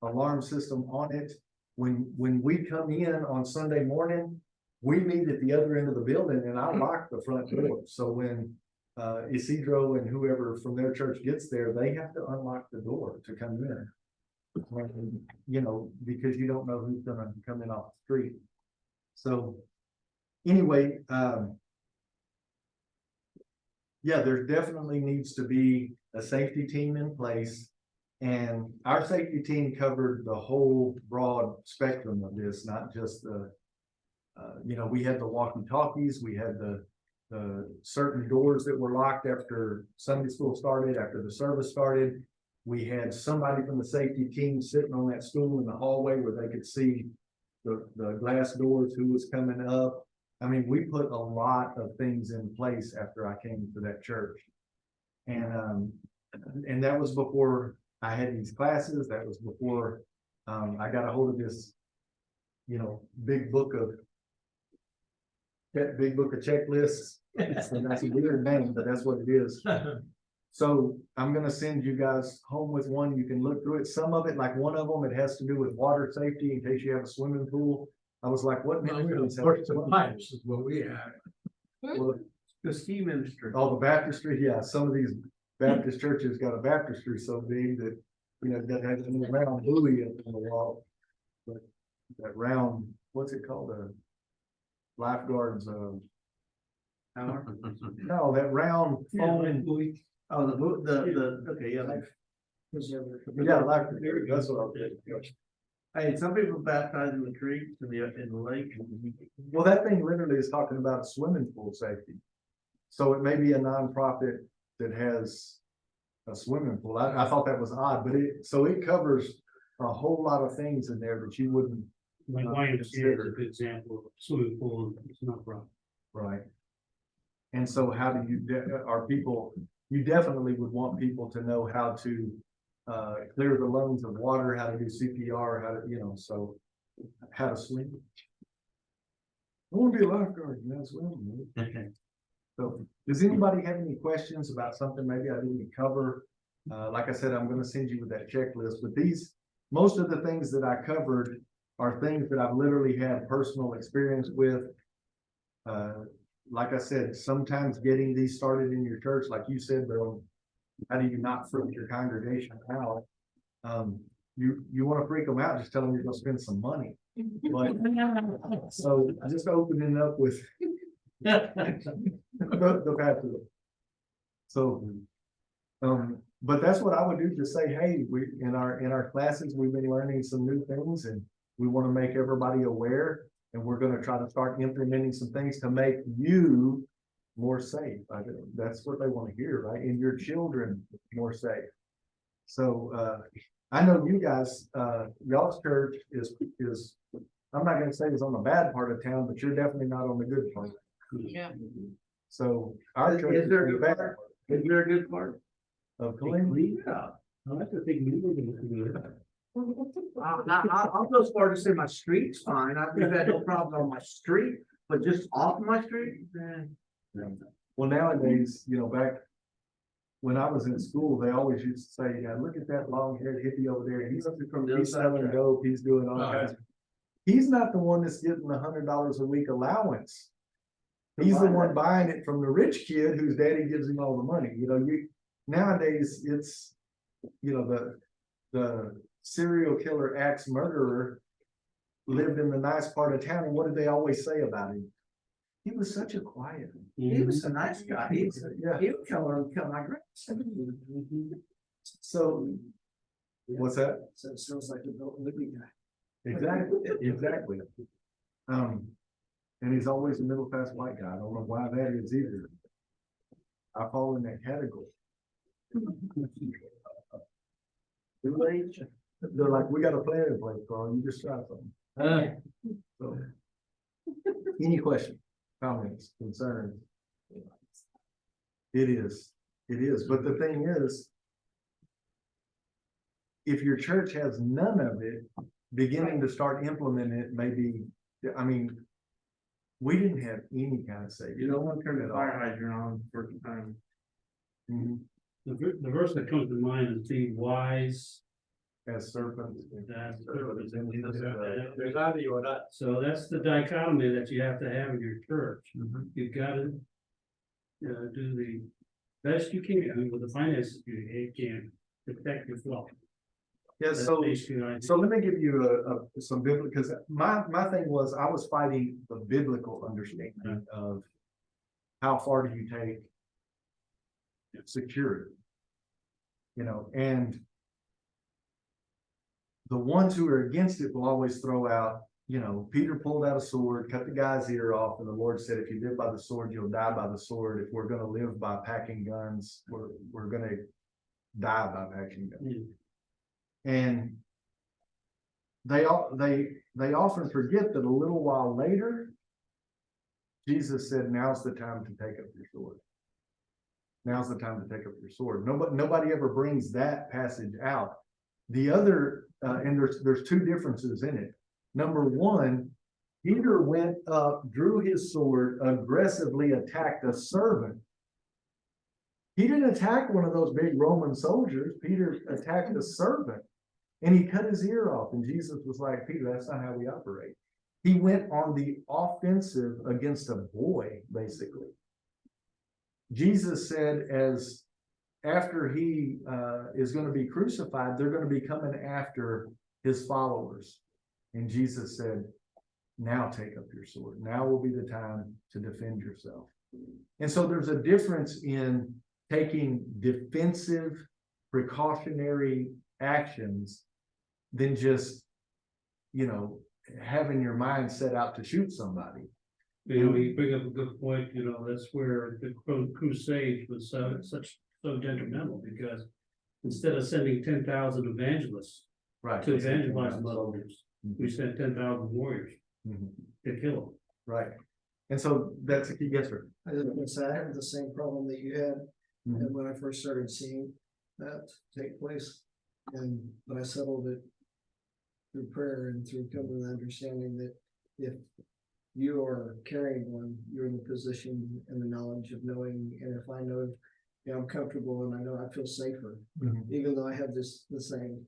alarm system on it. When we come in on Sunday morning, we meet at the other end of the building, and I lock the front door. So when Isidro and whoever from their church gets there, they have to unlock the door to come in. You know, because you don't know who's gonna come in off the street. So anyway, yeah, there definitely needs to be a safety team in place. And our safety team covered the whole broad spectrum of this, not just the, we had the walkie-talkies, we had the certain doors that were locked after Sunday school started, after the service started. We had somebody from the safety team sitting on that stool in the hallway where they could see the glass doors, who was coming up. I mean, we put a lot of things in place after I came to that church. And that was before I had these classes. That was before I got a hold of this, big book of checklists. And that's a weird name, but that's what it is. So I'm gonna send you guys home with one. You can look through it. Some of it, like one of them, it has to do with water safety in case you have a swimming pool. I was like, what? First of pipes is what we have. Well, The ski ministry. oh, the baptistry, yeah, some of these Baptist churches got a baptistry so big that, that has a round buoy up on the wall. But that round, what's it called, lifeguards, Tower. no, that round foam. Oh, okay, yeah. Yeah, like, that's what I did. Hey, some people baptize in the creek, in the lake. Well, that thing literally is talking about swimming pool safety. So it may be a nonprofit that has a swimming pool. I thought that was odd, but it covers a whole lot of things in there that you wouldn't. My wife is a good example of a swimming pool, it's not wrong. Right. And so how do you definitely would want people to know how to clear the lungs of water, how to do CPR, how to, how to swim. I want to be a lifeguard, swim. So does anybody have any questions about something maybe I didn't cover? Like I said, I'm going to send you with that checklist, but most of the things that I covered are things that I've literally had personal experience with. Like I said, sometimes getting these started in your church, like you said, Bill, how do you not freak your congregation out? You want to freak them out, just tell them you're going to spend some money. But, so just opening up with the pastor. So, but that's what I would do, just say, hey, we in our classes, we've been learning some new things and we want to make everybody aware, and we're going to try to start implementing some things to make you more safe. That's what they want to hear, right? And your children more safe. So I know you guys, y'all's church is I'm not going to say it's on the bad part of town, but you're definitely not on the good part. Yeah. So our church Is there a is good bad part? Is there a good part? of Killeen. Yeah. I'll have to think maybe we can do it. I'll go as far to say my street's fine. I've had no problem on my street, but just off my street, Well, nowadays, back when I was in school, they always used to say, yeah, look at that long-haired hippie over there. He's selling dope. He's doing all kinds. He's not the one that's getting $100 a week allowance. He's the one buying it from the rich kid whose daddy gives him all the money. Nowadays it's, the serial killer axe murderer lived in the nice part of town. And what did they always say about him? He was such a quiet. he was a nice guy. He would kill my grandson. So, what's that? So it sounds like a living guy. Exactly. And he's always a middle-class white guy. I don't know why that is either. I fall in that category. They're like, we got a plan in place, Carl. You just try something. So, any questions, comments, concerns? It is. But the thing is, if your church has none of it, beginning to start implementing it, maybe, we didn't have any kind of safety. You don't want to turn the fire hydrant on for the time. Mhm. The verse that comes to mind is be wise. As serpents. There's either you or not. So that's the dichotomy that you have to have in your church. Mhm. You've got to do the best you can with the finances you can protect your flock. Yeah, That's so basically what I So let me give you some biblical, because my thing was I was fighting the biblical understanding of how far do you take security, and the ones who are against it will always throw out, you know, Peter pulled out a sword, cut the guy's ear off, and the Lord said, if you live by the sword, you'll die by the sword. If we're gonna live by packing guns, we're gonna die by packing guns. And they often forget that a little while later, Jesus said, now's the time to take up your sword. Now's the time to take up your sword. Nobody ever brings that passage out. The other, and there's two differences in it. Number one, Peter went up, drew his sword, aggressively attacked a servant. He didn't attack one of those big Roman soldiers. Peter attacked a servant and he cut his ear off. And Jesus was like, Peter, that's not how we operate. He went on the offensive against a boy, basically. Jesus said, as after he is going to be crucified, they're going to be coming after his followers. And Jesus said, now take up your sword. Now will be the time to defend yourself. And so there's a difference in taking defensive, precautionary actions than just, you know, having your mind set out to shoot somebody. You know, you bring up a good point, you know, that's where the crusade was so detrimental, because instead of sending 10,000 evangelists Right. to evangelize Muslims, we sent 10,000 warriors to kill them. Right. And so that's a key, yes, sir. I was gonna say, I had the same problem that you had, Mhm. and when I first started seeing that take place. But I settled it through prayer and through coming to the understanding that if you are carrying one, you're in the position and the knowledge of knowing, and if I know, I'm comfortable and I know I feel safer, even though I have the same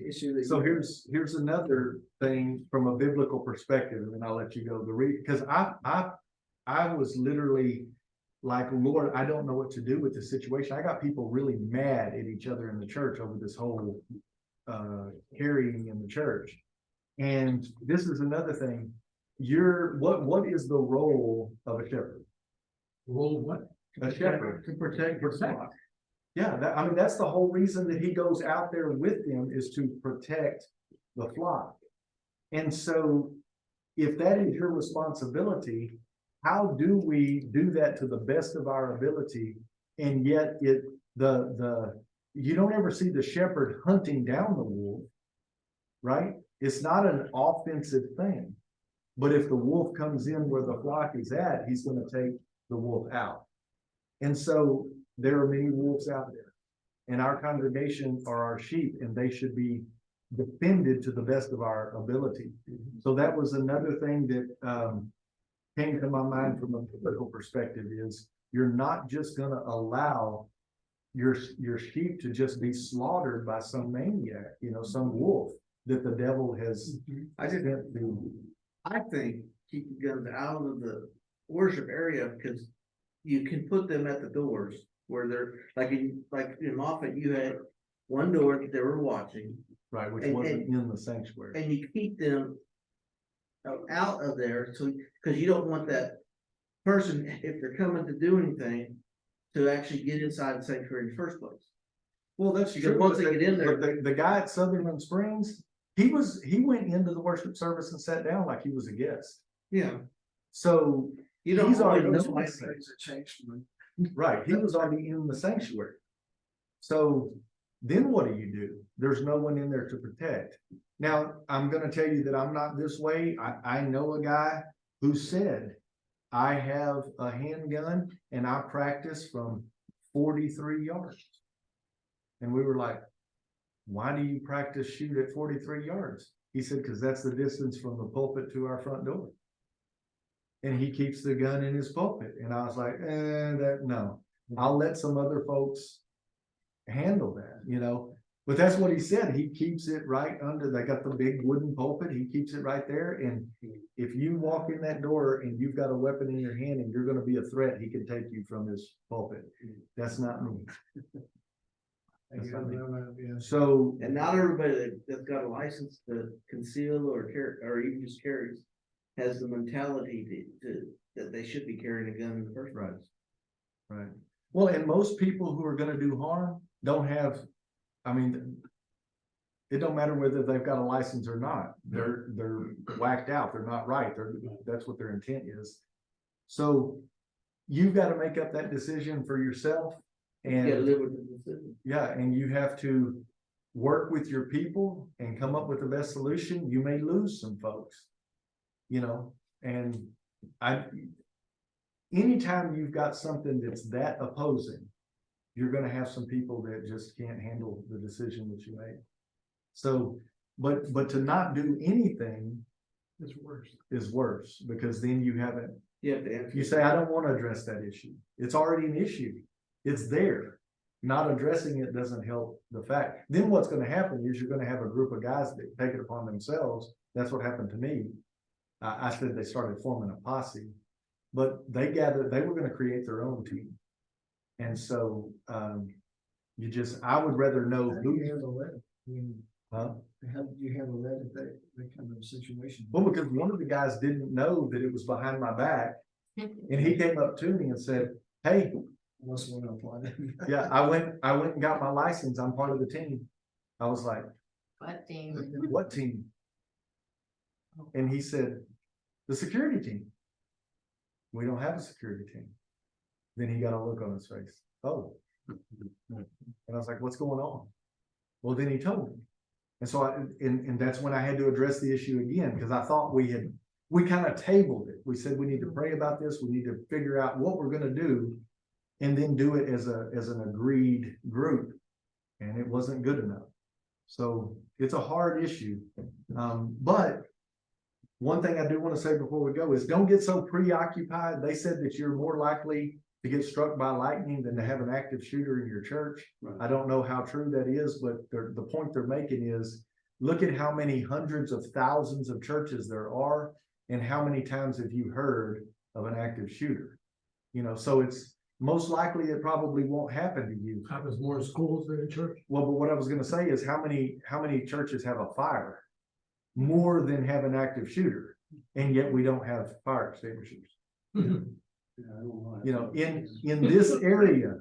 issue that. So here's another thing from a biblical perspective, and then I'll let you go to read, because I was literally like, Lord, I don't know what to do with this situation. I got people really mad at each other in the church over this whole carrying in the church. And this is another thing. What is the role of a shepherd? Role what? A shepherd. To protect your Protect. flock. Yeah, I mean, that's the whole reason that he goes out there with them, is to protect the flock. And so if that is your responsibility, how do we do that to the best of our ability? And yet you don't ever see the shepherd hunting down the wolf, right? It's not an offensive thing. But if the wolf comes in where the flock is at, he's going to take the wolf out. And so there are many wolves out there, and our congregation are our sheep, and they should be defended to the best of our ability. So that was another thing that came to my mind from a biblical perspective, is you're not just going to allow your sheep to just be slaughtered by some maniac, some wolf that the devil has I just, sent to. I think keep the guns out of the worship area, because you can put them at the doors where they're like in Moffett, you had one door that they were watching, Right, which And- wasn't in the sanctuary. and you keep them out of there, so, because you don't want that person, if they're coming to do anything, to actually get inside the sanctuary in the first place. Well, that's Because true. once but they get in there- but the guy at Sutherland Springs, he went into the worship service and sat down like he was a guest. Yeah, So, you don't He's already always known know. this. Things that changed when right, he was already in the sanctuary. So then what do? There's no one in there to protect. Now, I'm gonna tell you that I'm not this way. I know a guy who said, I have a handgun and I practice from 43 yards. And we were like, why do you practice shoot at 43 yards? He said, because that's the distance from the pulpit to our front door. And he keeps the gun in his pulpit. And I was like, no, I'll let some other folks handle that, But that's what he said. He keeps it right under, they got the big wooden pulpit. He keeps it right there. And if you walk in that door and you've got a weapon in your hand and you're going to be a threat, he can take you from his pulpit. That's not me. That's not me. So, And not everybody that's got a license to conceal or carry, or even just carries, has the mentality that they should be carrying a gun in the first place. right. Well, and most people who are gonna do harm don't have, I mean, It don't matter whether they've got a license or not. They're whacked out. They're not right. That's what their intent is. So you've got to make up that decision for yourself. You gotta And live with the decision. yeah, and you have to work with your people and come up with the best solution. You may lose some folks. You know, and anytime you've got something that's that opposing, you're gonna have some people that just can't handle the decision that you made. So, but to not do anything It's worse. is worse, because then you haven't, You have to answer. you say, I don't wanna address that issue. It's already an issue. It's there. Not addressing it doesn't help the fact. Then what's gonna happen is you're gonna have a group of guys that take it upon themselves. That's what happened to me. I said they started forming a posse, but they were gonna create their own team. And so, I would rather know How do you who, handle that? I mean, huh? how did you handle that if that kind of situation? Well, because one of the guys didn't know that it was behind my back, and he came up to me and said, hey, Unless we're gonna apply that. yeah, I went and got my license. I'm part of the team. I was like, But team. what team? And he said, the security team. We don't have a security team. Then he got a look on his face. Oh. And I was like, what's going on? Well, then he told me. And so and that's when I had to address the issue again, because I thought we kind of tabled it. We said, we need to pray about this. We need to figure out what we're gonna do, and then do it as an agreed group. And it wasn't good enough. So it's a hard issue. But one thing I do want to say before we go is don't get so preoccupied. They said that you're more likely to get struck by lightning than to have an active shooter in your church. Right. I don't know how true that is, but the point they're making is, look at how many hundreds of thousands of churches there are, and how many times have you heard of an active shooter? You know, so it's most likely it probably won't happen to you. Happens more in schools than in church. Well, but what I was gonna say is how many churches have a fire? More than have an active shooter, and yet we don't have fire extinguishers. Yeah, I don't know. You know, in this area,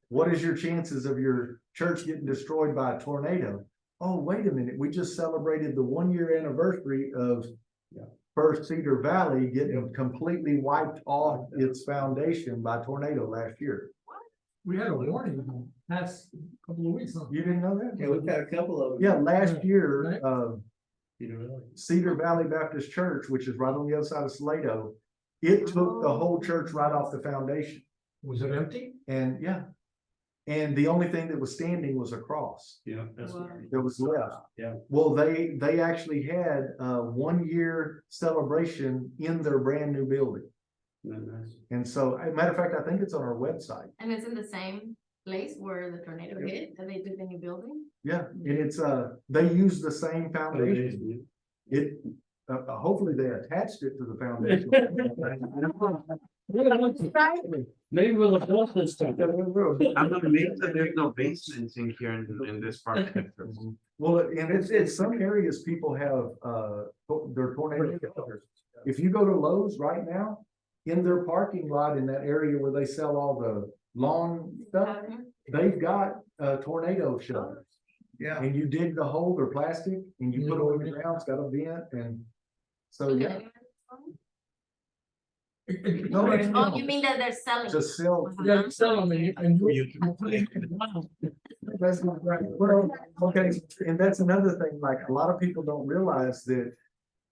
what is your chances of your church getting destroyed by a tornado? Oh, wait a minute, we just celebrated the 1-year anniversary of First Cedar Valley getting completely wiped off its foundation by tornado last year. We had a warning past couple of weeks. Huh? You didn't know that? Yeah, we've had a couple of them. Yeah, last Right. year, You know, really. Cedar Valley Baptist Church, which is right on the other side of Salado, it took the whole church right off the foundation. Was it empty? And yeah, and the only thing that was standing was a cross Yeah, that's. Wow. that was left. Yeah. Well, they actually had a 1-year celebration in their brand new building. Nice. And so, as a matter of fact, I think it's on our website. And it's in the same place where the tornado hit, and they took the new building? Yeah, and it's, they use the same foundation. It, hopefully they attached it to the foundation. Maybe we'll adjust this time. I'm not amazed that there's no basements in here in this part of Texas. Well, and it's in some areas, people have, their tornado shelters. If you go to Lowe's right now, in their parking lot in that area where they sell all the lawn stuff, they've got, tornado shelters. Yeah. And you dig the hole, they're plastic, and you put them in the ground, it's got a vent, and so, yeah. No, it's Oh, you mean that they're selling? Just sell. Yeah, you sell them and you. That's not right. Well, okay, and that's another thing, like, a lot of people don't realize that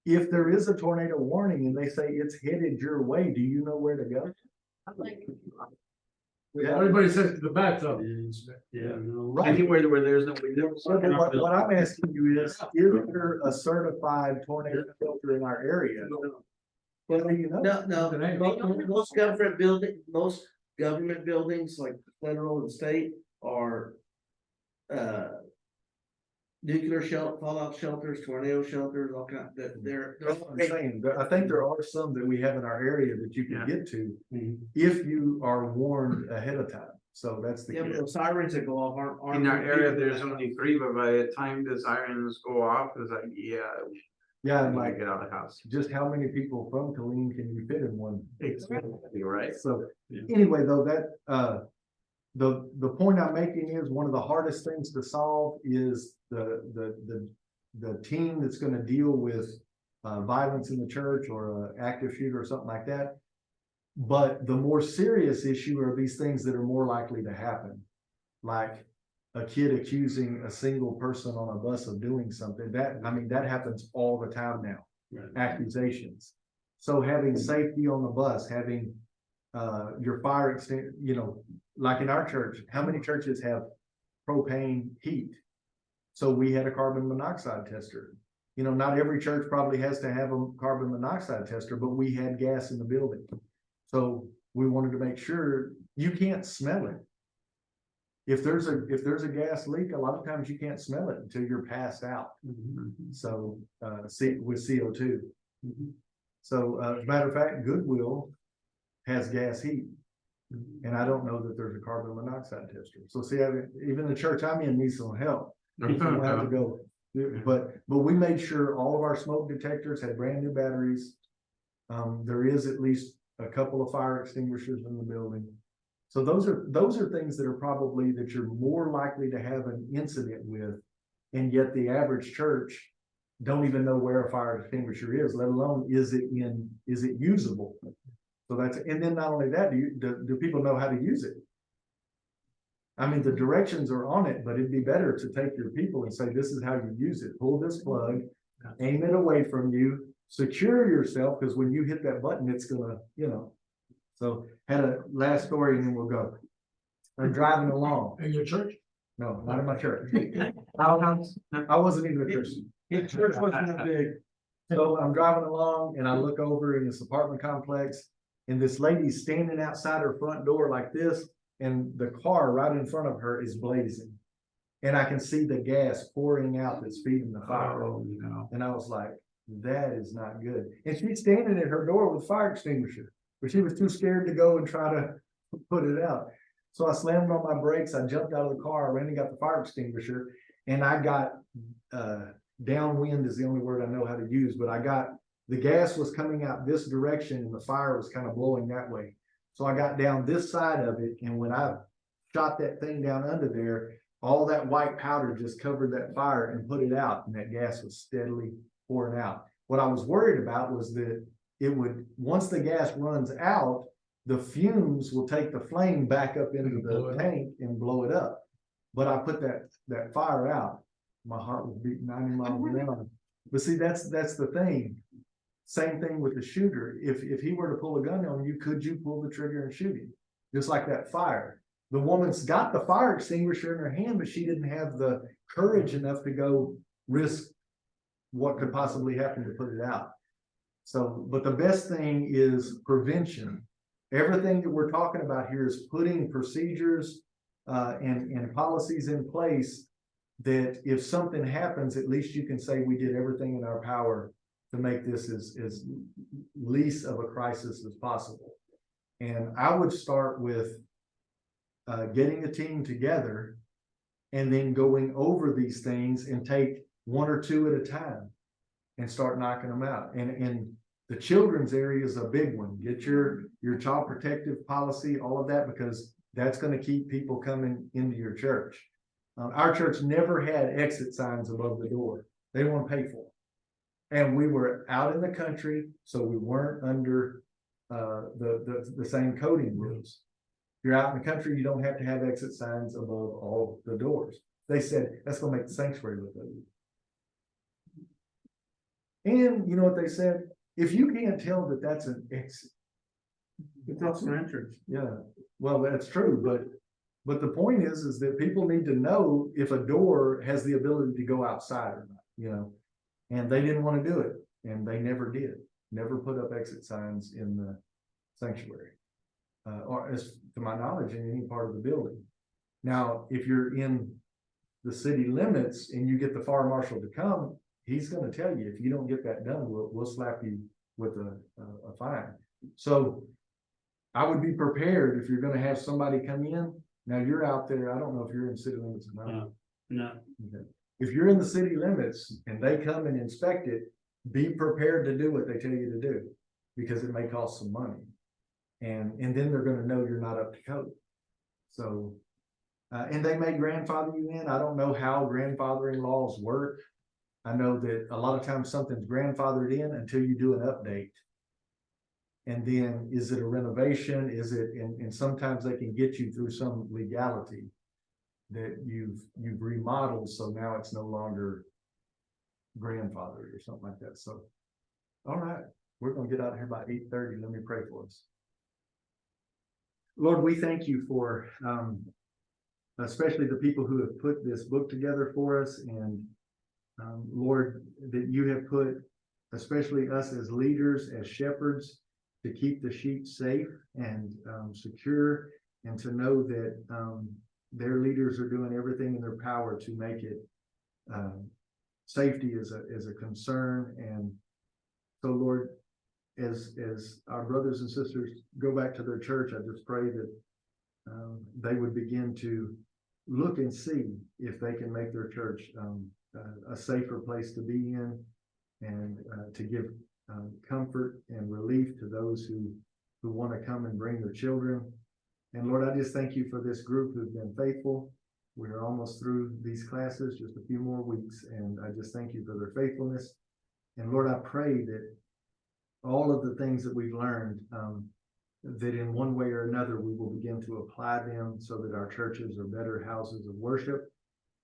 if there is a tornado warning and they say it's headed your way, do you know where to go? Like, Yeah. Everybody says to the bathtub. Yeah, no. Right. Anywhere where there's no window. So then what I'm asking you is there a certified tornado shelter in our area? Well, you know. No, Today. most government buildings, like federal and state, are nuclear fallout shelters, tornado shelters, all kind, that they're. That's what I'm saying. I think there are some that we have in our area that you can Yeah. get to Mhm. if you are warned ahead of time. So that's the Yeah, but key. the sirens that go off aren't. In our area, there's only 3, but by the time the sirens go off, it's like, yeah, Yeah, I and might like, get out of the house. just how many people from Killeen can you fit in one? Exactly, right? So Yeah. anyway, though, that, the point I'm making is one of the hardest things to solve is the team that's gonna deal with violence in the church or an active shooter or something like that. But the more serious issue are these things that are more likely to happen. Like a kid accusing a single person on a bus of doing something. That happens all the time now. Right. Accusations. So having safety on the bus, having your fire extinguisher, like in our church, how many churches have propane heat? So we had a carbon monoxide tester. Not every church probably has to have a carbon monoxide tester, but we had gas in the building. So we wanted to make sure you can't smell it. If there's a gas leak, a lot of times you can't smell it until you're passed out. So with CO2. So as a matter of fact, Goodwill has gas heat. And I don't know that there's a carbon monoxide tester. So see, even the church I'm in needs some help. We'll have to go. But we made sure all of our smoke detectors had brand new batteries. There is at least a couple of fire extinguishers in the building. So those are things that are probably that you're more likely to have an incident with, and yet the average church don't even know where a fire extinguisher is, let alone is it usable? So and then not only that, do people know how to use it? I mean, the directions are on it, but it'd be better to take your people and say, this is how you use it. Pull this plug, aim it away from you, secure yourself, because when you hit that button, it's gonna, So had a last story and then we'll go. I'm driving along. In your church? No, not in my church. Outhouse? I wasn't even a Christian. His church wasn't that big. So I'm driving along and I look over in this apartment complex and this lady's standing outside her front door like this, and the car right in front of her is blazing. And I can see the gas pouring out that's feeding the fire. And I was like, that is not good. And she's standing at her door with fire extinguisher, but she was too scared to go and try to put it out. So I slammed on my brakes. I jumped out of the car, ran and got the fire extinguisher, and I got downwind is the only word I know how to use, but the gas was coming out this direction and the fire was kind of blowing that way. So I got down this side of it, and when I shot that thing down under there, all that white powder just covered that fire and put it out, and that gas was steadily pouring out. What I was worried about was that once the gas runs out, the fumes will take the flame back up into the tank and blow it up. But I put that fire out. My heart was beating 90 miles an hour. But see, that's the thing. Same thing with the shooter. If he were to pull a gun on you, could you pull the trigger and shoot him? Just like that fire. The woman's got the fire extinguisher in her hand, but she didn't have the courage enough to go risk what could possibly happen to put it out. So, but the best thing is prevention. Everything that we're talking about here is putting procedures and policies in place that if something happens, at least you can say we did everything in our power to make this as least of a crisis as possible. And I would start with getting a team together and then going over these things and take one or two at a time and start knocking them out. And the children's area is a big one. Get your child protective policy, all of that, because that's going to keep people coming into your church. Our church never had exit signs above the door. They weren't paid for. And we were out in the country, so we weren't under the same coding rules. If you're out in the country, you don't have to have exit signs above all the doors. They said that's going to make the sanctuary look good. And you know what they said? If you can't tell that that's an exit, It's also an entrance. yeah, well, that's true, but the point is that people need to know if a door has the ability to go outside or not, and they didn't want to do it, and they never did, never put up exit signs in the sanctuary, or as to my knowledge, in any part of the building. Now, if you're in the city limits and you get the fire marshal to come, he's going to tell you, if you don't get that done, we'll slap you with a fine. So I would be prepared if you're going to have somebody come in. Now you're out there. I don't know if you're in city limits or not. No. Okay. If you're in the city limits and they come and inspect it, be prepared to do what they tell you to do, because it may cost some money. And then they're going to know you're not up to code. So And they may grandfather you in. I don't know how grandfathering laws work. I know that a lot of times something's grandfathered in until you do an update. And then is it a renovation? Is it, and sometimes they can get you through some legality that you've remodeled, so now it's no longer grandfathered or something like that. So, all right, we're gonna get out of here by 8:30. Let me pray for us. Lord, we thank you for especially the people who have put this book together for us, and Lord, that you have put especially us as leaders, as shepherds, to keep the sheep safe and secure, and to know that their leaders are doing everything in their power to make it safety is a concern. And so, Lord, as our brothers and sisters go back to their church, I just pray that they would begin to look and see if they can make their church a safer place to be in, and to give comfort and relief to those who want to come and bring their children. And Lord, I just thank you for this group who've been faithful. We are almost through these classes, just a few more weeks, and I just thank you for their faithfulness. And Lord, I pray that all of the things that we've learned, that in one way or another, we will begin to apply them so that our churches are better houses of worship.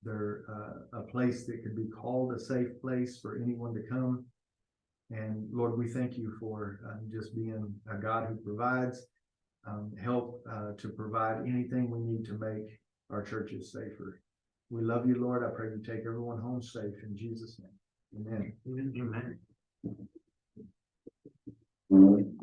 They're a place that could be called a safe place for anyone to come. And Lord, we thank you for just being a God who provides help to provide anything we need to make our churches safer. We love you, Lord. I pray you take everyone home safe in Jesus' name. Amen. Amen.